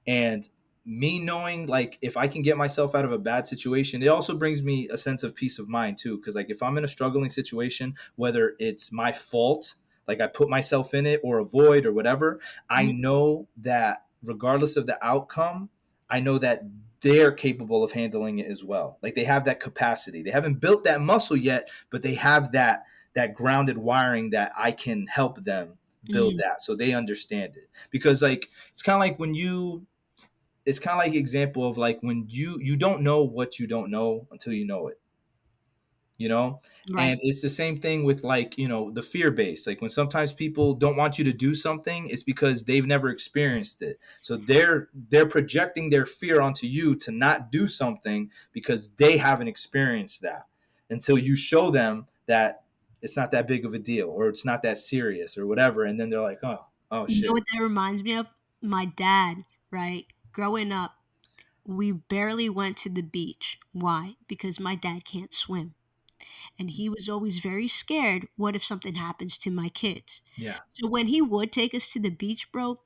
And me knowing like if I can get myself out of a bad situation, it also brings me a sense of peace of mind too. Cause like if I'm in a struggling situation, whether it's my fault, like I put myself in it or avoid or whatever, I Mhm. know that regardless of the outcome, I know that they're capable of handling it as well. Like they have that capacity. They haven't built that muscle yet, but they have that grounded wiring that I can help them build Mm, that so they understand it. Because like it's kind of like example of like when you don't know what you don't know until you know it, you know. right. And it's the same thing with like, you know, the fear base. Like when sometimes people don't want you to do something, it's because they've never experienced it, so they're projecting their fear onto you to not do something because they haven't experienced that until you show them that it's not that big of a deal or it's not that serious or whatever, and then they're like, oh You know shit. what that reminds me of? My dad, right? Growing up, we barely went to the beach. Why? Because my dad can't swim. And he was always very scared. What if something happens to my kids? Yeah, So when he would take us to the beach, bro,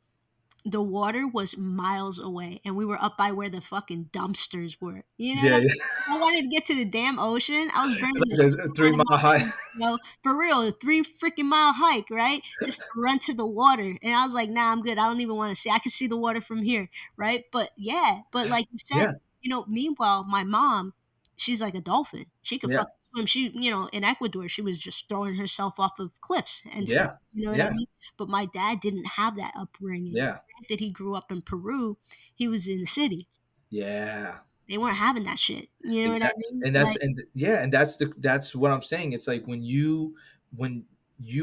the water was miles away and we were up by where the fucking dumpsters were. You know what I yeah, mean? yeah. I wanted to get to the damn ocean. I was burning the Like a shit out of 3 mile my high. legs, for real, a 3 freaking mile hike, right? Just to run to the water. And I was like, nah, I'm good. I don't even want to see. I can see the water from here, right? But yeah, but like you said, Yeah, meanwhile, my mom, she's like a dolphin. She could yeah, fucking swim. She, in Ecuador, she was just throwing herself off of cliffs and stuff. yeah, You know what I yeah, mean? But my dad didn't have that upbringing. yeah, That he grew up in Peru, he was in the city. yeah. They weren't having that shit. You know what I Exactly. mean? And that's Like, and yeah, and that's what I'm saying. It's like when you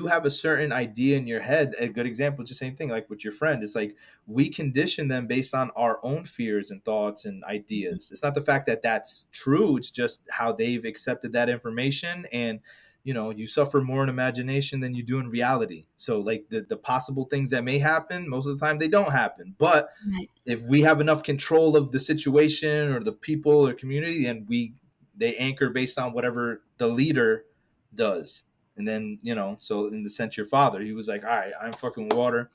have a certain idea in your head, a good example, it's the same thing like with your friend. It's like we condition them based on our own fears and thoughts and ideas. It's not the fact that that's true, it's just how they've accepted that information. And you know, you suffer more in imagination than you do in reality. So like the possible things that may happen, most of the time they don't happen. But right. if we have enough control of the situation or the people or community, and they anchor based on whatever the leader does. And then, you know, so in the sense, your father, he was like, all right, I'm fucking water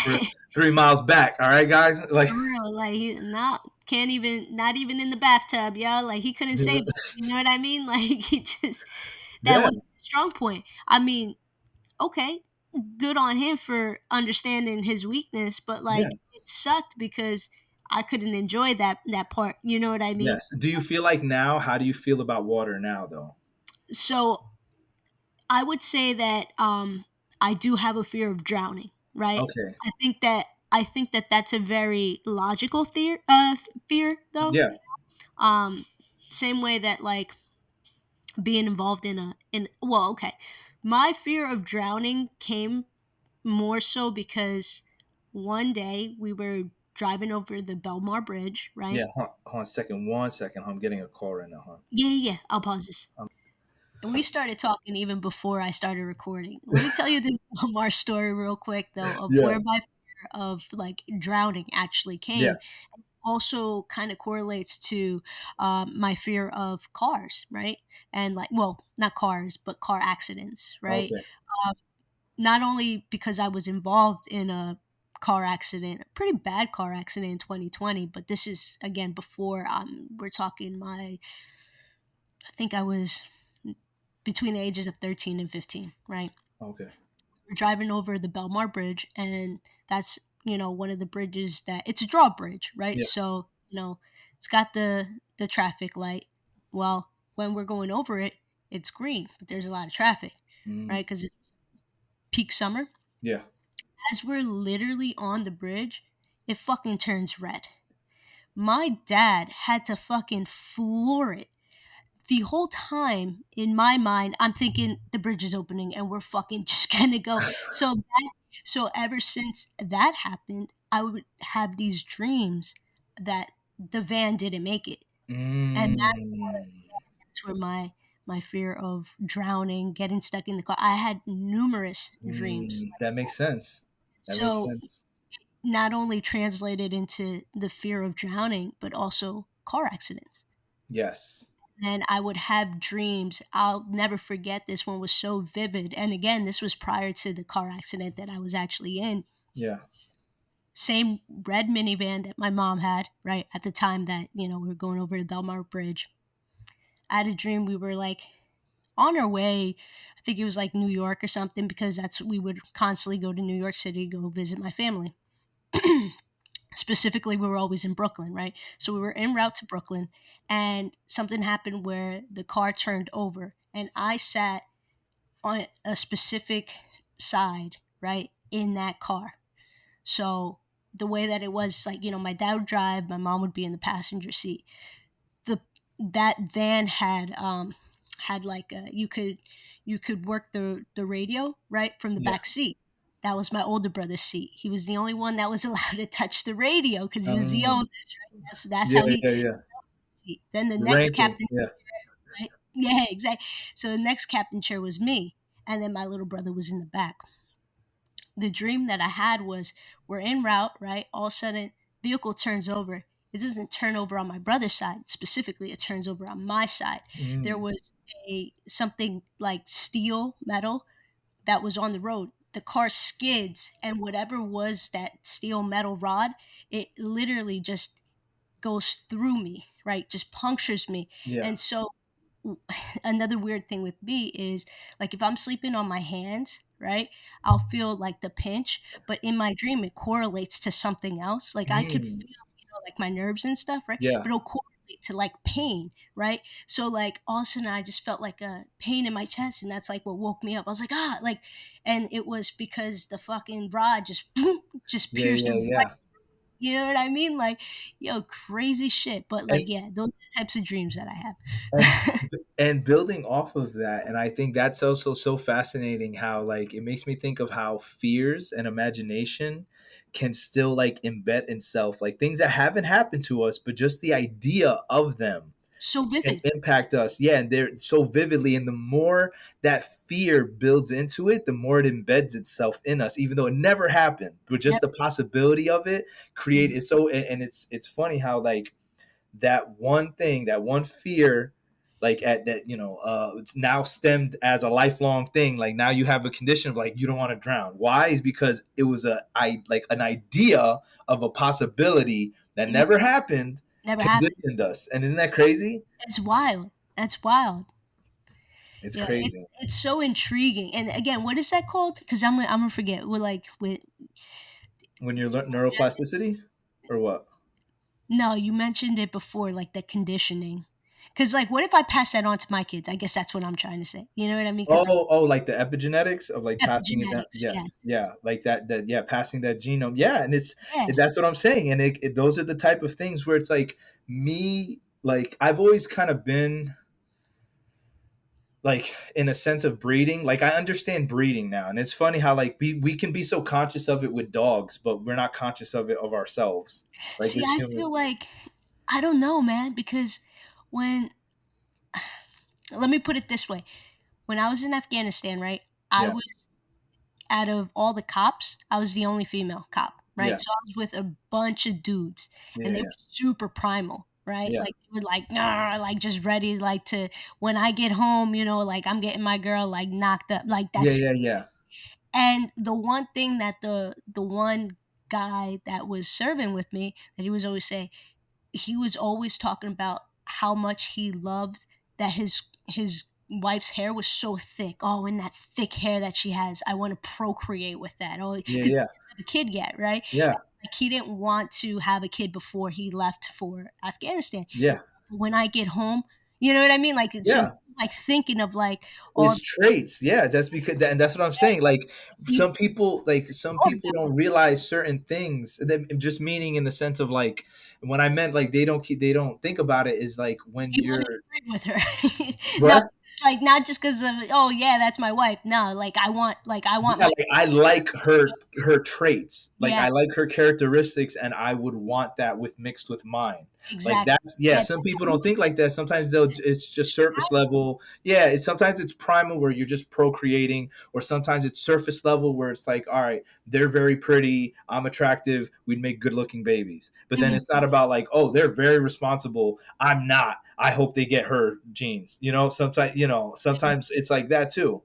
for Yeah, 3 miles back, all right, guys. Like for real. Like, he not can't even not even in the bathtub, yo. Like, he couldn't save us. You know what I mean? Like, he just that yeah, was his strong point. I mean, okay, good on him for understanding his weakness, but yeah, like, it sucked because I couldn't enjoy that part. You know what I mean? yes. Do you feel like now, how do you feel about water now though? So I would say that I do have a fear of drowning. Right. Okay. I think that that's a very logical fear, though. Yeah. Um, Same way that like being involved okay, my fear of drowning came more so because one day we were driving over the Belmar Bridge, right? Yeah. Hold on a second. 1 second. I'm getting a call right now, huh? Yeah, yeah, yeah. I'll pause this. And we started talking even before I started recording. Let me tell you this Belmar story real quick, though, of Yeah. where my fear of like drowning actually Yeah. came. Also, kind of correlates to my fear of cars, right? And like, well, not cars, but car accidents, right? Okay. Um, Not only because I was involved in a car accident, a pretty bad car accident in 2020, but this is again before we're talking I think I was between the ages of 13 and 15, right? Okay. We're driving over the Belmar Bridge, and that's, one of the bridges that it's a drawbridge, right? Yeah. So, it's got the traffic light. Well, when we're going over it, it's green, but there's a lot of traffic, Mm, right? Because it's peak summer. yeah. As we're literally on the bridge, it fucking turns red. My dad had to fucking floor it. The whole time in my mind, I'm thinking the bridge is opening and we're fucking just gonna go. So ever since that happened, I would have these dreams that the van didn't make it, and Mm, that's where my fear of drowning, getting stuck in the car. I had numerous dreams. that makes sense. That makes So sense. not only translated into the fear of drowning, but also car accidents. Yes. And I would have dreams. I'll never forget, this one was so vivid. And again, this was prior to the car accident that I was actually in. Yeah. Same red minivan that my mom had, right, at the time that, we were going over the Belmar Bridge. I had a dream we were like on our way. I think it was like New York or something, because we would constantly go to New York City, go visit my family. Specifically, we were always in Brooklyn, right? So we were en route to Brooklyn, and something happened where the car turned over, and I sat on a specific side, right? in that car. So the way that it was, like, my dad would drive, my mom would be in the passenger seat. The That van had like you could work the radio right from the Yeah. back seat. That was my older brother's seat. He was the only one that was allowed to touch the radio because he was the Um, oldest, right? So that's yeah, how he. yeah, yeah. Then the The next ranking. captain, Yeah. right? Yeah, exactly. So the next captain chair was me, and then my little brother was in the back. The dream that I had was, we're en route, right? All of a sudden, vehicle turns over. It doesn't turn over on my brother's side. Specifically, it turns over on my side. There Mm. was a something like steel metal that was on the road. The car skids, and whatever was that steel metal rod, it literally just goes through me, right? Just punctures me. Yeah. And so another weird thing with me is, like, if I'm sleeping on my hands, right, I'll feel like the pinch, but in my dream it correlates to something else. Like, I could Mm. feel, like, my nerves and stuff, right, Yeah. but it'll correlate to like pain, right? So like all of a sudden I just felt like a pain in my chest, and that's like what woke me up. I was like, ah, like, and it was because the fucking rod just just Yeah. pierced Yeah. right. Yeah. You know what I mean? Like, crazy shit. But And like, yeah, those are the types of dreams that I and have. and building off of that, and I think that's also so fascinating how, like, it makes me think of how fears and imagination can still, like, embed itself, like things that haven't happened to us, but just the idea of them So can vivid. impact us. Yeah, and they're so vividly, and the more that fear builds into it, the more it embeds itself in us, even though it never happened, but just Yep. the possibility of it create Mhm. it. So, and it's funny how, like, that one thing, that one fear, like, at that, it's now stemmed as a lifelong thing. Like, now you have a condition of, like, you don't want to drown. Why? Is because it was like an idea of a possibility that Mhm. never happened, Never happened. conditioned us. And isn't that crazy? It's wild. That's wild. It's Yeah, crazy. it's so intriguing. And again, what is that called? Because I'm gonna forget. With like with When you're neuroplasticity, or what? no, you mentioned it before, like the conditioning. Because like, what if I pass that on to my kids? I guess that's what I'm trying to say. You know what I mean? Because Oh, like the epigenetics of, like, passing it down. epigenetics. Yes, Yes. yeah, like that, yeah, passing that genome. Yeah, and Yeah. that's what I'm saying. And those are the type of things where it's like, me, like, I've always kind of been, like, in a sense of breeding. Like, I understand breeding now, and it's funny how, like, we can be so conscious of it with dogs, but we're not conscious of it of ourselves, like, See, as I humans. feel like, I don't know, man. Because when let me put it this way: when I was in Afghanistan, right, I Yeah, was, out of all the cops, I was the only female cop, yeah, right? So I was with a bunch of dudes, and they yeah, were super primal, right? yeah, Like, they were like, nah, like, just ready, like, to, when I get home, like, I'm getting my girl, like, knocked up, like, yeah, that's. yeah, yeah, And the one thing that the one guy that was serving with me, that he was always saying, he was always talking about how much he loved that his wife's hair was so thick. Oh, and that thick hair that she has, I want to procreate with that. Oh, yeah, because he yeah, didn't have a kid yet, right? yeah, Like, he didn't want to have a kid before he left for Afghanistan. yeah, When I get home, you know what I mean? Like, so yeah. like thinking of like all It's traits. Yeah, that's because and that's what I'm saying. Like, you, some oh, people don't realize certain things. Just meaning in the sense of, like, when I meant, like, they don't think about it, is like when you want to you're breed with her. No, what? it's like, not just because of, oh yeah, that's my wife. No, like, I want Yeah, my, like, I like her traits. Like, yeah, I like her characteristics, and I would want that with mixed with mine. Like, exactly. that's, yeah. Yeah, Some people don't think like that. Sometimes it's just surface level. Yeah, sometimes it's primal where you're just procreating, or sometimes it's surface level where it's like, all right, they're very pretty, I'm attractive, we'd make good looking babies. But then mhm, it's not about, like, oh, they're very responsible, I'm not. I hope they get her genes. Sometimes it's like that too,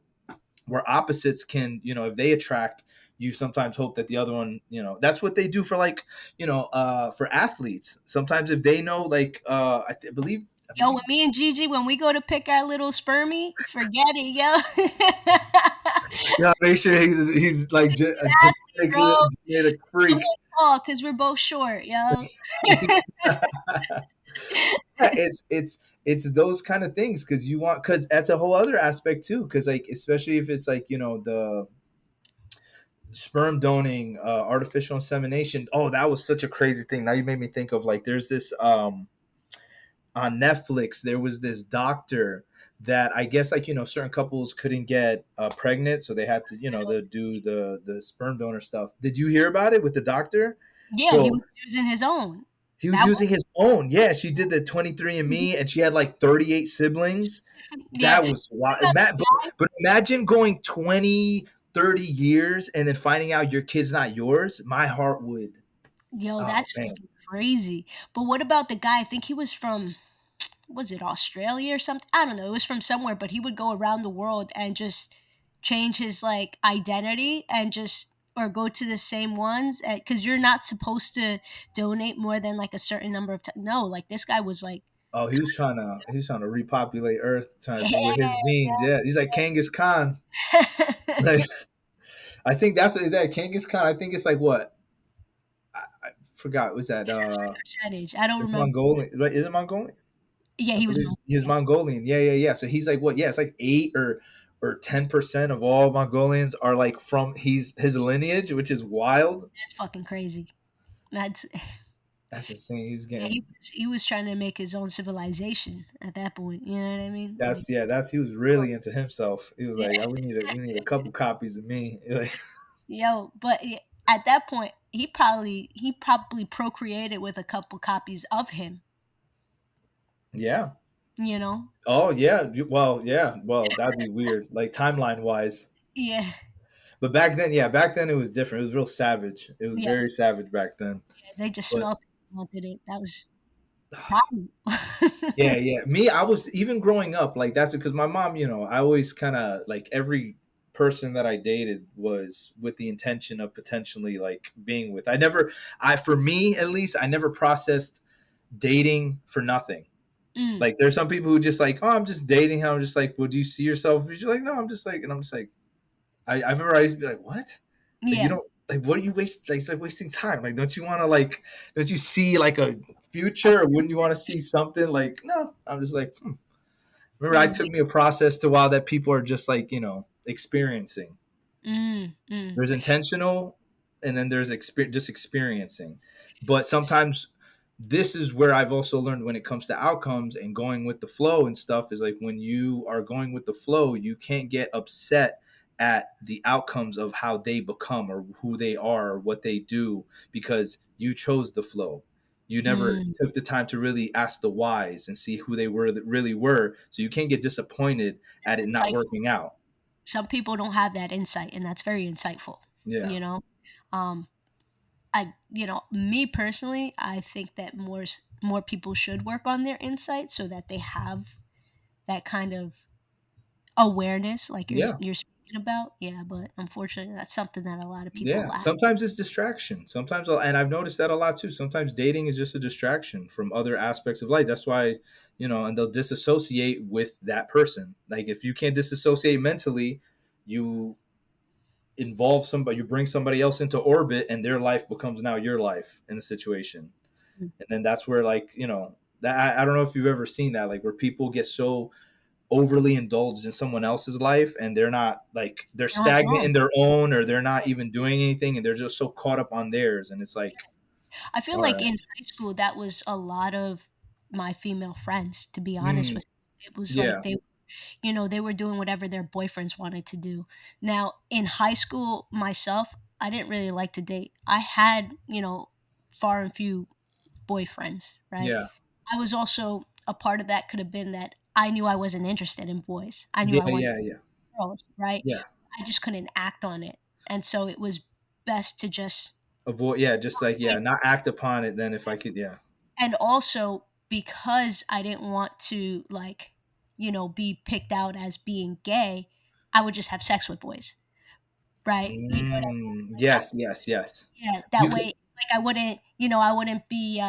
where opposites can, if they attract, you sometimes hope that the other one, that's what they do for, like, for athletes. Sometimes if they know, like, I yo, believe, with me and Gigi, when we go to pick our little spermie, forget it, yo. yeah, make sure he's like a Bro, genetic so freak. tall because we're both short, yo. Yeah, it's those kind of things, because you want, because that's a whole other aspect too, because, like, especially if it's like, sperm donating, artificial insemination. Oh, that was such a crazy thing. Now you made me think of, like, there's this on Netflix. There was this doctor that, I guess, like, certain couples couldn't get pregnant, so they had to, they do the sperm donor stuff. Did you hear about it with the doctor? Yeah, he So was using his own. he was That using his own. Yeah, she did the 23andMe, and she had like 38 siblings. yeah. That was What wild. about the But imagine going 20, 30 years and then finding out your kid's not yours. My heart would. Yo, Oh that's man. fucking crazy. But what about the guy? I think he was from, was it Australia or something? I don't know. It was from somewhere, but he would go around the world and just change his like identity and just or go to the same ones because you're not supposed to donate more than like a certain number of times. No, like this guy was like, Oh, he was trying to repopulate Earth, trying to, with his yeah, genes. Yeah, he's like Kangas Khan. yeah. Like, I think that's what is that Kangas Khan. I think it's like what, I forgot. Was that It's a high percentage. I don't it's remember. Mongolian? Right? Is it Mongolian? Yeah, I he was. believe he was Mongolian. Yeah, yeah, yeah. So he's like what? Yeah, it's like 8 or 10% of all Mongolians are like from his lineage, which is wild. That's fucking crazy. That's That's insane. He was yeah. getting He was trying to make his own civilization at that point. You know what I mean? Like, that's he was really into himself. He was yeah, like, oh, we need a couple copies of me. Like, yo, but at that point, he probably procreated with a couple copies of him. yeah. You know? Oh yeah. Well, yeah. Well, that'd be weird, like timeline wise. Yeah, But back then, yeah, back then it was different. It was real savage. It was yeah. very savage back then. They just But smelled it, and wanted it. That was the problem. yeah, yeah. Me, I was even growing up like that's because my mom, I always kind of like every person that I dated was with the intention of potentially like being with. For me at least, I never processed dating for nothing. Mm, Like there's some people who just like, oh, I'm just dating. I'm just like, well, do you see yourself? You're like, no, I'm just like, and I'm just like, I remember I used to be like, what? Like you yeah. don't like what are you waste? Like it's like wasting time. Like don't you want to like don't you see like a future or wouldn't you want to see something like no? I'm just like remember Yeah. it took me a process to while that people are just like experiencing. Mm. There's intentional and then there's just experiencing. But sometimes this is where I've also learned when it comes to outcomes and going with the flow and stuff is like when you are going with the flow, you can't get upset at the outcomes of how they become or who they are or what they do because you chose the flow. You never Mm. took the time to really ask the whys and see who they were that really were. So you can't get disappointed at it It's not like working out. some people don't have that insight, and that's very insightful. Yeah. You know, um, me personally, I think that more people should work on their insight so that they have that kind of awareness, like Yeah. you're speaking about. Yeah, but unfortunately, that's something that a lot of people Yeah, lack. sometimes it's distraction. Sometimes, and I've noticed that a lot too. Sometimes dating is just a distraction from other aspects of life. That's why, and they'll disassociate with that person. Like if you can't disassociate mentally, you involve somebody, you bring somebody else into orbit, and their life becomes now your life in the situation. Mm. And then that's where, like, that I don't know if you've ever seen that, like where people get so overly indulged in someone else's life and they're not like they're They're on their stagnant own. in their own or they're not even doing anything and they're just so caught up on theirs and it's like I feel all like right. in high school that was a lot of my female friends. To be honest Mm, with you, it was like yeah, they were doing whatever their boyfriends wanted to do. Now, in high school myself, I didn't really like to date. I had, far and few boyfriends, right? yeah, I was also a part of that could have been that I knew I wasn't interested in boys. I knew yeah, I wanted yeah, yeah, girls, right? yeah. I just couldn't act on it. And so it was best to just Avoid, yeah, just like, yeah, like, not act upon it then if I could, yeah. and also because I didn't want to like, be picked out as being gay, I would just have sex with boys, right? You know what I mean? Like that Yes, yes, yes. yeah, that You way could, it's like I wouldn't be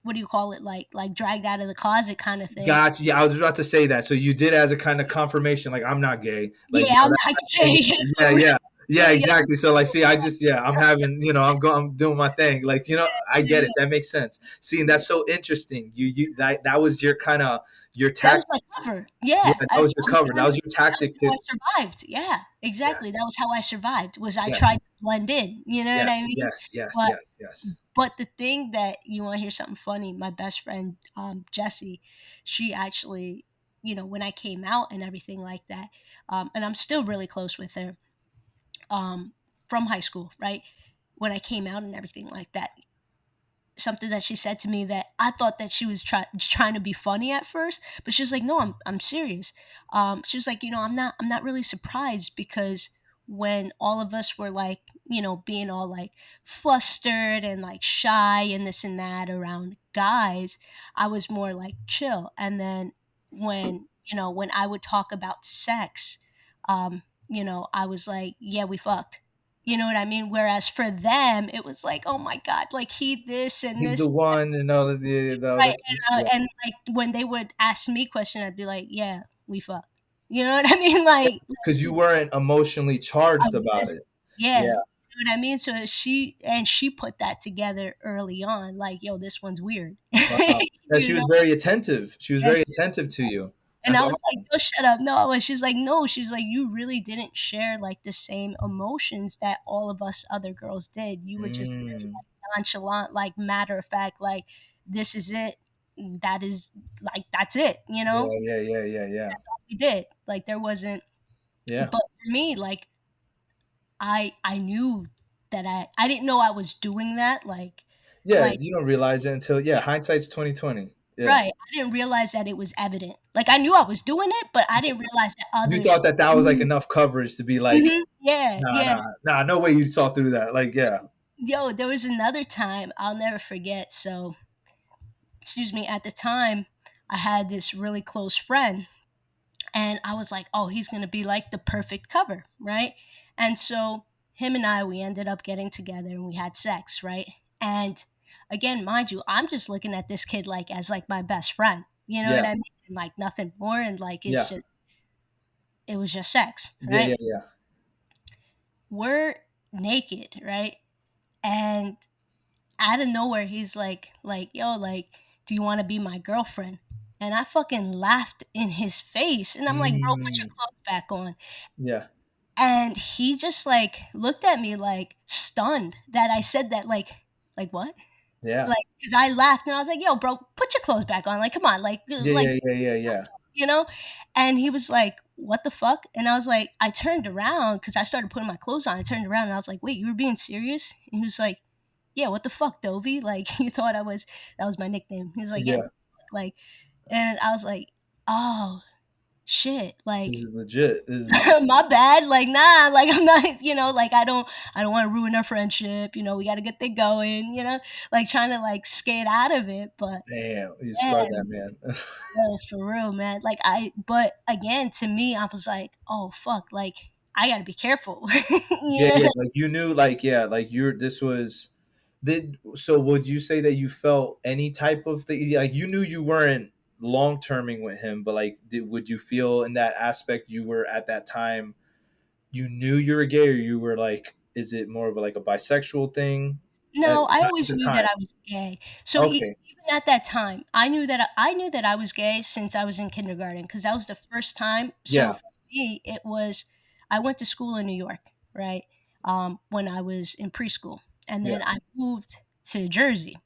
what do you call it? Like dragged out of the closet kind of thing. gotcha. Yeah, I was about to say that. So you did as a kind of confirmation, like I'm not gay. Like, Yeah, I'm that, not and gay. yeah, For real. yeah. Yeah, exactly. So like, see, I just, yeah, I'm having, I'm going, I'm doing my thing. Like, I get Yeah, it. That makes sense. See, and yeah. that's so interesting. That was your kind of your That was tactic. my cover. Yeah, Yeah, that was your I'm cover. That telling was you, your that was tactic how to. I survived. Yeah, exactly. Yes, That was how I survived. Was I tried yes, to blend in. You know what I yes, mean? yes, yes, But yes, yes. but the thing that you want to hear something funny, my best friend Jessie, she actually, when I came out and everything like that, and I'm still really close with her um, from high school, right? When I came out and everything like that, something that she said to me that I thought that she was trying to be funny at first, but she was like, "No, I'm serious." She was like, I'm not really surprised because when all of us were like, being all like flustered and like shy and this and that around guys, I was more like chill. And then when I would talk about sex, I was like, "Yeah, we fucked." You know what I mean? Whereas for them, it was like, "Oh my god, like he this and He's the this." one, and all the Right, other. Yeah, and, like, when they would ask me question, I'd be like, "Yeah, we fucked." You know what I mean? Like, because you weren't emotionally I charged about was it. yeah, Yeah, you know what I mean? So she put that together early on, like, "Yo, this one's weird." wow. That she You know? was very attentive. She was Yeah, very attentive to you. and That's I was like, awesome. "No, shut up. No." And she's like, "No." She's like, "You really didn't share, like, the same emotions that all of us other girls did. You were just very, Mm, like, nonchalant, like, matter of fact, like, this is it. That is like, that's it, you yeah, know? yeah, yeah, yeah, yeah, That's all we did." Like, there wasn't yeah. but for me, like, I knew that I didn't know I was doing that, Yeah, like you don't realize it until, yeah, yeah, hindsight's 2020. Yeah. right. I didn't realize that it was evident. Like, I knew I was doing it, but I didn't realize that You others thought that that was like knew. enough coverage to be like, Mhm. Yeah, nah, yeah. nah, nah, no way you saw through that. Like, yeah. Yo, there was another time I'll never forget. So, excuse me, at the time, I had this really close friend, and I was like, "Oh, he's gonna be like the perfect cover, right?" And so, him and I, we ended up getting together and we had sex, right? And again, mind you, I'm just looking at this kid like as like my best friend. You know what Yeah. I mean? And like nothing more, and like Yeah. it was just sex, Yeah. right? Yeah. Yeah. We're naked, right? And out of nowhere he's like yo, like, do you want to be my girlfriend? And I fucking laughed in his face and I'm like, bro, put your Mm, clothes back on. yeah. And he just like looked at me like stunned that I said that, like what, Yeah. like, because I laughed and I was like, yo, bro, put your clothes back on, like, come on, Yeah. like, Yeah. Yeah. Yeah. Yeah. you know. And he was like, what the fuck? And I was like, I turned around because I started putting my clothes on. I turned around and I was like, wait, you were being serious? And he was like, yeah, what the fuck, Dovey? Like, you thought I was, that was my nickname. He was like, yeah, what Yeah. the fuck? Like, and I was like, oh shit, like, This is legit. This is, my bad. Like, nah, like, I'm not, like, I don't want to ruin our friendship. We got to get that going, like trying to like skate out of it. But damn, you man, scarred that man. no, for real, man. But again, to me, I was like, oh fuck, like, I got to be careful. Yeah. Yeah. Yeah. Like you knew, like, yeah, like this was, so would you say that you felt any type of thing? Like you knew you weren't long terming with him, but like, would you feel in that aspect you were at that time you knew you were gay, or you were like, is it more of like a bisexual thing No, I at always the knew that time? I was gay. So Okay. even at that time, I knew that I was gay since I was in kindergarten because that was the first time. So Yeah. for me, it was I went to school in New York, right? When I was in preschool, and Yeah. then I moved to Jersey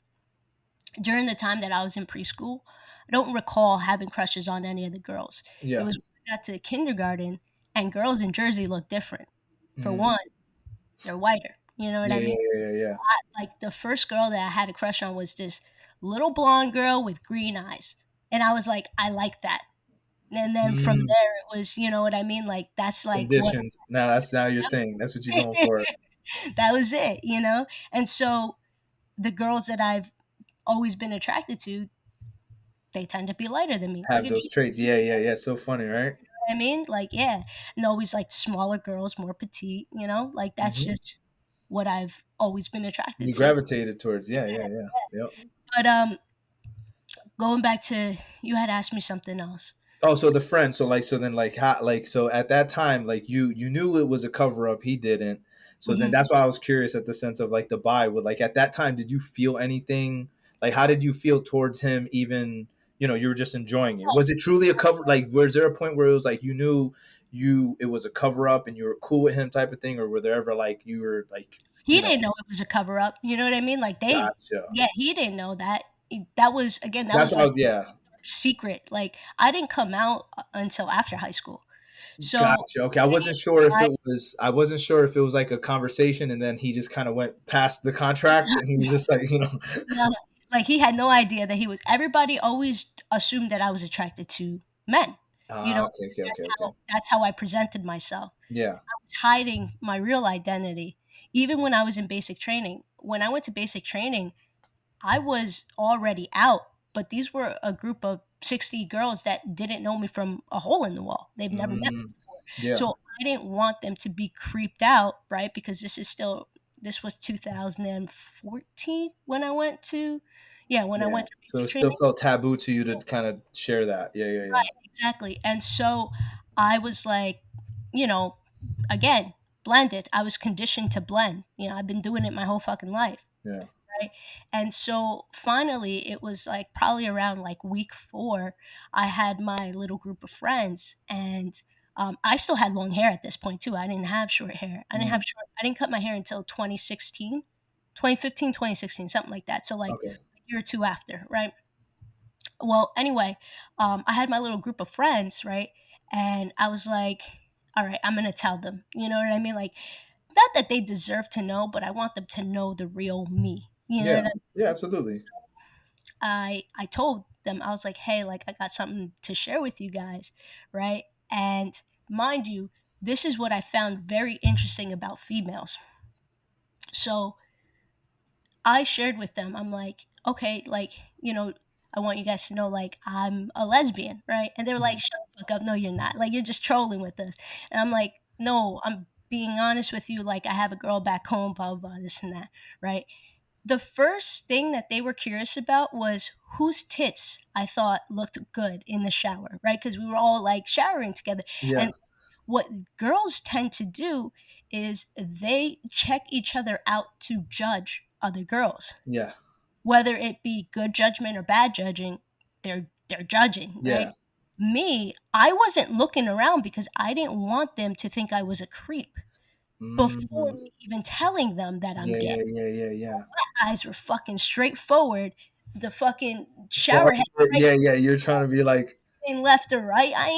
during the time that I was in preschool. I don't recall having crushes on any of the girls. It Yeah. was when I got to kindergarten, and girls in Jersey look different. For Mm. one, they're whiter. You know what Yeah. I Yeah. mean? Yeah. Yeah. Yeah. Like the first girl that I had a crush on was this little blonde girl with green eyes. And I was like, I like that. And then from Mm. there it was, you know what I mean? Like that's like what Conditioned. Now that's now your thing. That's what you're going for. that was it. And so the girls that I've always been attracted to, they tend to be lighter than me. Look Have at those you. traits. Yeah. Yeah. Yeah. So funny, right? Know what I mean? Like, yeah. And always like smaller girls, more petite. Like that's Hmm. just what I've always been attracted You to. gravitated towards. Yeah. Yeah. Yeah. Yep. But going back to, you had asked me something else. Oh, so the friend. So like, so then like, how, like, so at that time, like you knew it was a cover up. He didn't. So then Mhm. that's why I was curious at the sense of like the buy. Would like at that time, did you feel anything? Like, how did you feel towards him? Even you were just enjoying it. Was it truly a cover? Like, was there a point where it was like you knew it was a cover up and you were cool with him type of thing, or were there ever like you were like He you know, didn't know it was a cover up, you know what I mean? Like, gotcha. yeah, he didn't know that. That was, again, that That's was why, like yeah. secret. Like, I didn't come out until after high school. So, Gotcha. Okay, I wasn't sure if I it was. I wasn't sure if it was like a conversation, and then he just kind of went past the contract, and he was just like, no, like, he had no idea that he was everybody always assumed that I was attracted to men, you know? Okay, okay, okay, okay. That's how I presented myself. Yeah, I was hiding my real identity, even when I was in basic training. When I went to basic training, I was already out, but these were a group of 60 girls that didn't know me from a hole in the wall. They've never met me mm, before. yeah, So I didn't want them to be creeped out, right? Because this was 2014 when I went to, yeah, when I yeah. went through So basic it still training. felt taboo to you to So, kind of share that. Yeah, yeah, yeah, right, exactly. And so I was like, you know, again, blended. I was conditioned to blend. I've been doing it my whole fucking life. yeah. Right? And so finally, it was like probably around like week 4, I had my little group of friends, and I still had long hair at this point too. I didn't have short hair. Mm, I didn't cut my hair until 2016, 2015, 2016, something like that. So like okay. a year or two after, right? Well, anyway, I had my little group of friends, right? And I was like, all right, I'm gonna tell them. You know what I mean? Like, not that they deserve to know, but I want them to know the real me. You know Yeah, what I mean? yeah, absolutely. I told them, I was like, hey, like, I got something to share with you guys, right? And mind you, this is what I found very interesting about females. So I shared with them, I'm like, okay, like, I want you guys to know, like, I'm a lesbian, right? And they were like, Mhm. shut the fuck up. No, you're not. Like, you're just trolling with us. And I'm like, no, I'm being honest with you. Like, I have a girl back home, blah, blah, blah, this and that, right? The first thing that they were curious about was whose tits I thought looked good in the shower, right? Because we were all like showering together. Yeah, And what girls tend to do is they check each other out to judge other girls. yeah, Whether it be good judgment or bad judging, they're judging, right? yeah. Me, I wasn't looking around because I didn't want them to think I was a creep before Mm, me even telling them that I'm yeah, gay. yeah, yeah, yeah, yeah. Eyes were fucking straightforward. The fucking Far, shower head right yeah, yeah. You're trying to be like, and left or right. I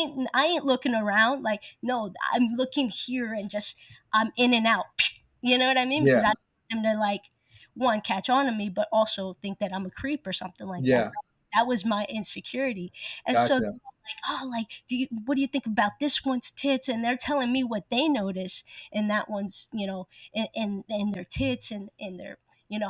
ain't looking around. Like, no, I'm looking here and just I'm in and out. You know what I mean? Because yeah, I want them to, like, one, catch on to me, but also think that I'm a creep or something like that. yeah. That was my insecurity. And so Gotcha. like, oh, like, what do you think about this one's tits? And they're telling me what they notice in that one's, in their tits, and in their,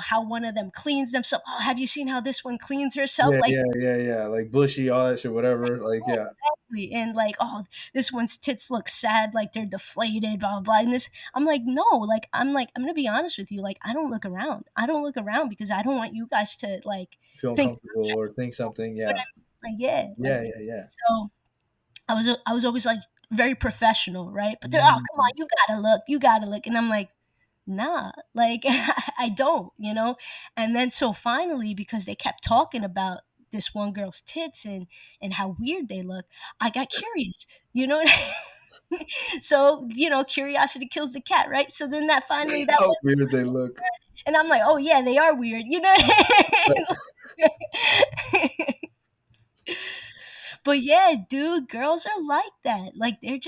how one of them cleans themselves. Oh, have you seen how this one cleans herself? Yeah, Like, yeah, yeah, yeah. Like bushy, all that shit, whatever. Like, yeah, yeah, exactly. And like, oh, this one's tits look sad, like they're deflated, blah blah blah. And this, I'm like, no, like, I'm gonna be honest with you, like, I don't look around. I don't look around because I don't want you guys to, like, feel think, uncomfortable or think something. but Yeah, like, yeah, like, yeah, yeah, yeah. so I was always like very professional, right? But they're, oh, come on, Mm, you gotta look, and I'm like, nah, like, I don't. And then so finally, because they kept talking about this one girl's tits and how weird they look, I got curious, you know. So, curiosity kills the cat, right? So then that finally that how was, weird they look. and I'm like, oh yeah, they are weird, you know. But yeah, dude, girls are like that. Like, they're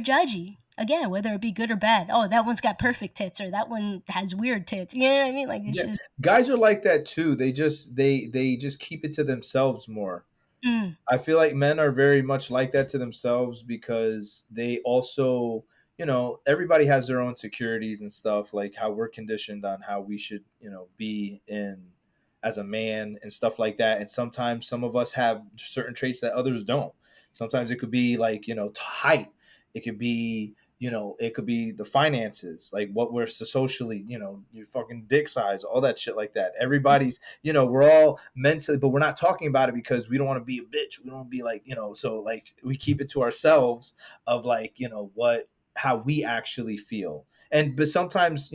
judgy. Again, whether it be good or bad. Oh, that one's got perfect tits, or that one has weird tits. You know what I mean? Like, it's Yeah, just, guys are like that too. They just keep it to themselves more. mm, I feel like men are very much like that to themselves because they also, everybody has their own securities and stuff, like how we're conditioned on how we should, be in as a man and stuff like that. And sometimes some of us have certain traits that others don't. Sometimes it could be like, height. It could be, it could be the finances, like what we're socially, your fucking dick size, all that shit like that. Everybody's, we're all mentally, but we're not talking about it because we don't want to be a bitch. We don't want to be like, so like we keep it to ourselves of like, how we actually feel. But sometimes,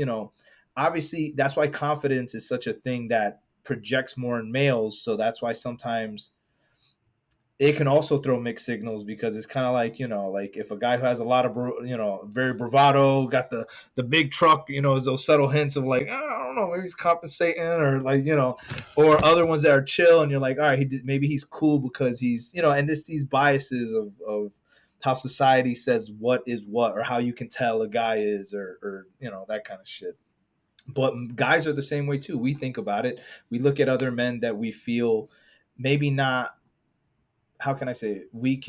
obviously that's why confidence is such a thing that projects more in males. So that's why sometimes it can also throw mixed signals, because it's kind of like, like if a guy who has a lot of, very bravado, got the big truck, is those subtle hints of like, I don't know, maybe he's compensating, or like, or other ones that are chill, and you're like, all right, maybe he's cool because he's, and these biases of how society says what is what, or how you can tell a guy is, or that kind of shit. But guys are the same way too. We think about it. We look at other men that we feel maybe not, how can I say it? We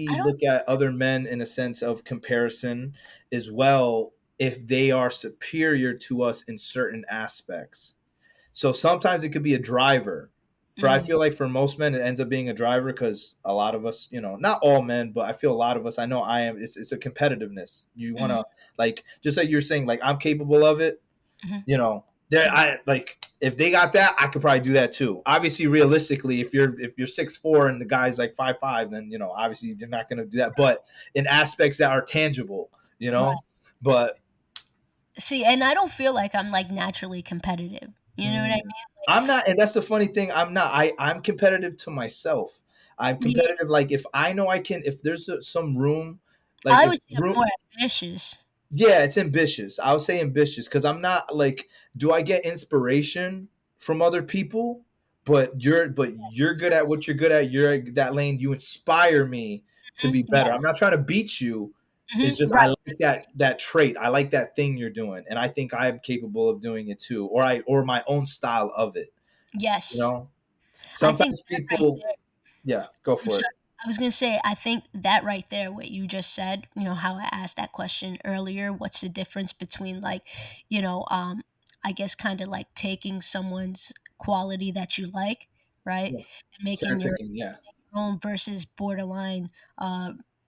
I don't. look at other men in a sense of comparison as well, if they are superior to us in certain aspects. So sometimes it could be a driver. I Mm, feel like for most men it ends up being a driver, because a lot of us, not all men, but I feel a lot of us, I know I am, it's a competitiveness. You want mhm, to, like, just like you're saying, like, I'm capable of it, mhm. there, I like, if they got that, I could probably do that too. Obviously, realistically, if you're 6'4" and the guy's like 5'5", then obviously they're not going to do that. But in aspects that are tangible, Right. but See, and I don't feel like I'm like naturally competitive. You know what I mm, mean? Like, I'm not, and that's the funny thing. I'm not. I'm competitive to myself. I'm yeah, competitive. Like, if I know I can, if there's some room, like I if would say I'm room, more ambitious. yeah, it's ambitious. I would say ambitious, because I'm not like, do I get inspiration from other people? But you're good at what you're good at. You're at that lane. You inspire me to Mhm, be better. I'm yes. not trying to beat you. It's just I Right. like that trait. I like that thing you're doing, and I think I am capable of doing it too, or my own style of it. You Yes. know, I think sometimes that right people, there. yeah, go I'm for it. sorry. I was gonna say, I think that right there, what you just said, how I asked that question earlier, what's the difference between like, you know, um, I guess kind of like taking someone's quality that you like, right? Yeah, And making cherry your picking. Yeah, own versus borderline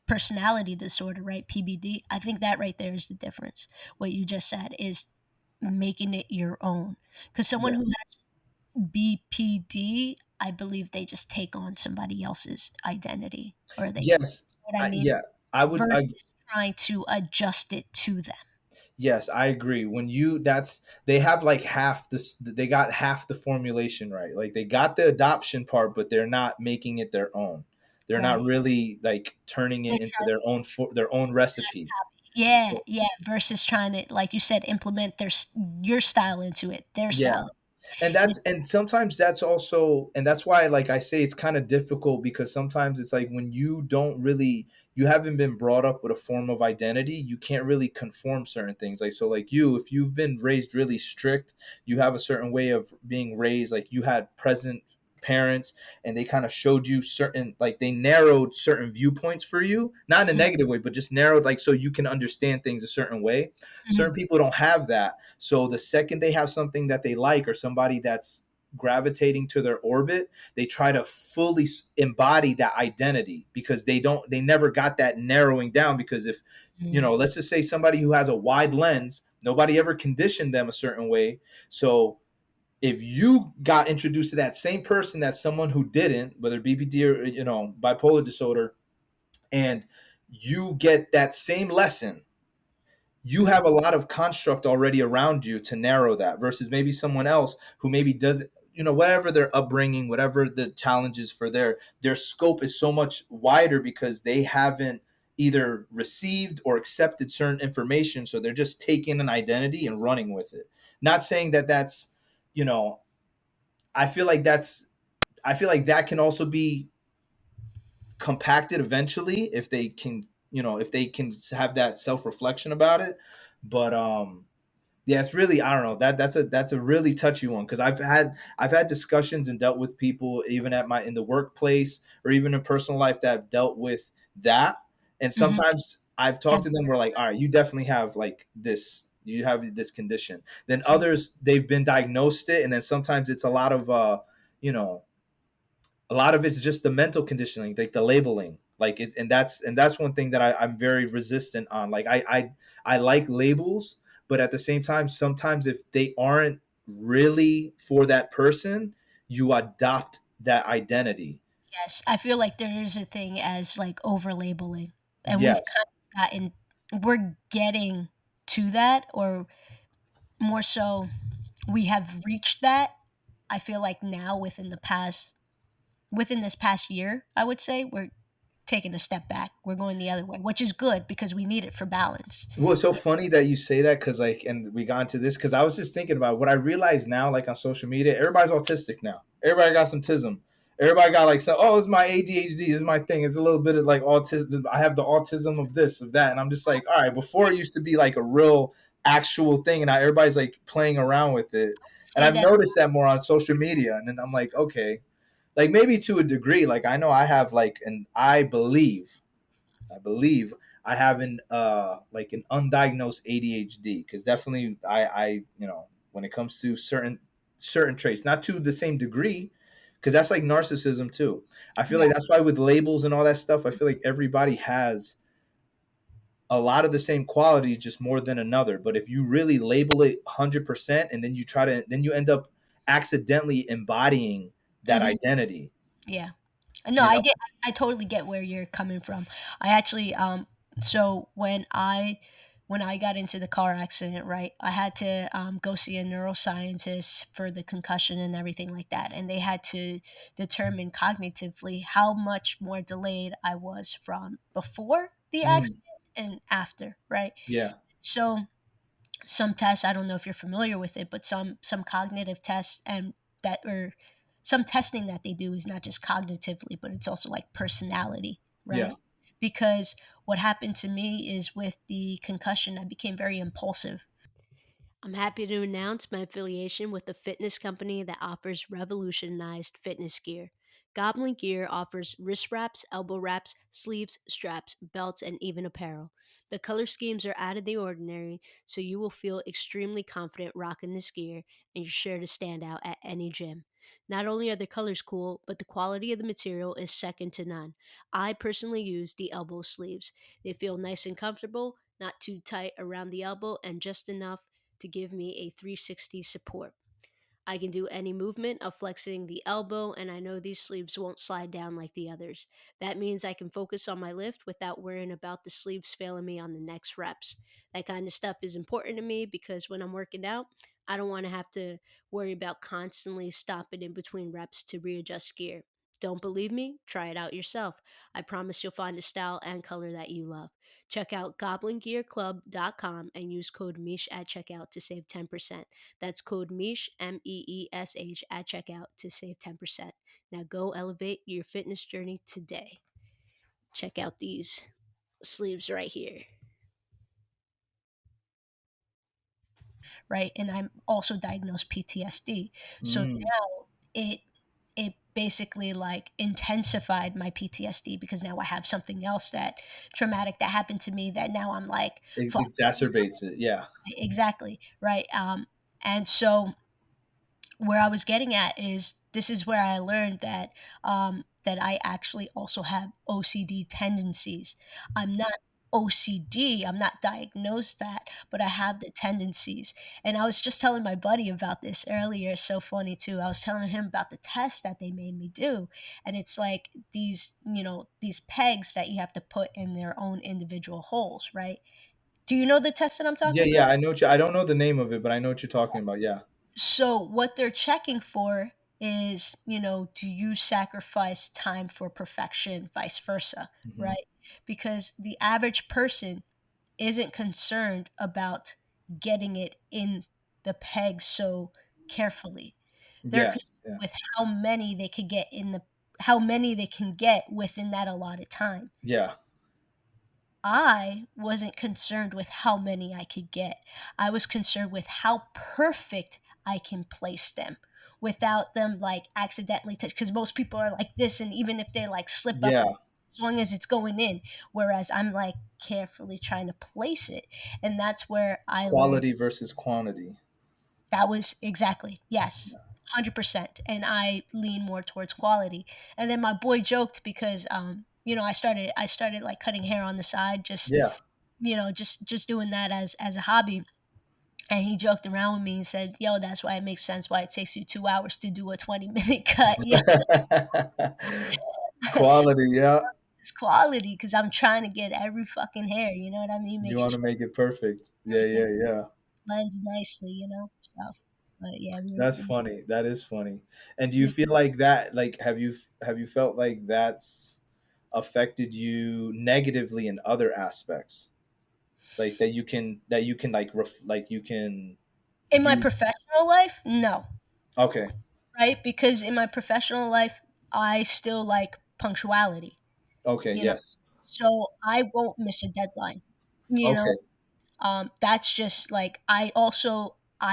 personality disorder, right? PBD. I think that right there is the difference. What you just said is making it your own. Because someone yeah. who has BPD, I believe they just take on somebody else's identity, or they, Yes, what I mean, yeah. I would. versus trying to adjust it to them. Yes, I agree. When you that's they have like half this, they got half the formulation right. Like, they got the adoption part, but they're not making it their own. They're not Right. really like turning it They're into trying their own recipe. yeah, yeah, versus trying to, like you said, implement your style into it, their Yeah. style. And sometimes that's also, and that's why, like I say, it's kind of difficult, because sometimes it's like when you haven't been brought up with a form of identity, you can't really conform certain things. Like, so like if you've been raised really strict, you have a certain way of being raised, like you had present parents, and they kind of showed you certain, like they narrowed certain viewpoints for you, not in a Mhm, negative way, but just narrowed, like, so you can understand things a certain way. Certain mhm, people don't have that, so the second they have something that they like, or somebody that's gravitating to their orbit, they try to fully embody that identity, because they never got that narrowing down. Because if, mhm, let's just say somebody who has a wide lens, nobody ever conditioned them a certain way. So if you got introduced to that same person that someone who didn't, whether BPD or bipolar disorder, and you get that same lesson, you mhm, have a lot of construct already around you to narrow that, versus maybe someone else who maybe doesn't, whatever their upbringing, whatever the challenges for their scope is so much wider, because they haven't either received or accepted certain information, so they're just taking an identity and running with it. Not saying that that's, you know I feel like that can also be compacted eventually, if they can have that self-reflection about it. But yeah, it's really, I don't know, that's a really touchy one, because I've had discussions and dealt with people, even in the workplace, or even in personal life, that have dealt with that. And mhm. sometimes I've talked Have to them, we're like, all right, you definitely have like this, you have this condition. Then mhm. others, they've been diagnosed it, and then sometimes it's you know a lot of it's just the mental conditioning, like the labeling. Like it, and that's one thing that I'm very resistant on. Like I like labels, but at the same time, sometimes if they aren't really for that person, you adopt that identity. Yes, I feel like there is a thing as like over labeling, and we've Yes. kind of we're getting to that, or more so, we have reached that. I feel like now within this past year, I would say we're taking a step back. We're going the other way, which is good because we need it for balance. Well, it's so funny that you say that because, like, and we got into this because I was just thinking about what I realize now, like on social media, everybody's autistic now. Everybody got some tism. Everybody got like, so, oh, it's my ADHD, this is my thing. It's a little bit of like autism. I have the autism of this, of that. And I'm just like, all right, before it used to be like a real actual thing, and now everybody's like playing around with it. And Say I've that. noticed that more on social media. And then I'm like, okay, like maybe to a degree, like I know I have like, and I believe I have an like an undiagnosed ADHD because definitely I when it comes to certain traits, not to the same degree, because that's like narcissism too. I feel Yeah. like that's why with labels and all that stuff, I feel like everybody has a lot of the same qualities, just more than another. But if you really label it 100%, and then then you end up accidentally embodying that Hmm. identity. Yeah. No, You know. I totally get where you're coming from. I actually so when I got into the car accident, right, I had to go see a neuroscientist for the concussion and everything like that, and they had to determine cognitively how much more delayed I was from before the Mm, accident and after, right? yeah. So some tests, I don't know if you're familiar with it, but some cognitive tests and that or some testing that they do is not just cognitively, but it's also like personality, Yeah. right? Because what happened to me is with the concussion, I became very impulsive. I'm happy to announce my affiliation with a fitness company that offers revolutionized fitness gear. Goblin Gear offers wrist wraps, elbow wraps, sleeves, straps, belts, and even apparel. The color schemes are out of the ordinary, so you will feel extremely confident rocking this gear, and you're sure to stand out at any gym. Not only are the colors cool, but the quality of the material is second to none. I personally use the elbow sleeves. They feel nice and comfortable, not too tight around the elbow, and just enough to give me a 360 support. I can do any movement of flexing the elbow, and I know these sleeves won't slide down like the others. That means I can focus on my lift without worrying about the sleeves failing me on the next reps. That kind of stuff is important to me because when I'm working out, I don't want to have to worry about constantly stopping in between reps to readjust gear. Don't believe me? Try it out yourself. I promise you'll find a style and color that you love. Check out goblingearclub.com and use code MISH at checkout to save 10%. That's code MEESH, MEESH, at checkout to save 10%. Now go elevate your fitness journey today. Check out these sleeves right here. Right? And I'm also diagnosed PTSD. So Mm. now it basically like intensified my PTSD because now I have something else that traumatic that happened to me that now I'm like, It fuck, exacerbates it. Yeah. exactly, right? And so where I was getting at is this is where I learned that that I actually also have OCD tendencies. I'm not OCD, I'm not diagnosed that, but I have the tendencies. And I was just telling my buddy about this earlier. It's so funny too. I was telling him about the test that they made me do. And it's like these, these pegs that you have to put in their own individual holes, right? Do you know the test that I'm Yeah, talking yeah, about? I know what you. I don't know the name of it, but I know what you're talking about. Yeah. So what they're checking for is, do you sacrifice time for perfection, vice versa, Hmm. right? Because the average person isn't concerned about getting it in the peg so carefully. They're Yes. concerned Yeah. with how many they can get within that allotted time. Yeah. I wasn't concerned with how many I could get. I was concerned with how perfect I can place them without them like accidentally touch. Because most people are like this, and even if they like slip up, Yeah. as long as it's going in. Whereas I'm like carefully trying to place it, and that's where I learned Quality versus quantity. that was exactly yes. 100%, and I lean more towards quality. And then my boy joked because I started like cutting hair on the side, just Yeah. just doing that as a hobby. And he joked around with me and said, "Yo, that's why it makes sense why it takes you 2 hours to do a 20-minute cut." Quality, yeah. It's quality because I'm trying to get every fucking hair. You know what I mean? You Make want to sure make it perfect. Yeah, everything yeah, yeah. blends nicely. So. But yeah, That's funny. That is funny. And do you this feel like that, like, have you felt like that's affected you negatively in other aspects? Like that you can like like you can in my use. professional life, no, Okay. right? Because in my professional life, I still like punctuality. Okay, You know, yes. so I won't miss a deadline. You know, Okay. that's just like I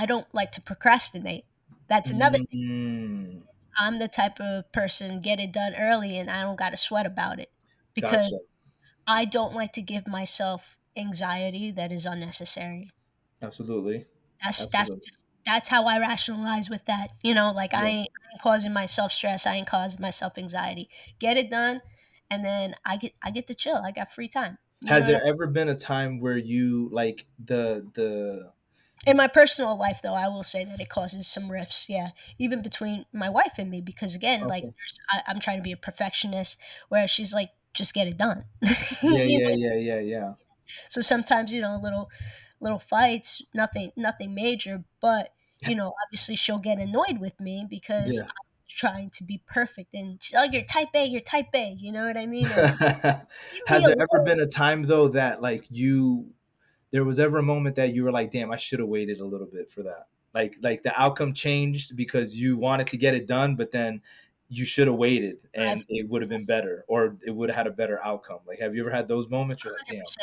don't like to procrastinate. That's another thing. Mm, I'm the type of person get it done early and I don't got to sweat about it because gotcha. I don't like to give myself anxiety that is unnecessary. Absolutely. Absolutely. That's how I rationalize with that. Like Yeah. I ain't causing myself stress. I ain't causing myself anxiety. Get it done, and then I get to chill. I got free time. You know Has what I there ever been a time where you like the In my personal life, though, I will say that it causes some rifts. Yeah, even between my wife and me, because again, like okay. I'm trying to be a perfectionist, whereas she's like, just get it done. Yeah, you yeah, know? yeah, yeah, yeah. So sometimes little fights, nothing major, but obviously she'll get annoyed with me because Yeah. I'm trying to be perfect, and she's, oh, you're type A, you know what I mean? And leave me Has there ever alone. been a time though that like there was ever a moment that you were like, damn, I should have waited a little bit for that? Like the outcome changed because you wanted to get it done, but then you should have waited and I've it would have been better or it would have had a better outcome. Like have you ever had those moments you're like, damn. 100%.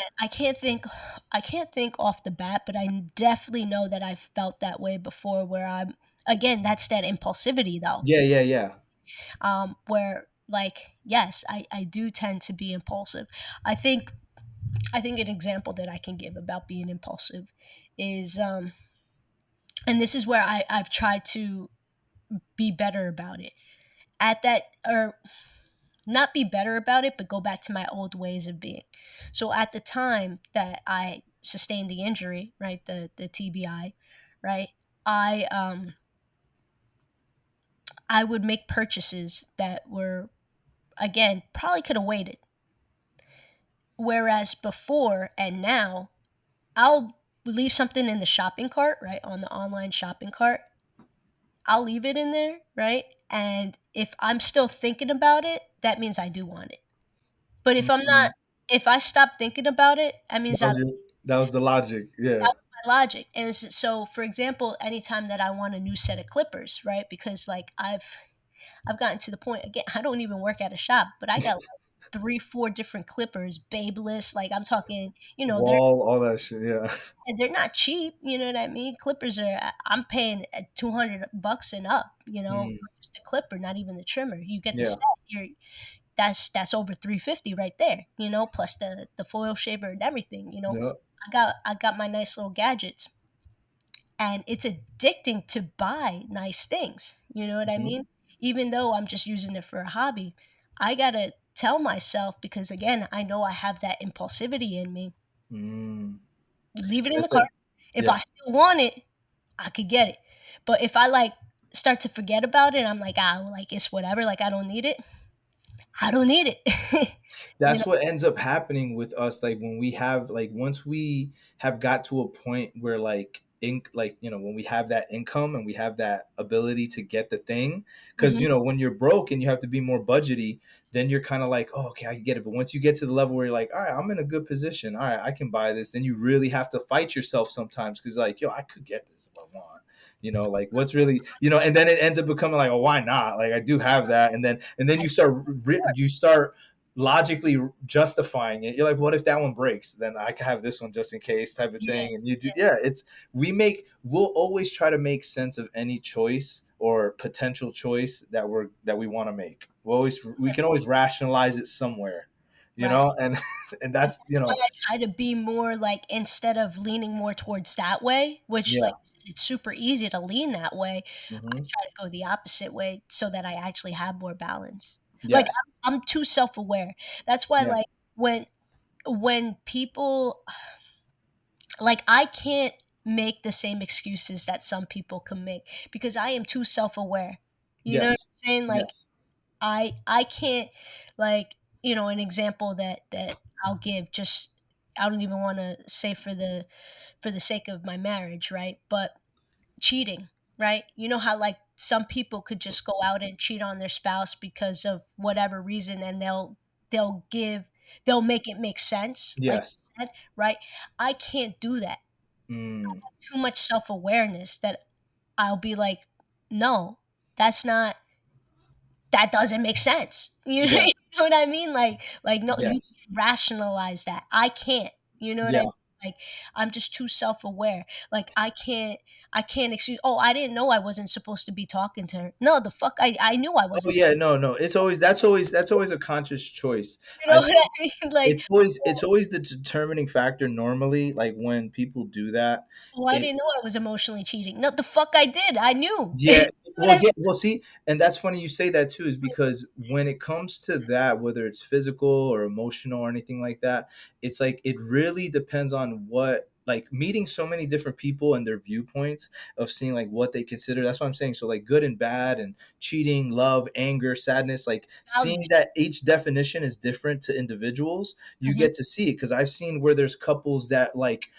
I can't think off the bat, but I definitely know that I've felt that way before where I'm again, that's that impulsivity though. Yeah, yeah, yeah. Where like yes, I do tend to be impulsive. I think I think an example that I can give about being impulsive is and this is where I've tried to be better about it. At that or not be better about it, but go back to my old ways of being. So at the time that I sustained the injury, right, the TBI, right, I I would make purchases that were again probably could have waited. Whereas before and now, I'll leave something in the shopping cart, right, on the online shopping cart. I'll leave it in there, right? And if I'm still thinking about it, that means I do want it. But if I'm not, Mhm. if I stop thinking about it, that means That was the logic. Yeah. that was my logic. And so, for example, anytime that I want a new set of clippers, right? Because like I've gotten to the point again. I don't even work at a shop, but I got like 3, 4 different clippers, babeless. Like I'm talking, Wall, all that shit. Yeah. they're not cheap. You know what I mean? Clippers are. I'm paying at $200 and up. Mm, For just the clipper, not even the trimmer. You get the yeah. set. That's over 350 right there. Plus the foil shaver and everything. Yeah. I got my nice little gadgets, and it's addicting to buy nice things. You know what I Mhm. mean? Even though I'm just using it for a hobby, I gotta tell myself because again, I know I have that impulsivity in me. Mm. Leave it in the That's like cart. If yeah. I still want it, I could get it. But if I like start to forget about it, I'm like, well, like it's whatever. Like I don't need it. I don't need it. you know, That's what ends up happening with us like when we have like once we have got to a point where like when we have that income and we have that ability to get the thing because Mhm. when you're broke and you have to be more budgety, then you're kind of like, oh, okay, I can get it. But once you get to the level where you're like, all right, I'm in a good position, all right, I can buy this, then you really have to fight yourself sometimes because like, yo, I could get this if I want. Like what's really, and then it ends up becoming like, oh, why not? Like I do have that, and then I you start sure. you start logically justifying it. You're like, what if that one breaks? Then I can have this one just in case, type of Yeah. thing. And you do, yeah. We'll always try to make sense of any choice or potential choice that we want to make. We can always rationalize it somewhere, Right. and and And that's that's why I try to be more like instead of leaning more towards that way, which yeah. like it's super easy to lean that way, I Hmm. try to go the opposite way so that I actually have more balance. Like Yes. I'm too self-aware. That's why Yeah. like when people like I can't make the same excuses that some people can make because I am too self-aware. You know what Yes. I'm saying? Like Yes. I can't like an example that I'll give just I don't even want to say for the sake of my marriage, right? But cheating, right? You know how like some people could just go out and cheat on their spouse because of whatever reason and they'll give they'll make it make sense, like Yes. you said, right? I can't do that. Mm. Too much self-awareness that I'll be like, no, that's not that doesn't make sense. Yeah. You know what I mean? Like no, you Yes. can rationalize that. I can't. You know what I Yeah. mean? Like I'm just too self-aware. Like I can't excuse, oh, I didn't know I wasn't supposed to be talking to her. No, the fuck I knew I Oh wasn't yeah, no, no. It's always that's always a conscious choice. you know I what I think mean? Like, it's always the determining factor normally, like when people do that. oh, I didn't It's know I was emotionally cheating. No, the fuck I did. I knew. You Yeah, know what well, I mean? yeah, well, see, and that's funny you say that too, is because when it comes to that, whether it's physical or emotional or anything like that, it's like it really depends on what, like meeting so many different people and their viewpoints of seeing like what they consider. That's what I'm saying. So like good and bad and cheating, love, anger, sadness, like seeing Values. that each definition is different to individuals, you Mhm. get to see it. Because I've seen where there's couples that like,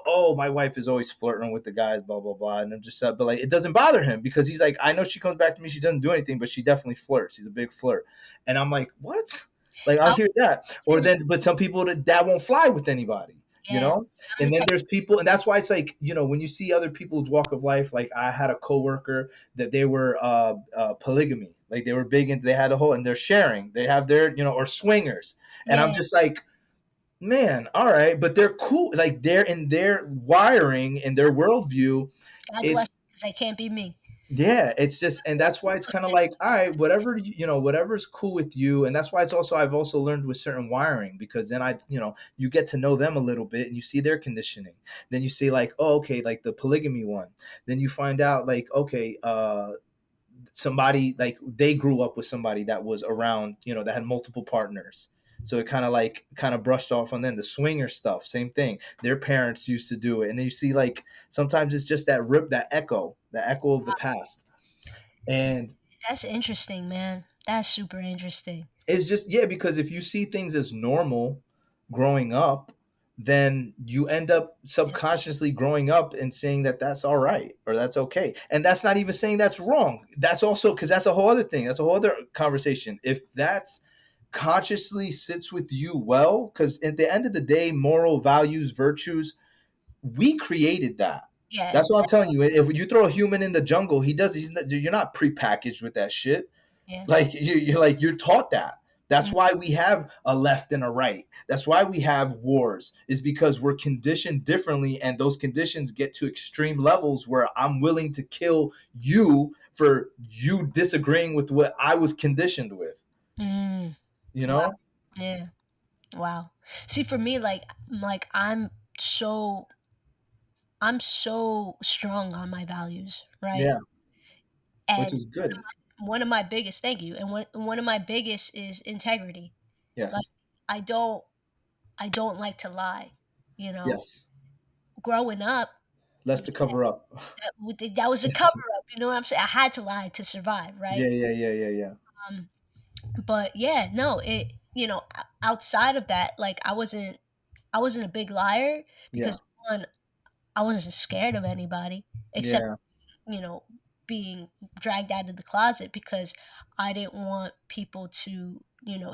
oh, my wife is always flirting with the guys, blah blah blah, and I'm just, but like it doesn't bother him because he's like, I know she comes back to me, she doesn't do anything, but she definitely flirts. She's a big flirt, and I'm like, what? Like I'll I'm hear that, or then, but some people that won't fly with anybody, yeah. I'm and the then type there's people, and that's why it's like when you see other people's walk of life. Like I had a coworker that they were polygamy, like they were big into, they had a whole, and they're sharing, they have their or swingers, and I'm yeah. just like, man, all right, but they're cool. Like they're in their wiring, in their worldview. God bless It's because I can't be me. Yeah, it's just, and that's why it's kind of like, all right, whatever whatever's cool with you, and that's why it's also, I've also learned with certain wiring, because then you get to know them a little bit and you see their conditioning. Then you see like, oh, okay, like the polygamy one. Then you find out like, okay, somebody like they grew up with somebody that was around, that had multiple partners. So it kind of brushed off on them. The swinger stuff, same thing. Their parents used to do it. And then you see like sometimes it's just that echo of the past. And That's interesting, man. That's super interesting. it's just, yeah, because if you see things as normal growing up, then you end up subconsciously growing up and saying that that's all right or that's okay. And that's not even saying that's wrong. That's also, because that's a whole other thing. That's a whole other conversation. If that's consciously sits with you well, because at the end of the day, moral values, virtues, we created that. Yeah, That's what I'm telling you. If you throw a human in the jungle, you're not prepackaged with that shit. yeah. Like you're taught that. That's Mm, why we have a left and a right. That's why we have wars, is because we're conditioned differently, and those conditions get to extreme levels where I'm willing to kill you for you disagreeing with what I was conditioned with. mm, You wow. know? Yeah. Wow. See, for me, like so I'm so strong on my values, right? Yeah, which And is good. one of my biggest, thank you, and one of my biggest is integrity. Like Yes. I don't I don't like to lie. You know, Yes. growing up, Less to cover up. that was a cover up. You know what I'm saying? I had to lie to survive, right? Yeah, yeah, yeah, yeah, yeah. Um, but yeah, no, outside of that, like I wasn't a big liar Yeah. because one, I wasn't scared of anybody except Yeah. you know being dragged out of the closet because I didn't want people to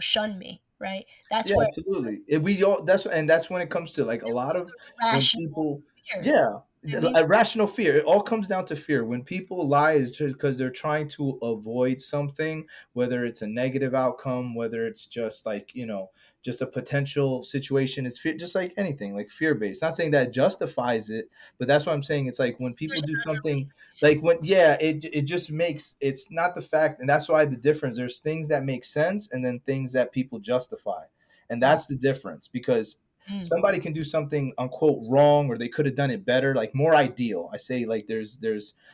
shun me. Right? That's Yeah, where absolutely. We all that's when it comes to like a lot of when rational people, fear. yeah, I mean, irrational fear. It all comes down to fear. When people lie, is just because they're trying to avoid something, whether it's a negative outcome, whether it's just like just a potential situation. It's fear, just like anything, like fear based. Not saying that justifies it, but that's what I'm saying. It's like when people there's do an underlying something, reason. like when, yeah, it just makes, it's not the fact, and that's why the difference. There's things that make sense, and then things that people justify, and Yeah. that's the difference. Because Mm. Somebody can do something unquote wrong, or they could have done it better, like more ideal. I say like there's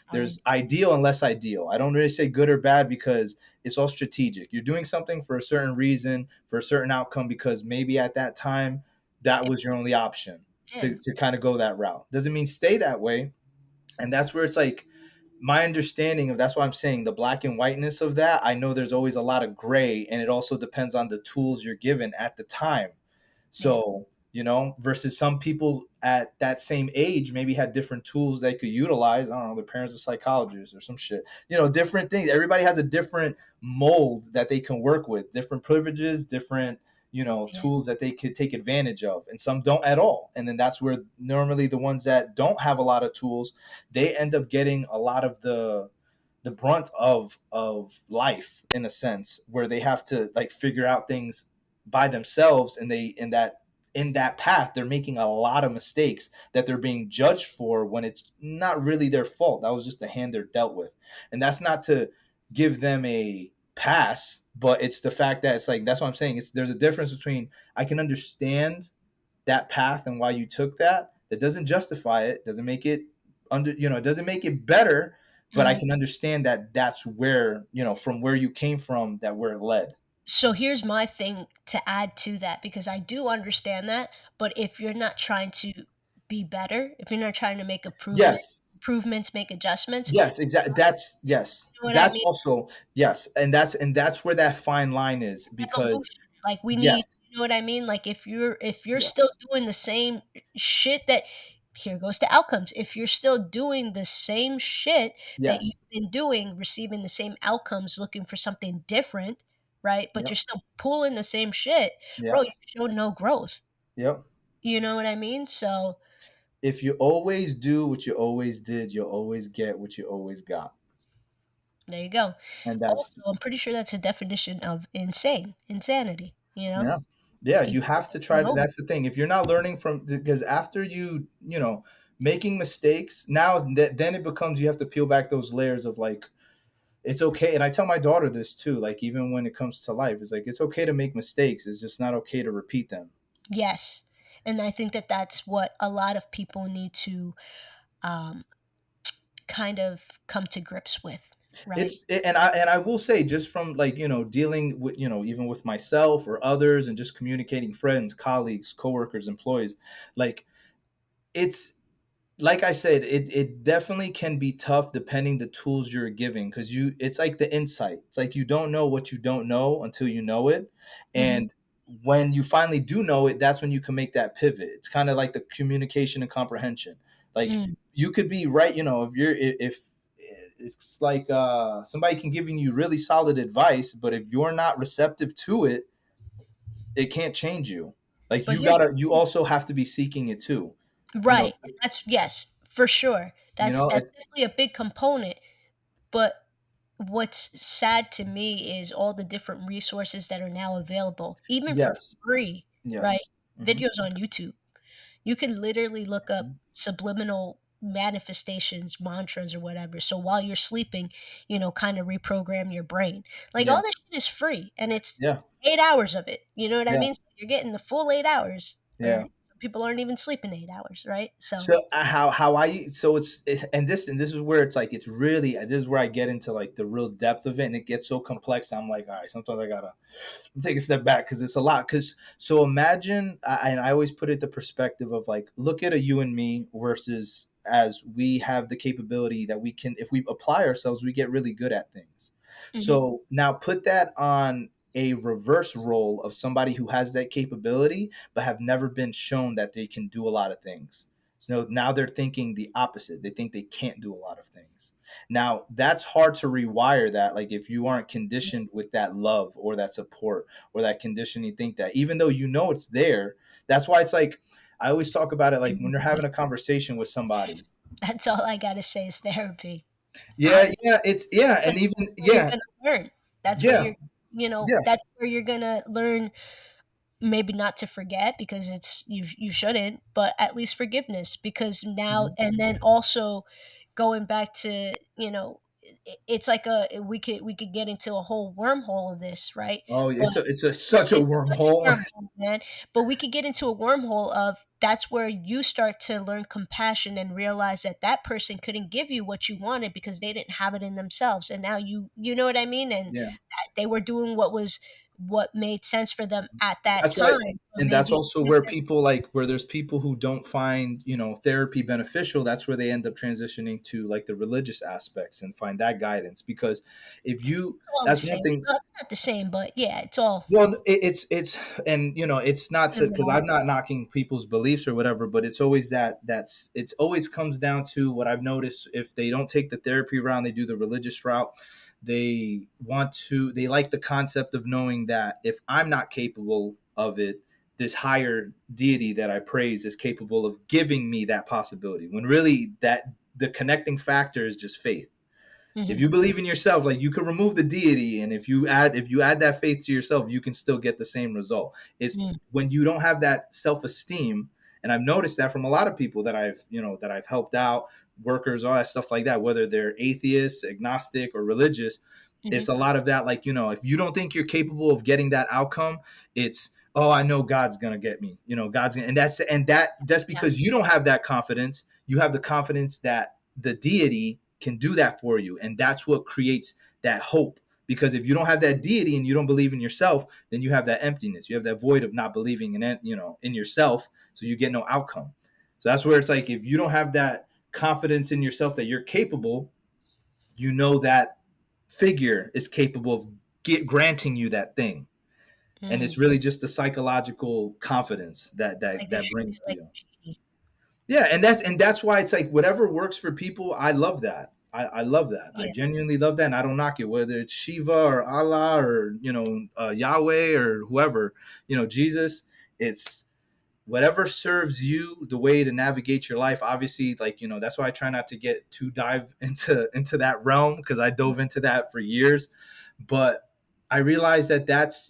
I ideal and less ideal. I don't really say good or bad because it's all strategic. You're doing something for a certain reason, for a certain outcome, because maybe at that time that it was your only option yeah. to kind of go that route. Doesn't mean stay that way. And that's where it's like my understanding of, that's why I'm saying the black and whiteness of that. I know there's always a lot of gray, and it also depends on the tools you're given at the time. Yeah. So, versus some people at that same age maybe had different tools they could utilize. I don't know, their parents are psychologists or some shit, different things. Everybody has a different mold that they can work with, different privileges, different, Yeah. tools that they could take advantage of. And some don't at all. And then that's where normally the ones that don't have a lot of tools, they end up getting a lot of the brunt of life, in a sense, where they have to like figure out things by themselves, and they in that path they're making a lot of mistakes that they're being judged for, when it's not really their fault. That was just the hand they're dealt with. And that's not to give them a pass, but it's the fact that it's like, that's what I'm saying. It's There's a difference between, I can understand that path and why you took that. That doesn't justify it, doesn't make it it doesn't make it better, but I Mhm. can understand that that's where, from where you came from, that where it led. So here's my thing to add to that, because I do understand that, but if you're not trying to be better, if you're not trying to make Yes. improvements, make adjustments, Yes, exactly. That's Yes. you know what I That's mean? also, yes, and that's where that fine line is, because Evolution. Like we need, yes, you know what I mean? Like if you're yes, still doing the same shit that, here goes to outcomes. If you're still doing the same shit that you've yes, been doing, receiving the same outcomes, looking for something different, right? But you're yep, still pulling the same shit, bro, yep, you showed no growth. yep. You know what I mean? So If you always do what you always did, you'll always get what you always got. there you go. And Also, that's I'm pretty sure that's a definition of insanity, you know? Yeah. Yeah, Keep you have to try going to, over. that's the thing. If you're not learning from, because after making mistakes, now then it becomes, you have to peel back those layers of like, it's okay. And I tell my daughter this too, like even when it comes to life, it's like, it's okay to make mistakes. It's just not okay to repeat them. Yes. And I think that that's what a lot of people need to um, kind of come to grips with, right? And I will say, just from like, dealing with, even with myself or others, and just communicating, friends, colleagues, coworkers, employees, like, it's like I said, it definitely can be tough depending the tools you're giving, because it's like the insight. It's like you don't know what you don't know until you know it. Hmm. And when you finally do know it, that's when you can make that pivot. It's kind of like the communication and comprehension. Like, Mm. you could be right, if it's like somebody can giving you really solid advice, but if you're not receptive to it, it can't change you. Like, But here's you also have to be seeking it too. You know, right. That's yes, for sure. That's it's definitely a big component. But what's sad to me is all the different resources that are now available, even for yes. free, right? Yes. Mhm. Videos on YouTube. You can literally look up Mhm. subliminal manifestations, mantras, or whatever. So while you're sleeping, kind of reprogram your brain. Like Yeah. all this shit is free, and it's Yeah. 8 hours of it. You know what I Yeah. mean? So you're getting the full 8 hours, where Yeah. some people aren't even sleeping 8 hours, right? So So how I so and this is where it's like, it's really, this is where I get into like the real depth of it, and it gets so complex. I'm like, all right, sometimes I gotta take a step back, because it's a lot. Because so imagine, and I always put it the perspective of like, look at a you and me, versus as we have the capability that we can, if we apply ourselves, we get really good at things. mhm. So now put that on a reverse role of somebody who has that capability but have never been shown that they can do a lot of things. So now they're thinking the opposite. They think they can't do a lot of things. Now that's hard to rewire that. Like, if you aren't conditioned with that love or that support or that conditioning, think that even though it's there, that's why it's like, I always talk about it like when you're having a conversation with somebody. That's all I gotta say is therapy. Yeah, yeah, it's yeah, Because and even where you're yeah, gonna learn. That's where yeah, you're, yeah, that's where you're gonna learn. Maybe not to forget, because you shouldn't, but at least forgiveness, because now mhm, and then also going back to, it's like a we could get into a whole wormhole of this, right? Oh, But it's such a it's such a wormhole. wormhole, man. But we could get into a wormhole of that's where you start to learn compassion and realize that that person couldn't give you what you wanted because they didn't have it in themselves, and now you know what I mean, and Yeah. that they were doing what made sense for them at that That's why, time, but and that's maybe also where people like where there's people who don't find therapy beneficial. That's where they end up transitioning to like the religious aspects and find that guidance. Because if you, it's all the that's one same. thing. Not the same, but yeah, it's all Well, it's and it's not to, because similar. I'm not knocking people's beliefs or whatever, but it's always that's it's always comes down to what I've noticed. If they don't take the therapy route, they do the religious route. They like the concept of knowing that if I'm not capable of it, this higher deity that I praise is capable of giving me that possibility. When really that the connecting factor is just faith. If Hmm. you believe in yourself, like you can remove the deity, and if you add that faith to yourself, you can still get the same result. It's Mm. when you don't have that self-esteem, and I've noticed that from a lot of people that I've helped out, workers, all that stuff like that, whether they're atheists, agnostic, or religious. It's Hmm. a lot of that, like, if you don't think you're capable of getting that outcome, it's, oh, I know God's gonna get me. God's gonna, and that's Yeah. because you don't have that confidence. You have the confidence that the deity can do that for you, and that's what creates that hope. Because if you don't have that deity and you don't believe in yourself, then you have that emptiness. You have that void of not believing in it, in yourself, so you get no outcome. So that's where it's like, if you don't have that confidence in yourself that you're capable, that figure is capable of granting you that thing. And Mm. it's really just the psychological confidence that Like that the that brings to like you. the genie. Yeah, and that's why it's like whatever works for people. I love that. I love that. I Yeah. genuinely love that, and I don't knock it. Whether it's Shiva or Allah or Yahweh or whoever, Jesus. It's whatever serves you the way to navigate your life. Obviously, like, that's why I try not to get too dive into that realm, because I dove into that for years. But I realized that's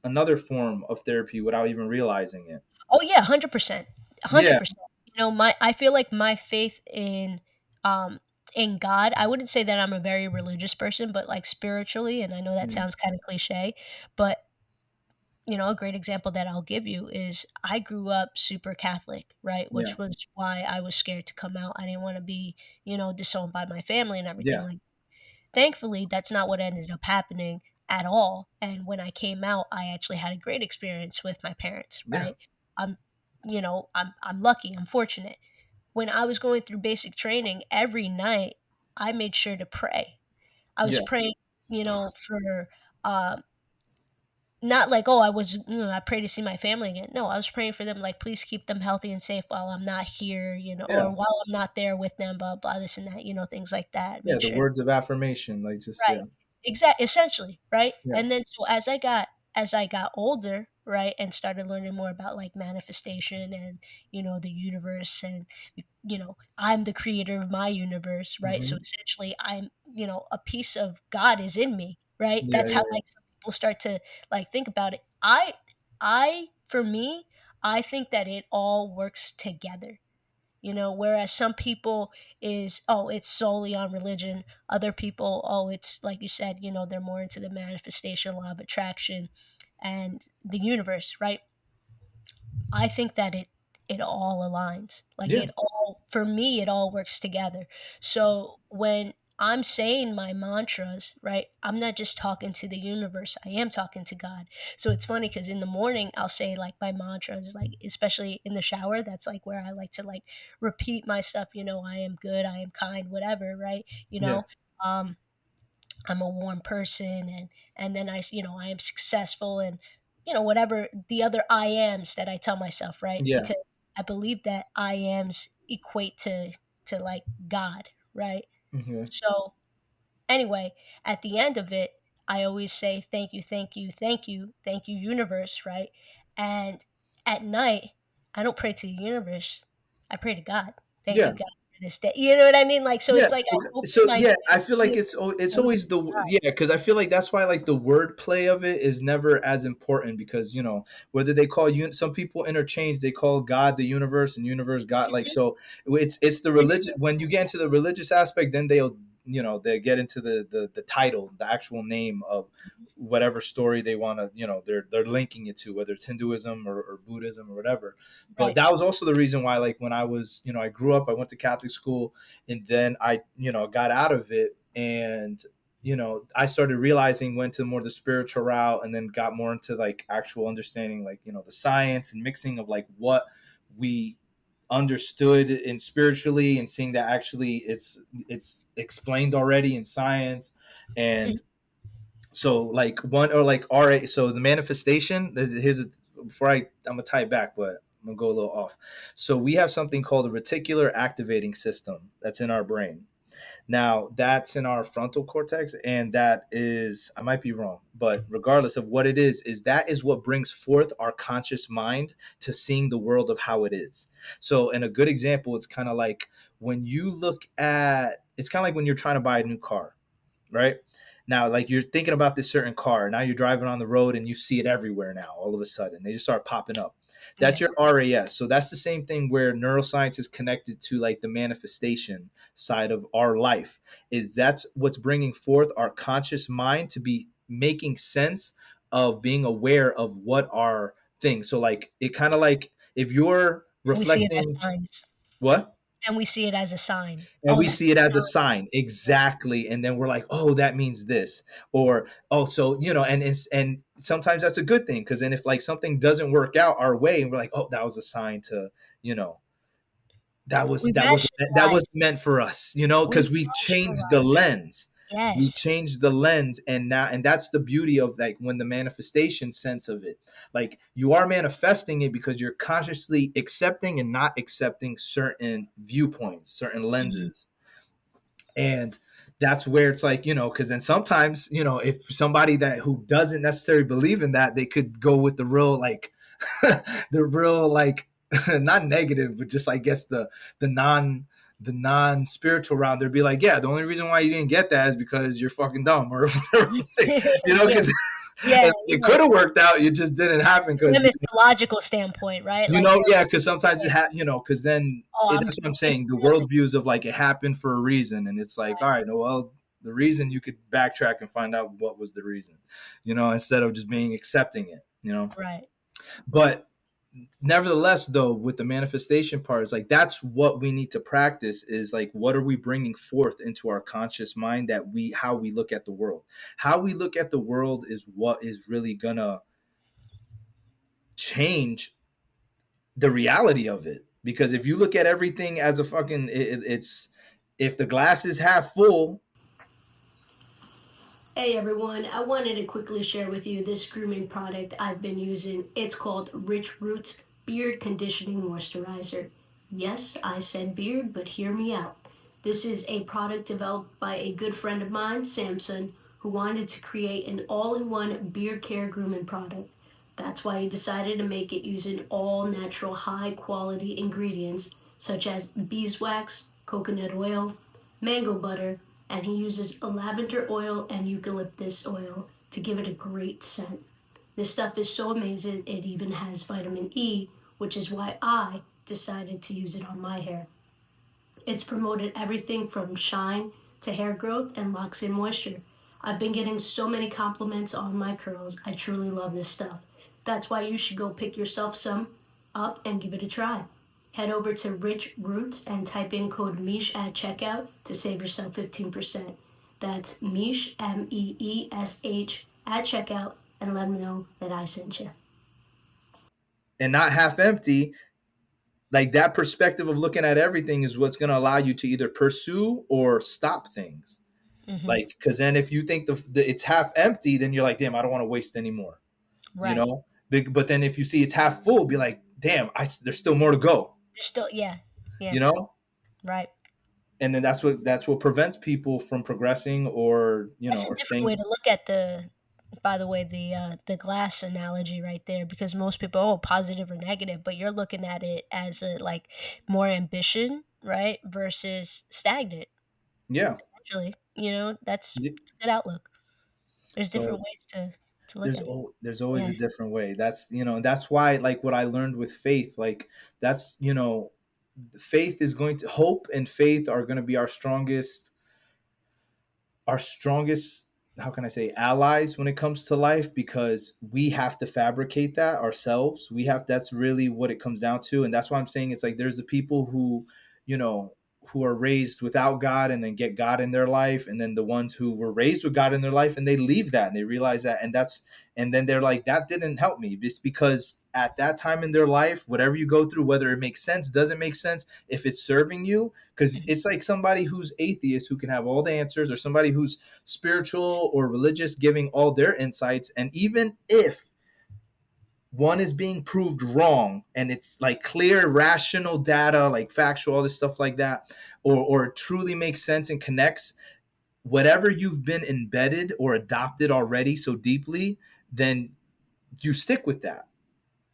another form of therapy without even realizing it. Oh yeah, 100%. Yeah, 100%. My I feel like my faith um in God, I wouldn't say that I'm a very religious person, but like spiritually, and I know that yeah, sounds kind of cliche, but a great example that I'll give you is I grew up super Catholic, right? yeah, Which was why I was scared to come out. I didn't want to be, disowned by my family and everything yeah, like. Thankfully, that's not what ended up happening at all, and when I came out, I actually had a great experience with my parents, yeah, right? I'm I'm lucky, I'm fortunate. When I was going through basic training, every night, I made sure to pray. I was yeah, praying, for, um not like, "Oh, I pray to see my family again." No, I was praying for them, like, "Please keep them healthy and safe while I'm not here," or yeah, "While I'm not there with them, blah, blah, this and that," things like that. yeah. Make The sure. words of affirmation, like, just, Right. yeah, Essentially, right? yeah, And then so as I got older, right, and started learning more about like manifestation and the universe and I'm the creator of my universe, right? So hmm, essentially I'm, a piece of God is in me, right? yeah, That's how yeah, like some people start to like think about it. I for me, I think that it all works together. Whereas some people is, oh, it's solely on religion. Other people, oh, it's like you said, they're more into the manifestation, law of attraction, and the universe, right? I think that it all aligns. Like yeah, it all for me, it all works together. So when I'm saying my mantras, right? I'm not just talking to the universe. I am talking to God. So it's funny because in the morning I'll say like my mantras, like especially in the shower. That's like where I like to like repeat my stuff. I am good. I am kind. Whatever, right? yeah, Um, I'm a warm person, and then I am successful, and whatever the other I ams that I tell myself, right? yeah, Because I believe that I ams equate to like God, right? okay. So anyway, at the end of it, I always say thank you, thank you, thank you, thank you, universe, right? And at night, I don't pray to the universe. I pray to God. Thank you, Yeah. God, for this day. You know what I mean? Like, so Yeah. it's like I open So my yeah, I feel like universe it's goes to always the, God. yeah, because I feel like that's why, like, the wordplay of it is never as important, because whether they call you, some people interchange, they call God the universe and universe God, like, Mhm, so it's the religion. When you get into the religious aspect, then they get into the title, the actual name of whatever story they want to, they're linking it to, whether it's Hinduism or Buddhism or whatever. But Right. that was also the reason why, like, when I was, I grew up, I went to Catholic school, and then I, got out of it, and I started realizing, went to more the spiritual route, and then got more into like actual understanding, like, the science and mixing of like what we understood in spiritually, and seeing that actually it's explained already in science. And so like one, or like RA, so the manifestation, here's a, before I'm gonna tie it back, but I'm gonna go a little off. So we have something called a reticular activating system that's in our brain. Now, that's in our frontal cortex, and that is, I might be wrong, but regardless of what it is that is what brings forth our conscious mind to seeing the world of how it is. So, in a good example, it's kind of like when you look at, it's kind of like when you're trying to buy a new car, right? Now, like, you're thinking about this certain car, now you're driving on the road and you see it everywhere now, all of a sudden. They just start popping up. That's Yeah. your RAS. So that's the same thing where neuroscience is connected to like the manifestation side of our life. Is that's what's bringing forth our conscious mind to be making sense of being aware of what are things. So like it kind of like if you're And we see it as reflecting signs. what? And we see it as a sign. And Oh, we that's see it as a a sign. sign, exactly, and then we're like, oh, that means this, or oh, so and sometimes that's a good thing, because then if like something doesn't work out our way, and we're like, oh, that was a sign to, you know that was We that was that was rationalize. meant for us, We because we changed the rationalize. lens. We Yes. changed the lens, and now, and that's the beauty of like when the manifestation sense of it, like you are manifesting it because you're consciously accepting and not accepting certain viewpoints, certain Mhm. lenses. And that's where it's like, because then sometimes, if somebody that who doesn't necessarily believe in that, they could go with the real like the real like not negative, but just I guess the non the non spiritual round. They'd be like, yeah, the only reason why you didn't get that is because you're fucking dumb, or whatever. Like, Yeah. because Yeah. it could have worked out, it just didn't happen From a because mythological standpoint, right? yeah, because sometimes because then Oh, I'm that's what I'm saying. The feeling worldviews of like it happened for a reason, and it's like, all right, no, well, the reason you could backtrack and find out what was the reason, instead of just being accepting it. right. But nevertheless, though, with the manifestation part, it's like that's what we need to practice. Is like, what are we bringing forth into our conscious mind, that how we look at the world. How we look at the world is what is really gonna change the reality of it. Because if you look at everything as a fucking, it's, if the glass is half full. Hey everyone, I wanted to quickly share with you this grooming product I've been using. It's called Rich Roots Beard Conditioning Moisturizer. Yes, I said beard, but hear me out. This is a product developed by a good friend of mine, Samson, who wanted to create an all-in-one beard care grooming product. That's why he decided to make it using all natural high quality ingredients such as beeswax, coconut oil, mango butter, and he uses lavender oil and eucalyptus oil to give it a great scent. This stuff is so amazing, it even has vitamin E, which is why I decided to use it on my hair. It's promoted everything from shine to hair growth and locks in moisture. I've been getting so many compliments on my curls. I truly love this stuff. That's why you should go pick yourself some up and give it a try. Head over to Rich Roots and type in code Mish at checkout to save yourself 15%. That's Mish, Meesh, at checkout, and let them know that I sent you. And not half empty. Like that perspective of looking at everything is what's going to allow you to either pursue or stop things. Hmm. Like, because then if you think it's half empty, then you're like, damn, I don't want to waste anymore. you Right. know but then if you see it's half full, be like, damn, there's still more to go. There's still, yeah. Yeah. you know Right. and then that's what prevents people from progressing, That's a or different way things. to look at by the way, the glass analogy right there, because most people, oh, positive or negative, but you're looking at it as a like more ambition, right, versus stagnant. Yeah. Essentially, Y- it's a good outlook. There's different so ways to look at it. there's always Yeah. a different way. That's why, like, what I learned with faith, like, that's, faith is going to hope and faith are going to be our strongest our strongest, how can I say, allies when it comes to life, because we have to fabricate that ourselves. We have, that's really what it comes down to. And that's why I'm saying it's like there's the people who, you know, who are raised without God and then get God in their life, and then the ones who were raised with God in their life and they leave that and they realize that, and that's, and then they're like, that didn't help me. Just because at that time in their life, whatever you go through, whether it makes sense, doesn't make sense, if it's serving you, because Mhm. it's like somebody who's atheist who can have all the answers, or somebody who's spiritual or religious giving all their insights. And even if one is being proved wrong and it's like clear rational data, like factual, all this stuff like that, or it truly makes sense and connects, whatever you've been embedded or adopted already so deeply, then you stick with that.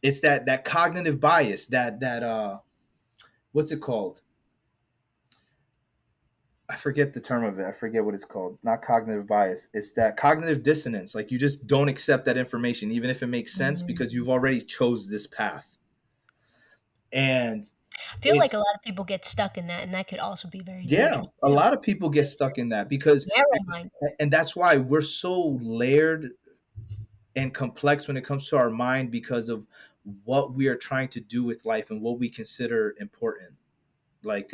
It's that cognitive bias, that what's it called, I forget the term of it. I forget what it's called. Not cognitive bias. It's that cognitive dissonance. Like you just don't accept that information, even if it makes sense, because Mm. you've already chose this path. And I feel like a it's, lot of people get stuck in that, and that could also be very yeah, dangerous a too. lot of people get stuck in that because, Narrow-minded. and that's why we're so layered and complex when it comes to our mind, because of what we are trying to do with life and what we consider important. Like,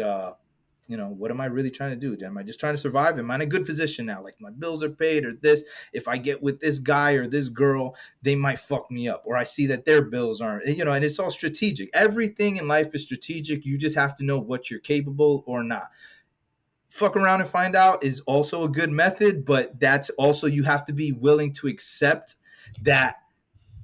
what am I really trying to do? Am I just trying to survive? Am I in a good position now? Like my bills are paid, or this, if I get with this guy or this girl, they might fuck me up. Or I see that their bills aren't, and it's all strategic. Everything in life is strategic. You just have to know what you're capable or not. Fuck around and find out is also a good method, but that's also, you have to be willing to accept that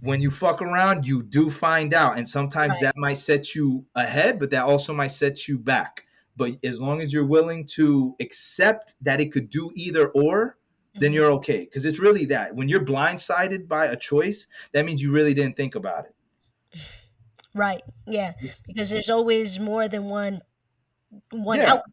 when you fuck around, you do find out. And sometimes Right. that might set you ahead, but that also might set you back. But as long as you're willing to accept that it could do either or, then Hmm. you're okay. Because it's really that. When you're blindsided by a choice, that means you really didn't think about it. Right. Yeah. Because there's always more than one Yeah. outcome,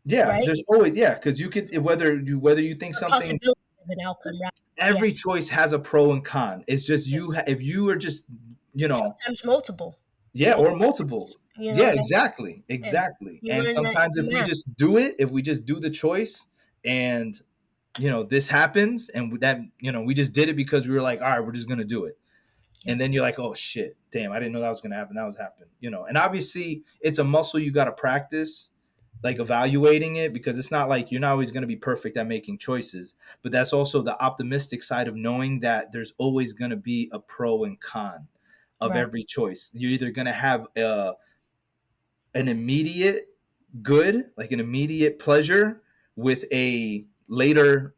Yeah. right? There's always, yeah. Because you could, whether you think Or something, possibility of an outcome, right? Yeah. every choice has a pro and con. It's just Yeah. if you are just, you know, Sometimes multiple. yeah, or Multiple. multiple. You know Yeah, what I mean? exactly. Yeah. Exactly. You And learn that sometimes in if we math. just do it, if we just do the choice, and this happens, and that, we just did it because we were like, all right, we're just going to do it. Yeah. And then you're like, oh shit, damn, I didn't know that was going to happen. That was happening. And obviously it's a muscle you got to practice, like evaluating it, because it's not like you're not always going to be perfect at making choices, but that's also the optimistic side of knowing that there's always going to be a pro and con of Right. every choice. You're either going to have an immediate good, like an immediate pleasure, with a later,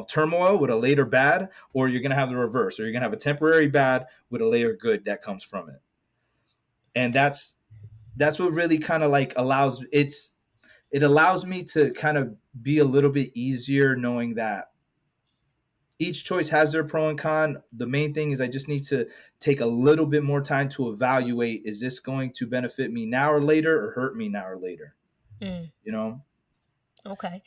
turmoil, with a later bad, or you're going to have the reverse, or you're going to have a temporary bad with a later good that comes from it. And that's what really kind of like it allows me to kind of be a little bit easier, knowing that each choice has their pro and con. The main thing is I just need to take a little bit more time to evaluate, is this going to benefit me now or later, or hurt me now or later? Mm. You know? Okay.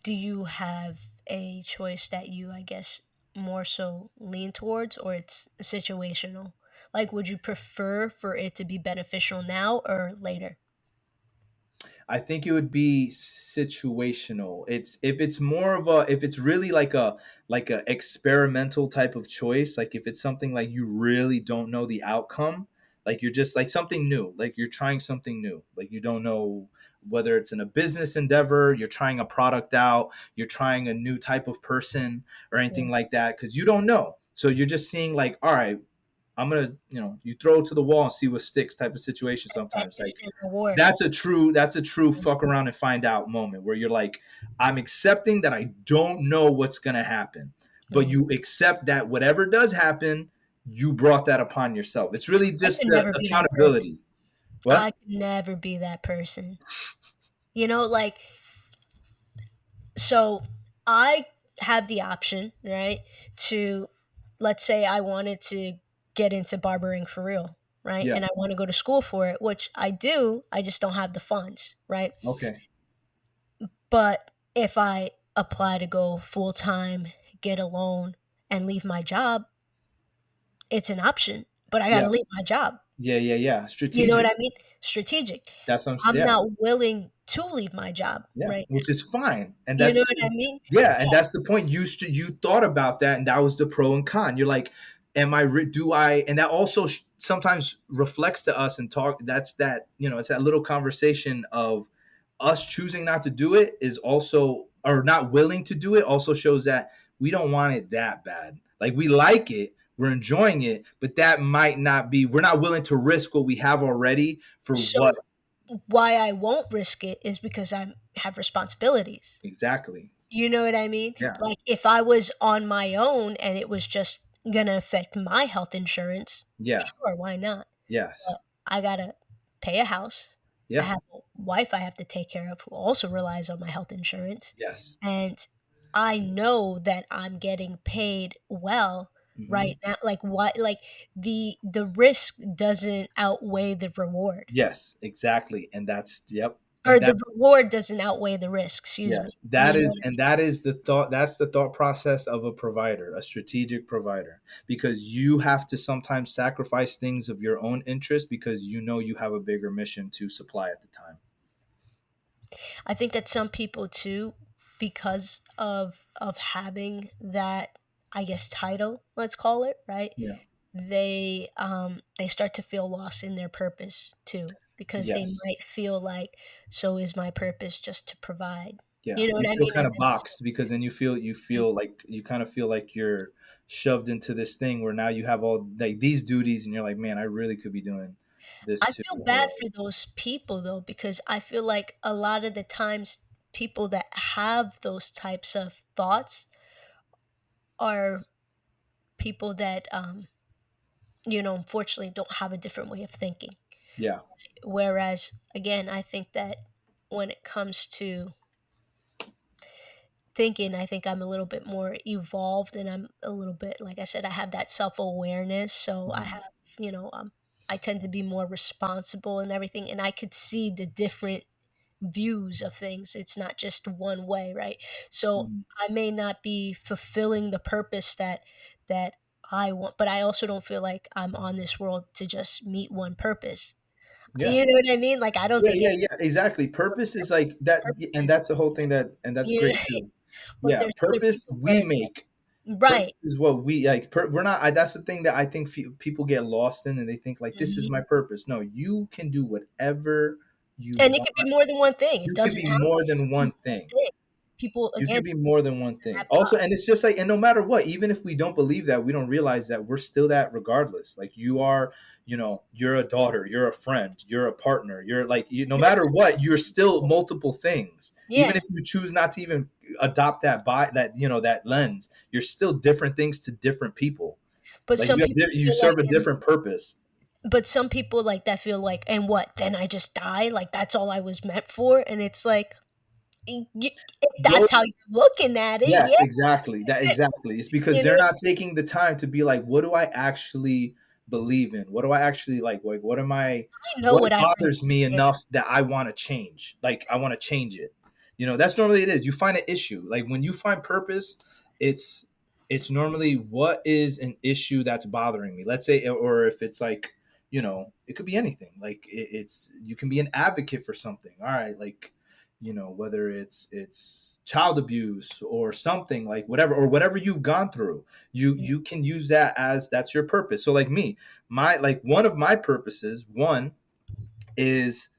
Do you have a choice that you, I guess, more so lean towards, or it's situational? Like, would you prefer for it to be beneficial now or later? I think it would be situational. It's if it's more of a, if it's really like a experimental type of choice, like if it's something like you really don't know the outcome, like you're just like something new, like you're trying something new, like you don't know whether it's in a business endeavor, you're trying a product out, you're trying a new type of person or Yeah. anything like that, because you don't know. So you're just seeing like, all right, I'm gonna, you throw it to the wall and see what sticks type of situation It's that sometimes. Like instant reward. that's a true fuck around and find out moment, where you're like, I'm accepting that I don't know what's gonna happen, but Mm. you accept that whatever does happen, you brought that upon yourself. It's really I just could the never be that person. accountability. I What? could never be that person. Like, so I have the option, right, to, let's say I wanted to get into barbering for real, right? Yeah. And I want to go to school for it, which I do, I just don't have the funds, right? Okay. But if I apply to go full time, get a loan, and leave my job, it's an option, but I got Yeah. to leave my job. Yeah. You know what Strategic. I mean? Strategic. That's what I'm yeah. not willing to leave my job Yeah, right which is fine, and now. You that's know what I mean? yeah, and Yeah. that's the point. You thought about that, and that was the pro and con. You're like, am I? Do I? And that also sometimes reflects to us and talk. That's that it's that little conversation of us choosing not to do it is also or not willing to do it also shows that we don't want it that bad. Like we like it, we're enjoying it, but that might not be. We're not willing to risk what we have already for what So why I won't risk it is because I have responsibilities. exactly. You know what I mean? Yeah. Like if I was on my own and it was just gonna affect my health insurance, Yeah. sure, why not? Yes. But I gotta pay a house. I Yeah. have a wife I have to take care of who also relies on my health insurance. Yes. And I know that I'm getting paid well Hmm. right now. Like what like the risk doesn't outweigh the reward. Yes, exactly. And that's yep. Or And the that reward doesn't outweigh the risk, excuse me. yes, that You know is what I and mean? that is the thought that's the thought process of a provider, a strategic provider, because you have to sometimes sacrifice things of your own interest because you know you have a bigger mission to supply at the time. I think that some people too, because of having that, I guess, title, let's call it, right? Yeah. They start to feel lost in their purpose too, because they Yes. might feel like, so is my purpose just to provide? Yeah. You know You what I feel mean? kind And of it's boxed because then you feel like you kind of feel like you're shoved into this thing where now you have all like these duties and you're like, man, I really could be doing this I too. feel Or bad for those people though, because I feel like a lot of the times people that have those types of thoughts are people that unfortunately don't have a different way of thinking. yeah. Whereas, again, I think that when it comes to thinking, I think I'm a little bit more evolved and I'm a little bit, like I said, I have that self awareness. So I Mhm. have, I tend to be more responsible and everything. And I could see the different views of things. It's not just one way, right? So Mhm. I may not be fulfilling the purpose that I want, but I also don't feel like I'm on this world to just meet one purpose. Yeah. You know what I mean? Like, I don't Yeah, think yeah, yeah, exactly. Purpose is like that, purpose and is that's the whole thing and that's you know, great too. but Yeah, there's other purpose people we where make. Purpose right. is what we like. We're not. That's the thing that I think people get lost in, and they think like this is Mhm. my purpose. No, you can do whatever you And it want. could be more than one thing. It You could doesn't be have more to just than be one one thing. thing. People, You again, could be more than one thing. have Also, top. and it's just like, and no matter what, even if we don't believe that, we don't realize that we're still that regardless. Like you are, you're a daughter, you're a friend, you're a partner, you're like, no matter what, you're still multiple things. Even Yeah, if you choose not to even adopt that lens, you're still different things to different people. but Like some people you feel like serve a different purpose. some people like that feel like, "And what, then I just die? Like, that's all I was meant for?" And it's like, if Those that's how you're looking at it, Yes, yeah, exactly. That exactly. It's because you know? they're not taking the time to be like, what do I actually believe in? What do I actually like? Like, I know what what I really bothers me yeah, enough that I want to change? Like, I want to change it. That's normally it is. You find an issue. Like when you find purpose, it's it's normally what is an issue that's bothering me. Let's say, or if it's like, it could be anything. Like it's you can be an advocate for something. All right, like whether it's child abuse or something like whatever or whatever you've gone through you can use that as that's your purpose. So like me, my like one of my purposes one is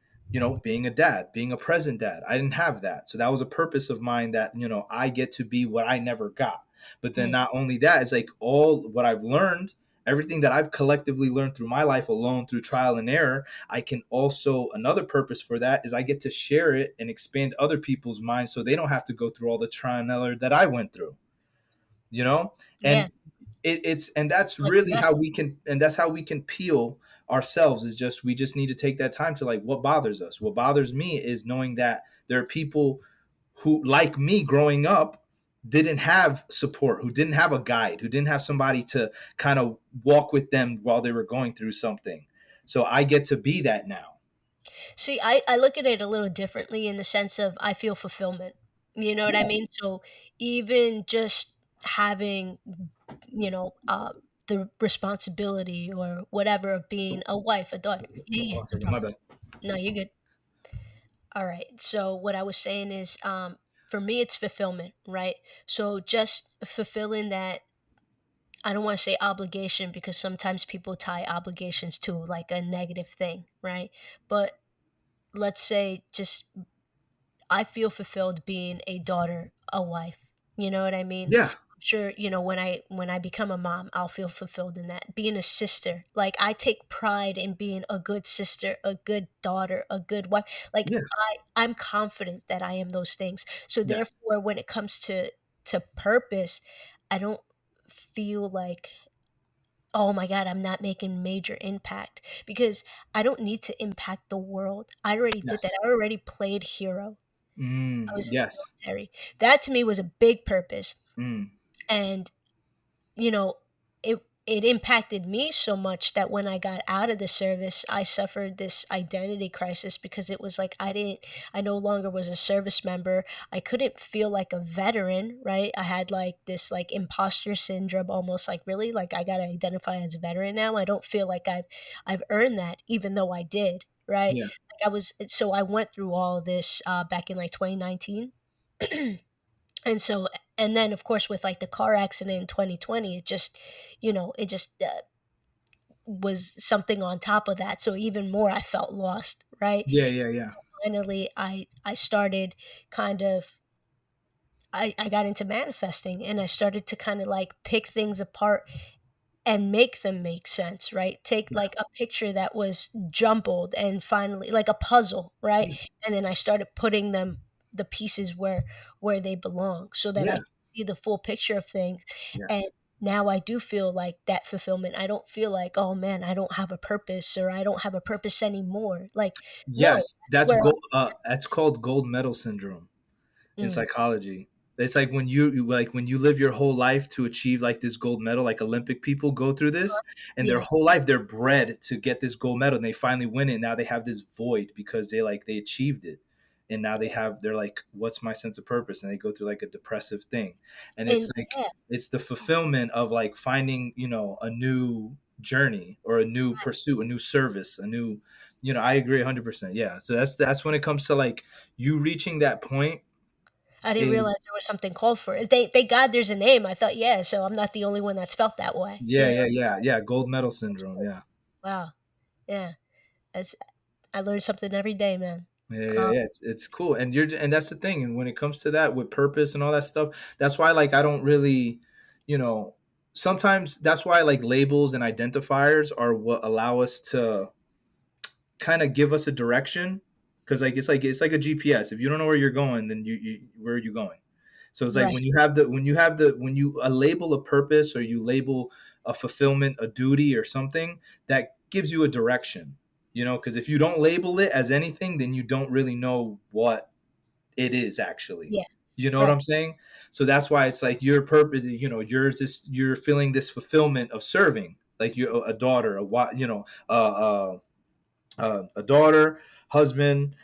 being a dad, being a present dad. I didn't have that, so that was a purpose of mine that I get to be what I never got. But then yeah. not only that, it's like all what I've learned, everything that I've collectively learned through my life alone through trial and error. I can also another purpose for that is I get to share it and expand other people's minds so they don't have to go through all the trial and error that I went through, you know Yeah, and it's and that's like really how vessel. we can and that's how we can peel ourselves is just we just need to take that time to like what bothers us. What bothers me is knowing that there are people who like me growing up didn't have support, who didn't have a guide, who didn't have somebody to kind of walk with them while they were going through something. So I get to be that now. See, I look at it a little differently in the sense of I feel fulfillment. You know what I Yeah. mean? So even just having, the responsibility or whatever of being a wife, a daughter. Yeah, yeah, One no second, problem. my bad. No, you're good. All right. So what I was saying is, for me, it's fulfillment, right? So just fulfilling that. I don't want to say obligation because sometimes people tie obligations to like a negative thing, right? But let's say just I feel fulfilled being a daughter, a wife. You know what I mean? Yeah, I'm sure, when I become a mom, I'll feel fulfilled in that. Being a sister, like I take pride in being a good sister, a good daughter, a good wife. Like yeah, I'm confident that I am those things. So yeah. therefore when it comes to purpose, I don't feel like, oh my God, I'm not making major impact because I don't need to impact the world. I already did that. Yes. I already played hero. I was in the Yes. military. That to me was a big purpose. Mm, And you know, it impacted me so much that when I got out of the service, I suffered this identity crisis because it was like I no longer was a service member. I couldn't feel like a veteran, right? I had like this like imposter syndrome, almost like, really, like I got to identify as a veteran now. I don't feel like I've earned that, even though I did, right? yeah. Like so I went through all of this back in like 2019. And so, and then of course with like the car accident in 2020, it just was something on top of that, so even more I felt lost, right? Yeah, yeah, yeah. Finally I started kind of, I got into manifesting, and I started to kind of like pick things apart and make them make sense, right? Take Yeah. like a picture that was jumbled and finally like a puzzle, right? Yeah. And then I started putting the pieces where they belong so that I Yeah. can see the full picture of things. And Yes. now I do feel like that fulfillment. I don't feel like, oh man, I don't have a purpose or I don't have a purpose anymore. Like, no, Yes. that's That's where gold. That's called gold medal syndrome in mm, psychology. It's like when when you live your whole life to achieve like this gold medal, like Olympic people go through this, and their yeah, whole life they're bred to get this gold medal, and they finally win it. Now they have this void because they achieved it, and now they're like, what's my sense of purpose? And they go through like a depressive thing, and it's and like yeah, it's the fulfillment of like finding a new journey or a new pursuit, a new service, a new I agree 100%. Yeah, so that's when it comes to like you reaching that point I didn't realize is there was something called for it. Thank God there's a name. I thought, yeah, so I'm not the only one that's felt that way. yeah, yeah, yeah, yeah. Gold medal syndrome. Yeah, Wow. Yeah. That's I learn something every day, man. yeah, yeah, Um, yeah. It's cool, and that's the thing. And when it comes to that with purpose and all that stuff, that's why like I don't really, you know, sometimes that's why like labels and identifiers are what allow us to kind of give us a direction because like it's like a GPS. If you don't know where you're going, then you where are you going? So it's like right. when you label a purpose or you label a fulfillment, a duty or something that gives you a direction. Because if you don't label it as anything, then you don't really know what it is actually. Yeah. You know what Right. I'm saying? So that's why it's like your purpose. You're feeling this fulfillment of serving, like you're a daughter, a daughter, husband,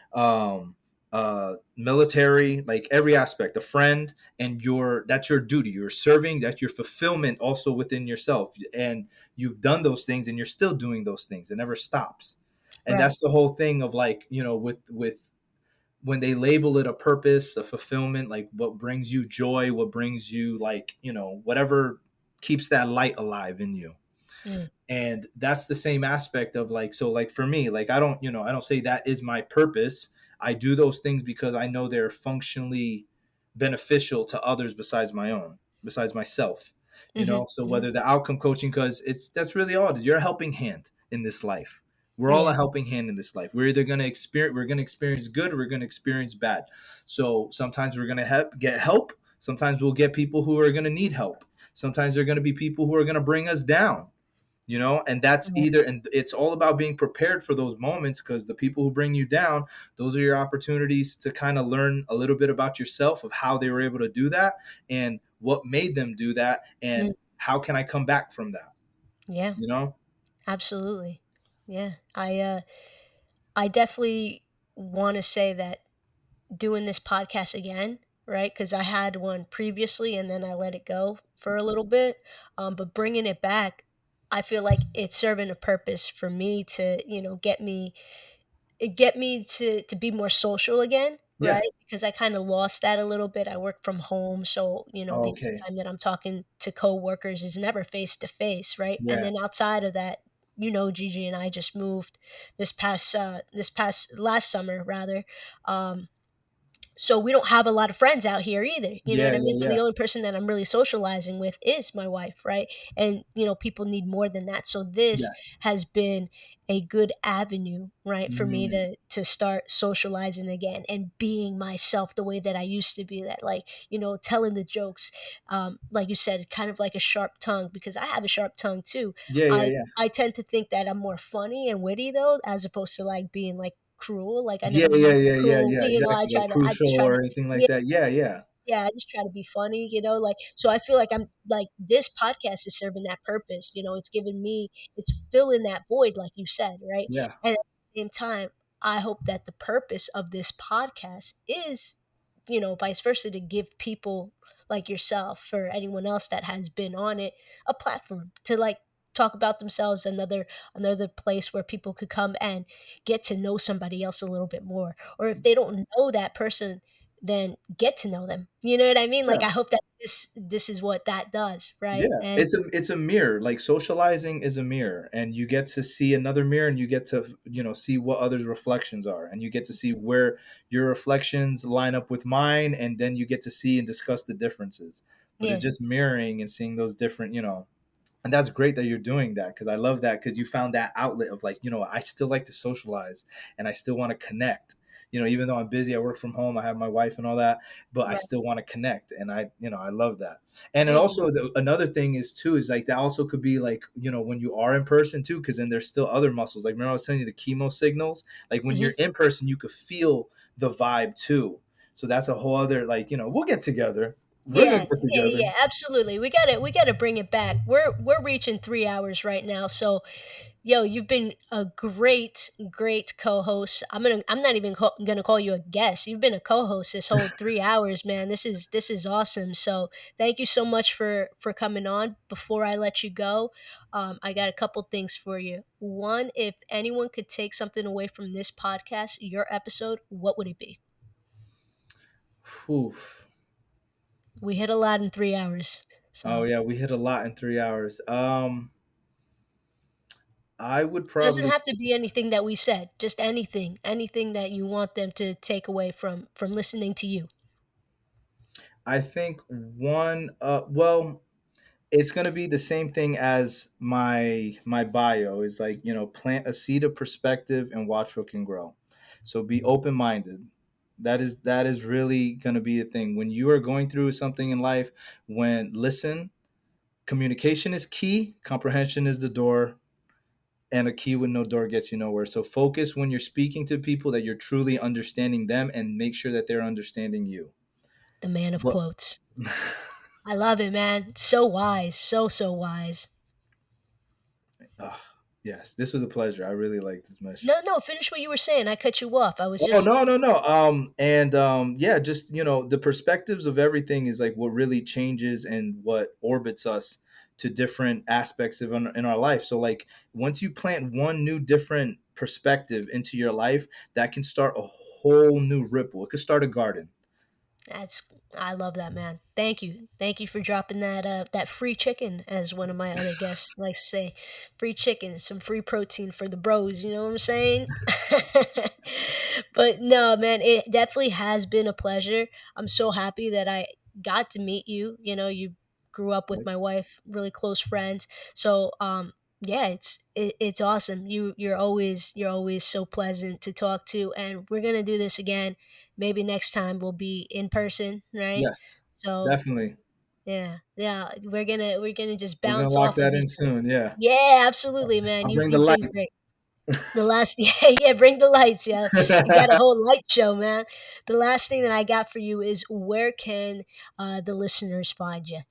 military, like every aspect, a friend, and that's your duty. You're serving. That's your fulfillment also within yourself, and you've done those things, and you're still doing those things. It never stops, and Right. that's the whole thing of like with when they label it a purpose, a fulfillment, like what brings you joy, what brings you like whatever keeps that light alive in you. Mm. And that's the same aspect of like, so like for me, like I don't say that is my purpose. I do those things because I know they're functionally beneficial to others besides myself. Mhm. So Mhm. whether the outcome coaching, because that's really all it is. You're a helping hand in this life. We're all Yeah. a helping hand in this life. We're going to experience good, or we're going to experience bad. So sometimes we're going to get help. Sometimes we'll get people who are going to need help. Sometimes they're going to be people who are going to bring us down. And that's Yeah. either, and it's all about being prepared for those moments, because the people who bring you down, those are your opportunities to kind of learn a little bit about yourself, of how they were able to do that and what made them do that, Mm. and how can I come back from that Yeah. you know Absolutely. Yeah. I definitely want to say that doing this podcast again, right? Because I had one previously and then I let it go for a little bit. But bringing it back, I feel like it's serving a purpose for me to, get me to be more social again, Yeah. right? Because I kind of lost that a little bit. I work from home, so the only Okay. time that I'm talking to coworkers is never face to face, right? And Yeah. then outside of that, Gigi and I just moved this past last summer rather. So we don't have a lot of friends out here either. You know Yeah. what I mean? Yeah. So the Yeah. only person that I'm really socializing with is my wife, right? And people need more than that. So this Yes. has been a good avenue, right, for me Mm. to start socializing again and being myself the way that I used to be. That, like, telling the jokes, like you said, kind of like a sharp tongue, because I have a sharp tongue too. Yeah. Yeah. I Yeah. I tend to think that I'm more funny and witty though, as opposed to like being like cruel. Like I Yeah. never Yeah. mean to be Yeah. Yeah. cruel. Yeah. I Exactly. Like I crucial just try to, or anything like yeah, that. Yeah. Yeah. I just try to be funny, like, so I feel like I'm like, this podcast is serving that purpose. It's giving me, it's filling that void, like you said, right? Yeah. And at the same time, I hope that the purpose of this podcast is, vice versa, to give people like yourself, or anyone else that has been on it, a platform to, like, talk about themselves, another place where people could come and get to know somebody else a little bit more, or if they don't know that person, then get to know them. You know what I mean? Like, Yeah. I hope that this is what that does, right? Yeah, And it's a mirror. Like socializing is a mirror, and you get to see another mirror, and you get to see what others' reflections are, and you get to see where your reflections line up with mine, and then you get to see and discuss the differences. But yeah, it's just mirroring and seeing those different, and that's great that you're doing that, because I love that, because you found that outlet of, like, I still like to socialize and I still want to connect. Even though I'm busy, I work from home, I have my wife and all that, but I right. still want to connect, and I love that. And it Thank you. also, another thing is too, is like that also could be like, when you are in person too, because then there's still other muscles. Like, remember I was telling you the chemo signals. Like when Hmm. you're in person, you could feel the vibe too. So that's a whole other, like, we'll get together. We're gonna Yeah, get yeah, together. yeah, absolutely. We gotta bring it back. We're reaching 3 hours right now, so yo, you've been a great co-host. I'm not even gonna call you a guest. You've been a co-host this whole 3 hours, man. This is awesome. So thank you so much for coming on. Before I let you go, I got a couple things for you. One, if anyone could take something away from this podcast, your episode, what would it be? Whew. We hit a lot in 3 hours, Oh so yeah, we hit a lot in 3 hours. I would doesn't probably, have to be anything that we said. Just anything that you want them to take away from listening to you. I think one, well, it's gonna be the same thing as my bio is like, plant a seed of perspective and watch what can grow. So be open minded. That is really gonna be the thing when you are going through something in life. When listen, communication is key, comprehension is the door, and a key with no door gets you nowhere. So focus when you're speaking to people that you're truly understanding them, and make sure that they're understanding you. The man of But quotes. I love it, man. So wise. So wise. ah, yes, this was a pleasure. I really liked this mesh. No, no, finish what you were saying. I cut you off. I was Oh just no, no, no. And yeah, just the perspectives of everything is like what really changes and what orbits us to different aspects of in our life. So like once you plant one new different perspective into your life, that can start a whole new ripple. It could start a garden. that's I love that, man. Thank you. Thank you for dropping that free chicken, as one of my other guests likes to say. Free chicken, some free protein for the bros, you know what I'm saying? But no, man, it definitely has been a pleasure. I'm so happy that I got to meet you. You grew up with Like, my wife, really close friends. So yeah, it's awesome. You're always so pleasant to talk to, and we're gonna do this again. Maybe next time we'll be in person, right? yes, So definitely. yeah, yeah, we're gonna just We're gonna bounce lock off of that each in other. soon. Yeah, Yeah, absolutely, man. I'll You bring the you've been lights. great. The last, yeah, yeah, bring the lights, yeah. You got a whole light show, man. The last thing that I got for you is, where can the listeners find you?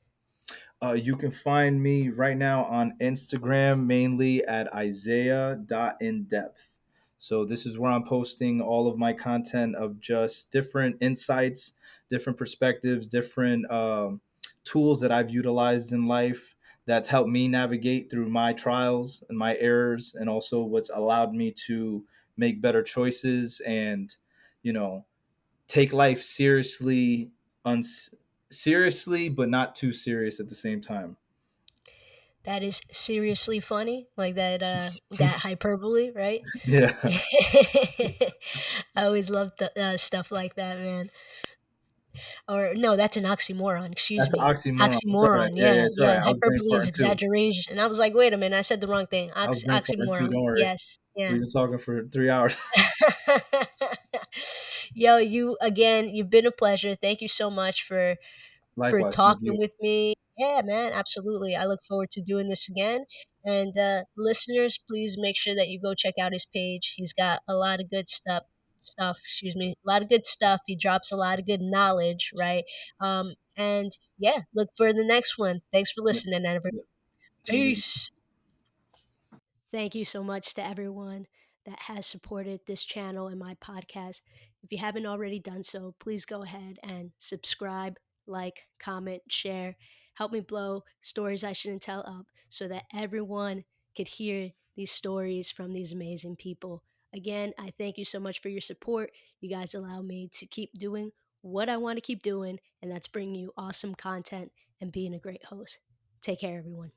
You can find me right now on Instagram, mainly at Isaiah.indepth. So this is where I'm posting all of my content of just different insights, different perspectives, different tools that I've utilized in life that's helped me navigate through my trials and my errors, and also what's allowed me to make better choices and, you know, take life seriously, seriously, but not too serious at the same time. That is seriously funny, like that hyperbole, right? Yeah, I always love stuff like that, man. Or no, that's an oxymoron. Excuse that's an me, oxymoron. It's all right. oxymoron. Yeah, yeah, Yeah, it's all yeah. right. I was brain Hyperbole is farting too. exaggeration, and I was like, wait a minute, I said the wrong thing. I was brain farting too. Oxymoron. Don't worry. Yes, yeah. We've been talking for 3 hours. Yo, you again. You've been a pleasure. Thank you so much for Likewise, thank talking you. with me. Yeah, man, absolutely. I look forward to doing this again. And listeners, please make sure that you go check out his page. He's got a lot of good excuse me, a lot of good stuff. He drops a lot of good knowledge, right? And yeah, look for the next one. Thanks for Yep, listening, everybody. yep. Take it easy. Peace. Thank you so much to everyone that has supported this channel and my podcast. If you haven't already done so, please go ahead and subscribe, like, comment, share. Help me blow stories I shouldn't tell up so that everyone could hear these stories from these amazing people. Again, I thank you so much for your support. You guys allow me to keep doing what I want to keep doing, and that's bringing you awesome content and being a great host. Take care, everyone.